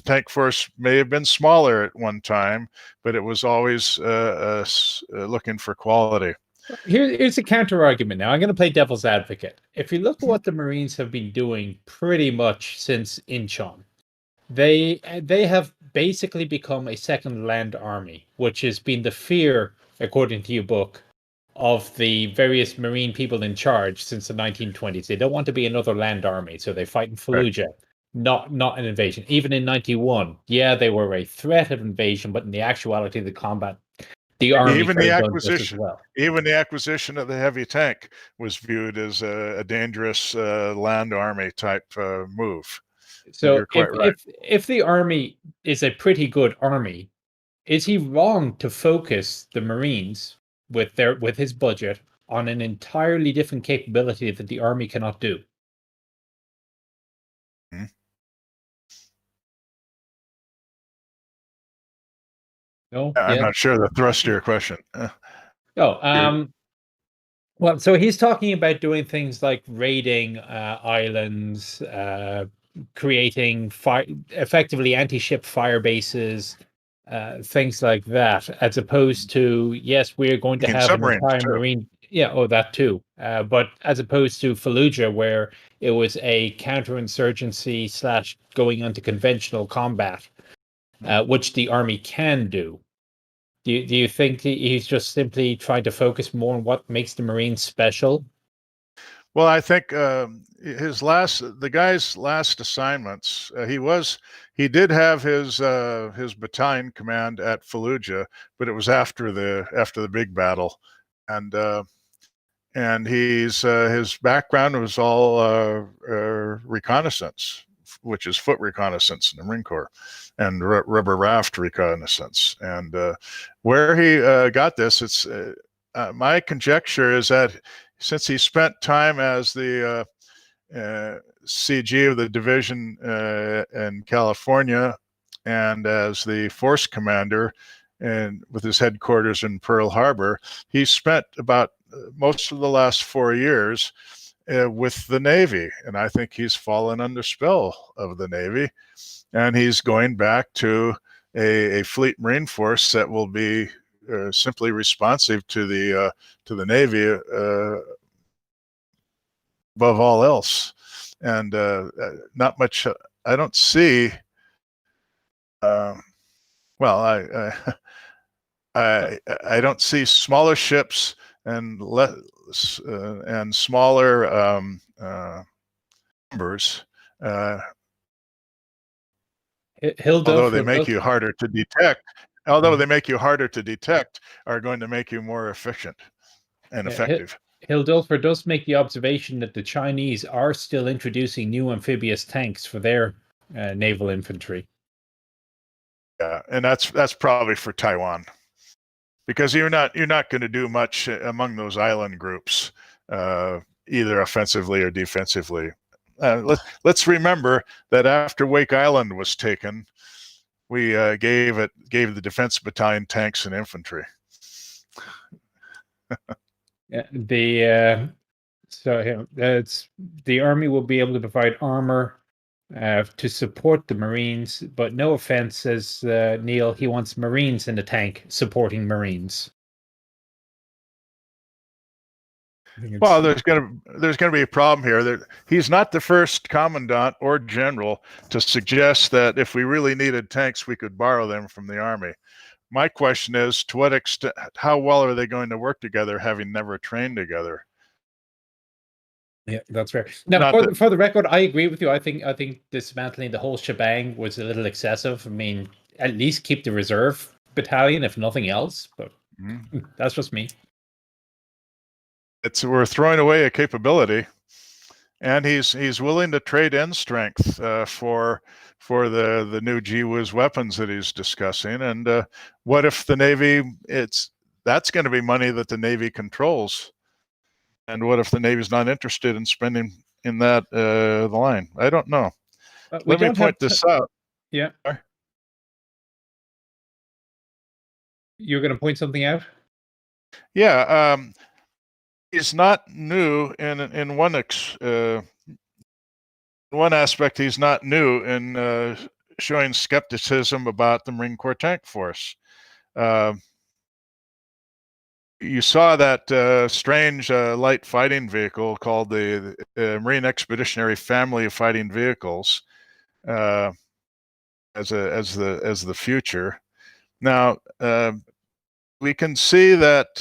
tank force may have been smaller at one time, but it was always looking for quality. Here's a counter argument. Now I'm going to play devil's advocate. If you look at what the Marines have been doing pretty much since Incheon, they have basically become a second land army, which has been the fear, according to your book, of the various Marine people in charge since the 1920s. They don't want to be another land army, so they fight in Fallujah, right. Not an invasion. Even in 91, yeah, they were a threat of invasion, but in the actuality of the combat, the army even the acquisition of the heavy tank was viewed as a dangerous land army type move. So if the army is a pretty good army, is he wrong to focus the Marines with his budget on an entirely different capability that the army cannot do? Hmm. No, I'm not sure the thrust of your question. Well, so he's talking about doing things like raiding islands, creating effectively anti-ship fire bases, things like that, as opposed to, yes, we're going to have an entire Marine. Yeah, that too. But as opposed to Fallujah, where it was a counterinsurgency / going into conventional combat. which the Army can do. Do you think he's just simply trying to focus more on what makes the Marines special? Well, I think the guy's last assignments, he did have his battalion command at Fallujah, but it was after the big battle, and his background was all reconnaissance, which is foot reconnaissance in the Marine Corps, and rubber raft reconnaissance. And where he got this, it's my conjecture is that since he spent time as the CG of the division in California and as the force commander, and with his headquarters in Pearl Harbor, he spent about most of the last 4 years with the Navy, and I think he's fallen under spell of the Navy, and he's going back to a fleet Marine force that will be simply responsive to the Navy above all else, and not much. I don't see. Well, I don't see smaller ships and smaller numbers. Although they make you harder to detect, are going to make you more efficient and effective. Hildolfer does make the observation that the Chinese are still introducing new amphibious tanks for their naval infantry. Yeah, and that's probably for Taiwan, because you're not going to do much among those island groups, either offensively or defensively. Let's remember that after Wake Island was taken, we gave the defense battalion tanks and infantry. The Army will be able to provide armor to support the Marines, but no offense, says Neil, he wants Marines in the tank supporting Marines. Well, there's going to be a problem here. He's not the first commandant or general to suggest that if we really needed tanks, we could borrow them from the Army. My question is, to what extent, how well are they going to work together, having never trained together? Yeah, that's fair. Now, for the record, I agree with you. I think dismantling the whole shebang was a little excessive. I mean, at least keep the reserve battalion, if nothing else. But that's just me. We're throwing away a capability, and he's willing to trade end strength for the new GWIS weapons that he's discussing. And what if the Navy? That's going to be money that the Navy controls. And what if the Navy's not interested in spending in that line? I don't know. Let me point this out. Yeah. You're going to point something out? Yeah. He's not new in one aspect. He's not new in showing skepticism about the Marine Corps tank force. You saw that strange light fighting vehicle called the Marine Expeditionary Family of Fighting Vehicles as the future. Now we can see that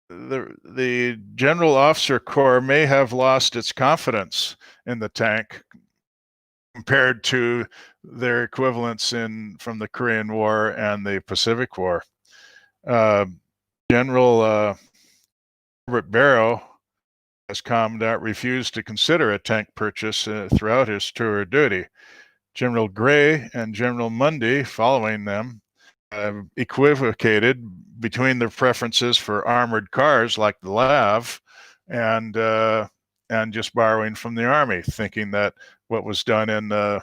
the General Officer Corps may have lost its confidence in the tank compared to their equivalents from the Korean War and the Pacific War. General Robert Barrow, as Commandant, refused to consider a tank purchase throughout his tour of duty. General Gray and General Mundy, following them, equivocated between their preferences for armored cars like the LAV and just borrowing from the Army, thinking that what was done in the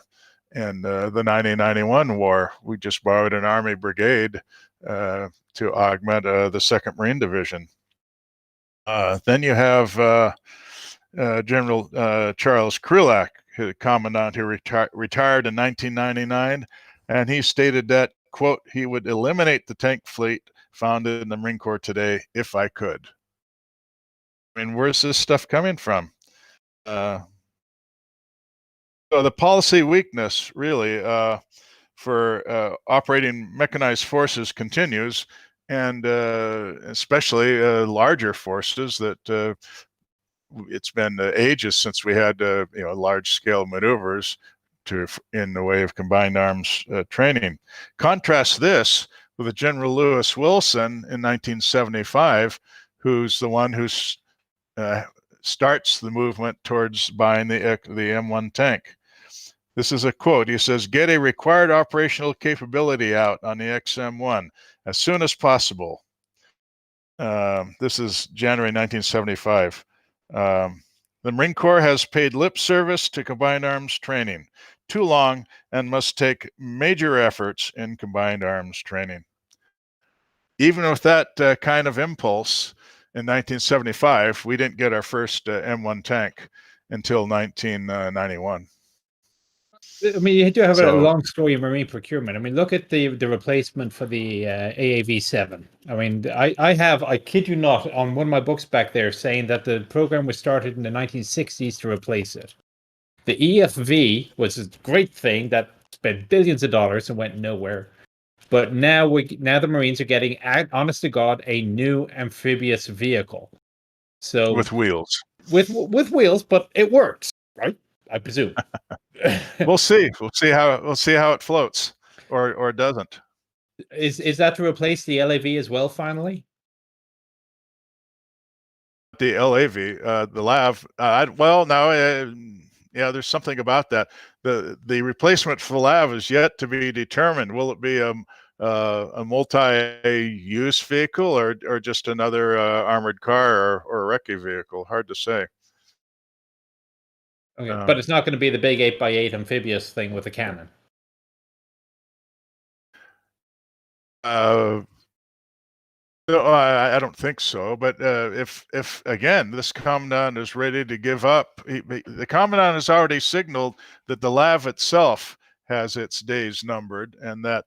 1991 war, we just borrowed an Army brigade to augment the 2nd Marine Division. Then you have General Charles Krulak, the commandant who retired in 1999, and he stated that, quote, he would eliminate the tank fleet found in the Marine Corps today if I could. I mean, where's this stuff coming from? So the policy weakness, really, for operating mechanized forces continues, and especially larger forces that it's been ages since we had large-scale maneuvers in the way of combined arms training. Contrast this with General Lewis Wilson in 1975, who's the one who starts the movement towards buying the M1 tank. This is a quote. He says, "Get a required operational capability out on the XM1 as soon as possible." This is January 1975. The Marine Corps has paid lip service to combined arms training too long and must take major efforts in combined arms training. Even with that kind of impulse in 1975, we didn't get our first M1 tank until 1991. I mean, you do have a long story in marine procurement. I mean, look at the replacement for the AAV-7. I mean, I kid you not, on one of my books back there saying that the program was started in the 1960s to replace it. The EFV was a great thing that spent billions of dollars and went nowhere. But now the Marines are getting, honest to God, a new amphibious vehicle. So with wheels. With wheels, but it works, right? I presume. We'll see. We'll see how it floats, or doesn't. Is that to replace the LAV as well? Finally, the LAV, the LAV. Well, now, yeah, there's something about that. The replacement for the LAV is yet to be determined. Will it be a multi-use vehicle or just another armored car or a recce vehicle? Hard to say. Okay, but it's not going to be the big 8x8 amphibious thing with a cannon. No, I don't think so. But if again this commandant is ready to give up, the commandant has already signaled that the LAV itself has its days numbered, and that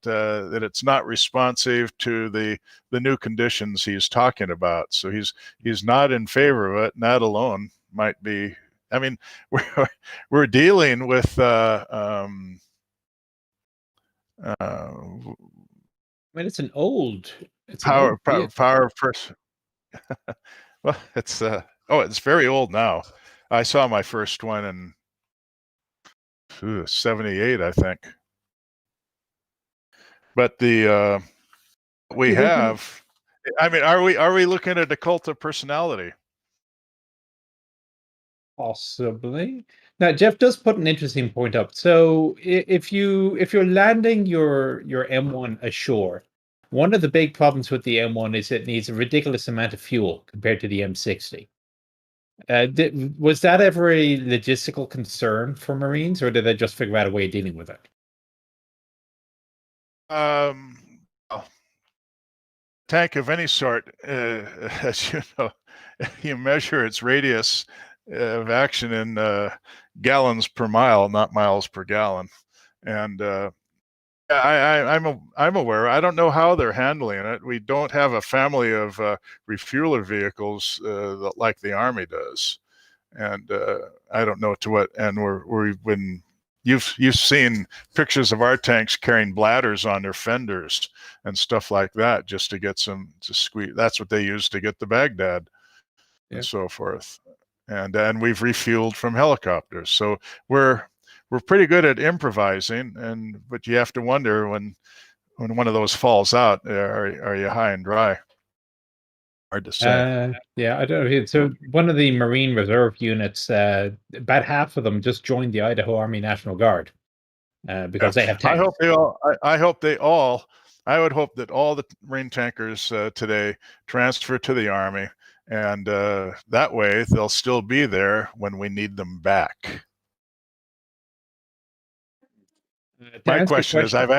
it's not responsive to the new conditions he's talking about. So he's not in favor of it. And that alone might be. I mean, we're dealing with I mean, it's an old power person. Well, it's it's very old now. I saw my first one in 78, I think. But the we have. I mean, are we looking at a cult of personality? Possibly. Now, Jeff does put an interesting point up. So, if you're landing your M1 ashore, one of the big problems with the M1 is it needs a ridiculous amount of fuel compared to the M60. Was that ever a logistical concern for Marines, or did they just figure out a way of dealing with it? Tank of any sort, as you know, you measure its radius of action in gallons per mile, not miles per gallon. And I'm aware. I don't know how they're handling it. We don't have a family of refueler vehicles like the Army does, and I don't know to what. And we've been. You've seen pictures of our tanks carrying bladders on their fenders and stuff like that, just to get some to squeeze. That's what they use to get the Baghdad and so forth. And we've refueled from helicopters. So we're pretty good at improvising, but you have to wonder when one of those falls out, are you high and dry? Hard to say. Yeah, I don't know. So one of the Marine Reserve units, about half of them just joined the Idaho Army National Guard because they have tanks. I would hope that all the Marine tankers today transfer to the Army, and that way they'll still be there when we need them back. My question is, I've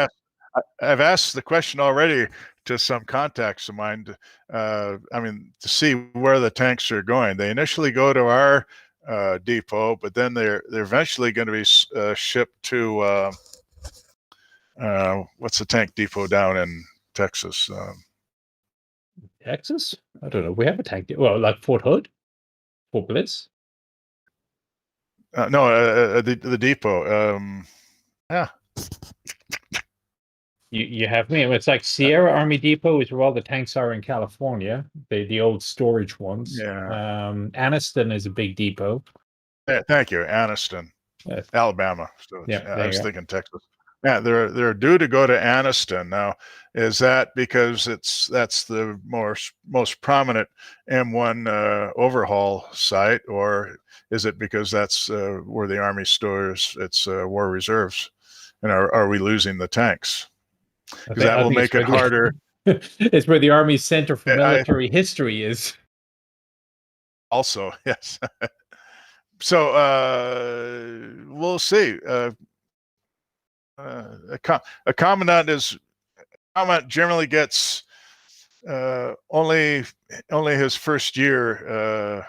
asked the question already to some contacts of mine. I mean, to see where the tanks are going. They initially go to our depot, but then they're eventually going to be shipped to what's the tank depot down in Texas? Texas? I don't know. We have a tank. Well, like Fort Hood, Fort Bliss. No, the depot. Yeah. You have me. It's like Sierra Army Depot is where all the tanks are in California. The old storage ones. Yeah. Anniston is a big depot. Thank you, Anniston, Alabama. So Yeah, I there was you go. thinking Texas. Yeah, they're due to go to Anniston now. Is that because that's the most prominent M1 overhaul site, or is it because that's where the Army stores its war reserves? And are we losing the tanks? Because that I will think it's make it harder. it's where the Army's Center for I Military History is. also, yes. So we'll see. A commandant generally gets only his first year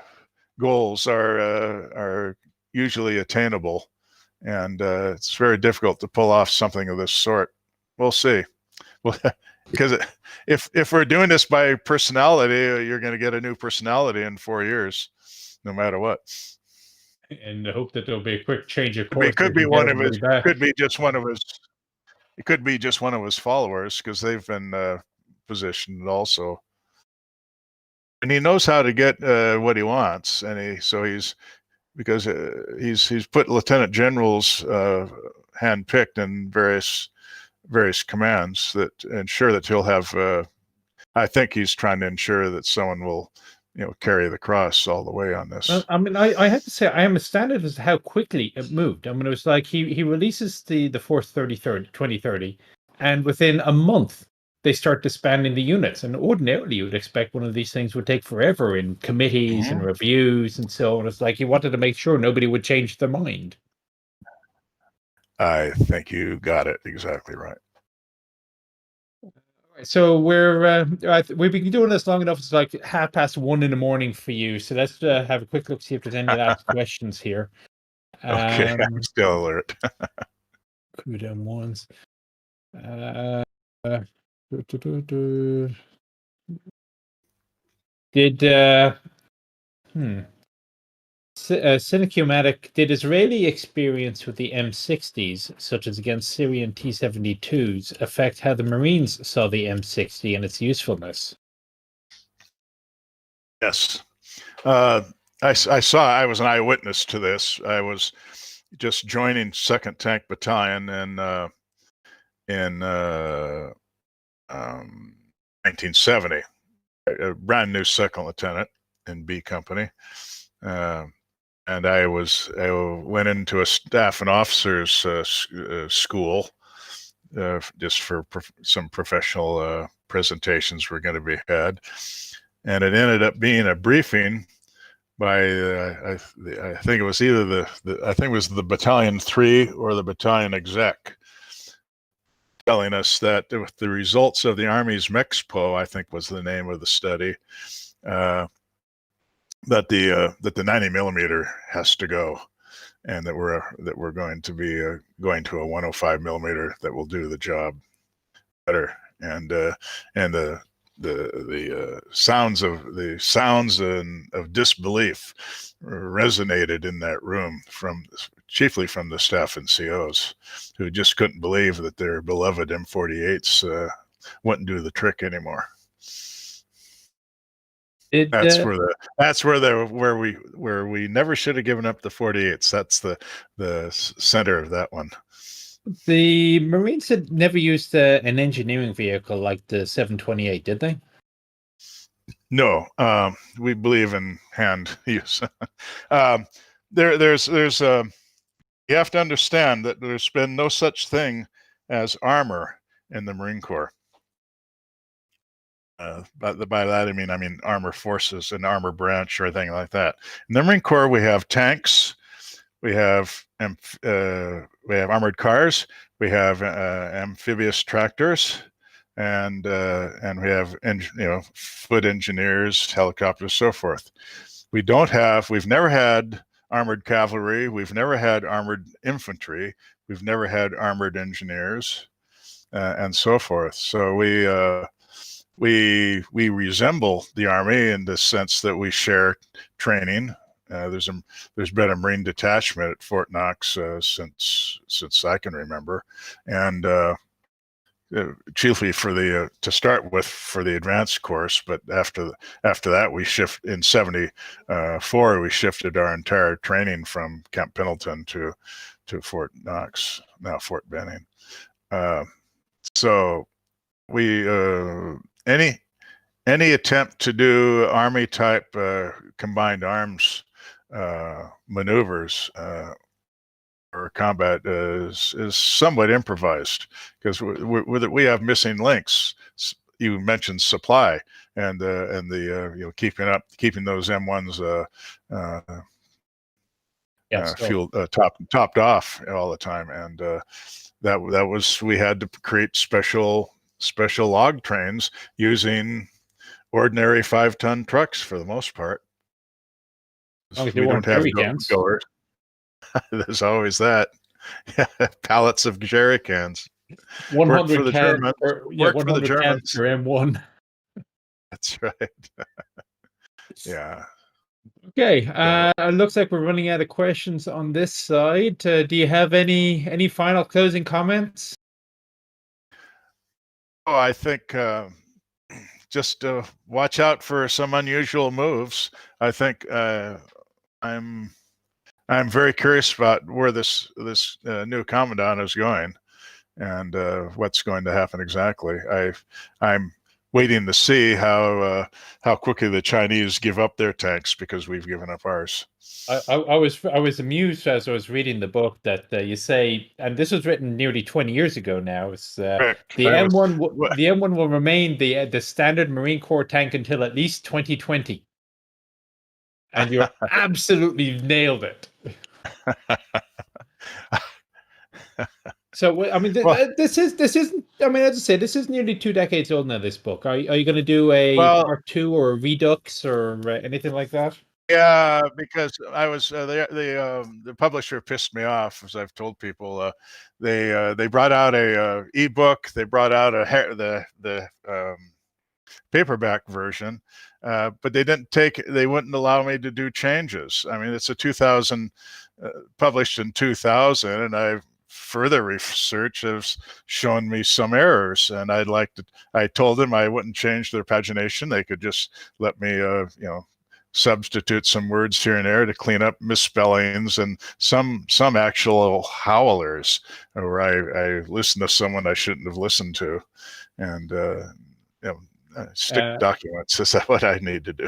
goals are usually attainable, and it's very difficult to pull off something of this sort. We'll see. Well, because if we're doing this by personality, you're going to get a new personality in 4 years, no matter what. And I hope that there'll be a quick change of Could be course. could They be can get one of his. everybody back. Could be just one of his. It could be just one of his followers because they've been positioned also, and he knows how to get what he wants, and he's put lieutenant generals handpicked in various commands that ensure that he'll have. I think he's trying to ensure that someone will, carry the cross all the way on this. Well, I mean, I have to say, I am astounded as to how quickly it moved. I mean, it was like he releases the Force 2030, and within a month, they start disbanding the units. And ordinarily, you would expect one of these things would take forever in committees and reviews and so on. It's like he wanted to make sure nobody would change their mind. I think you got it exactly right. So we've been doing this long enough. It's like 1:30 in the morning for you. So let's have a quick look, see if there's any last questions here. Okay, I'm still alert. Crew down ones. Did Cinematic, did Israeli experience with the M60s, such as against Syrian T-72s, affect how the Marines saw the M60 and its usefulness? Yes. I was an eyewitness to this. I was just joining 2nd Tank Battalion in 1970. A brand new second lieutenant in B Company. And I went into a staff and officers school just for some professional presentations were going to be had, and it ended up being a briefing by I think it was either the Battalion 3 or the Battalion exec, telling us that with the results of the Army's MEXPO, I think was the name of the study, that the 90 millimeter has to go, and that we're going to be going to a 105 millimeter that will do the job better, and the sounds of disbelief resonated in that room chiefly from the staff and COs, who just couldn't believe that their beloved M48s wouldn't do the trick anymore. That's where we never should have given up the 48s. That's the center of that one. The Marines had never used an engineering vehicle like the 728, did they? No, we believe in hand use. There's you have to understand that there's been no such thing as armor in the Marine Corps. By that I mean armor forces and armor branch or anything like that. In the Marine Corps, we have tanks, we have armored cars, we have amphibious tractors, and we have foot engineers, helicopters, so forth. We've never had armored cavalry, we've never had armored infantry, we've never had armored engineers, and so forth. So we resemble the Army in the sense that we share training, There's been a Marine detachment at Fort Knox since I can remember, and chiefly to start with for the advanced course. But after that, we shift in '74. We shifted our entire training from Camp Pendleton to Fort Knox, now Fort Benning. So we any attempt to do Army type combined arms maneuvers or combat is somewhat improvised, because we have missing links. You mentioned supply and the keeping those M1s fuel topped off all the time, and that was, we had to create special log trains using ordinary 5-ton trucks for the most part. Oh, we don't have goers. There's always that. Pallets of jerry cans. 100 for the Germans. Worked for the Germans for M1. That's right. Yeah. Okay. It looks like we're running out of questions on this side. Do you have any final closing comments? Oh, I think just watch out for some unusual moves. I think I'm very curious about where this new commandant is going, and what's going to happen exactly. I'm waiting to see how quickly the Chinese give up their tanks, because we've given up ours. I was amused as I was reading the book that you say, and this was written nearly 20 years ago now. It's the M1 will remain the standard Marine Corps tank until at least 2020, and you absolutely nailed it. So I mean, this isn't. I mean, as I say, this is nearly 2 decades old now. This book. Are you going to do a part 2 or a redux or anything like that? Yeah, because I was the publisher pissed me off, as I've told people. They brought out a ebook. They brought out the paperback version, but they wouldn't allow me to do changes. I mean, it's a 2000 published in 2000, and further research has shown me some errors, and I told them I wouldn't change their pagination. They could just let me substitute some words here and there to clean up misspellings and some actual howlers where I listened to someone I shouldn't have listened to, and stick documents. Is that what I need to do?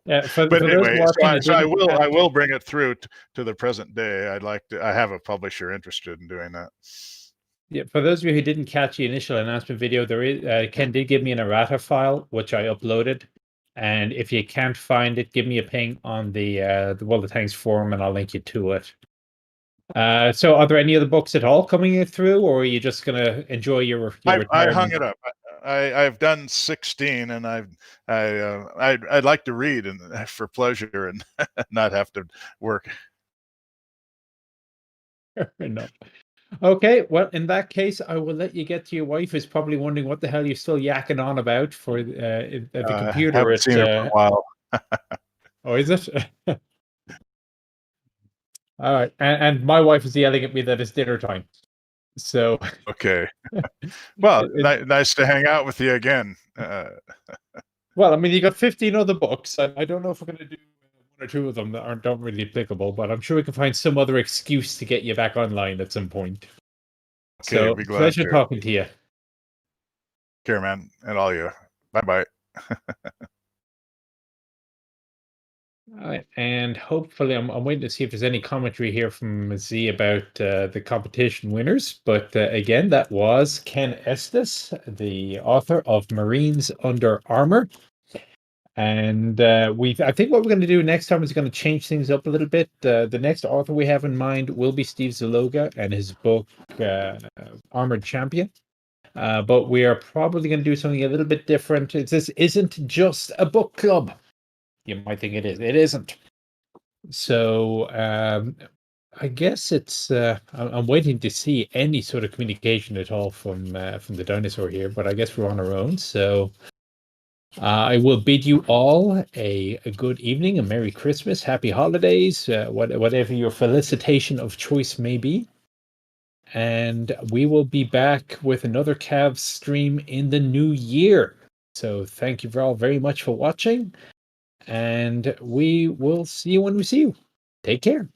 But anyway, so I will bring it through to the present day. I have a publisher interested in doing that. Yeah, for those of you who didn't catch the initial announcement video, there is Ken did give me an errata file which I uploaded, and if you can't find it, give me a ping on the World of Tanks forum, and I'll link you to it. So, are there any other books at all coming through, or are you just going to enjoy your retirement? I hung it up. I've done 16, and I'd like to read and for pleasure and not have to work. Fair enough. Okay, well, in that case, I will let you get to your wife, who's probably wondering what the hell you're still yakking on about for the computer. I haven't seen her for a while. Oh, is it? All right, and my wife is yelling at me that it's dinner time. So okay. Well, nice to hang out with you again. Well, I mean, you got 15 other books. I don't know if we're going to do 1 or 2 of them that aren't really applicable, but I'm sure we can find some other excuse to get you back online at some point. Okay, so, be glad pleasure talking to you. Care, man, and all you. Bye-bye. All right, and hopefully I'm waiting to see if there's any commentary here from Z about the competition winners. But again, that was Ken Estes, the author of Marines Under Armour. And I think what we're going to do next time is going to change things up a little bit. The next author we have in mind will be Steve Zaloga and his book Armored Champion. But we are probably going to do something a little bit different. This isn't just a book club. You might think it is. It isn't. So I guess it's. I'm waiting to see any sort of communication at all from the dinosaur here, but I guess we're on our own. So I will bid you all a good evening, a Merry Christmas, Happy Holidays, whatever your felicitation of choice may be. And we will be back with another Cavs stream in the new year. So thank you all very much for watching, and we will see you when we see you. Take care.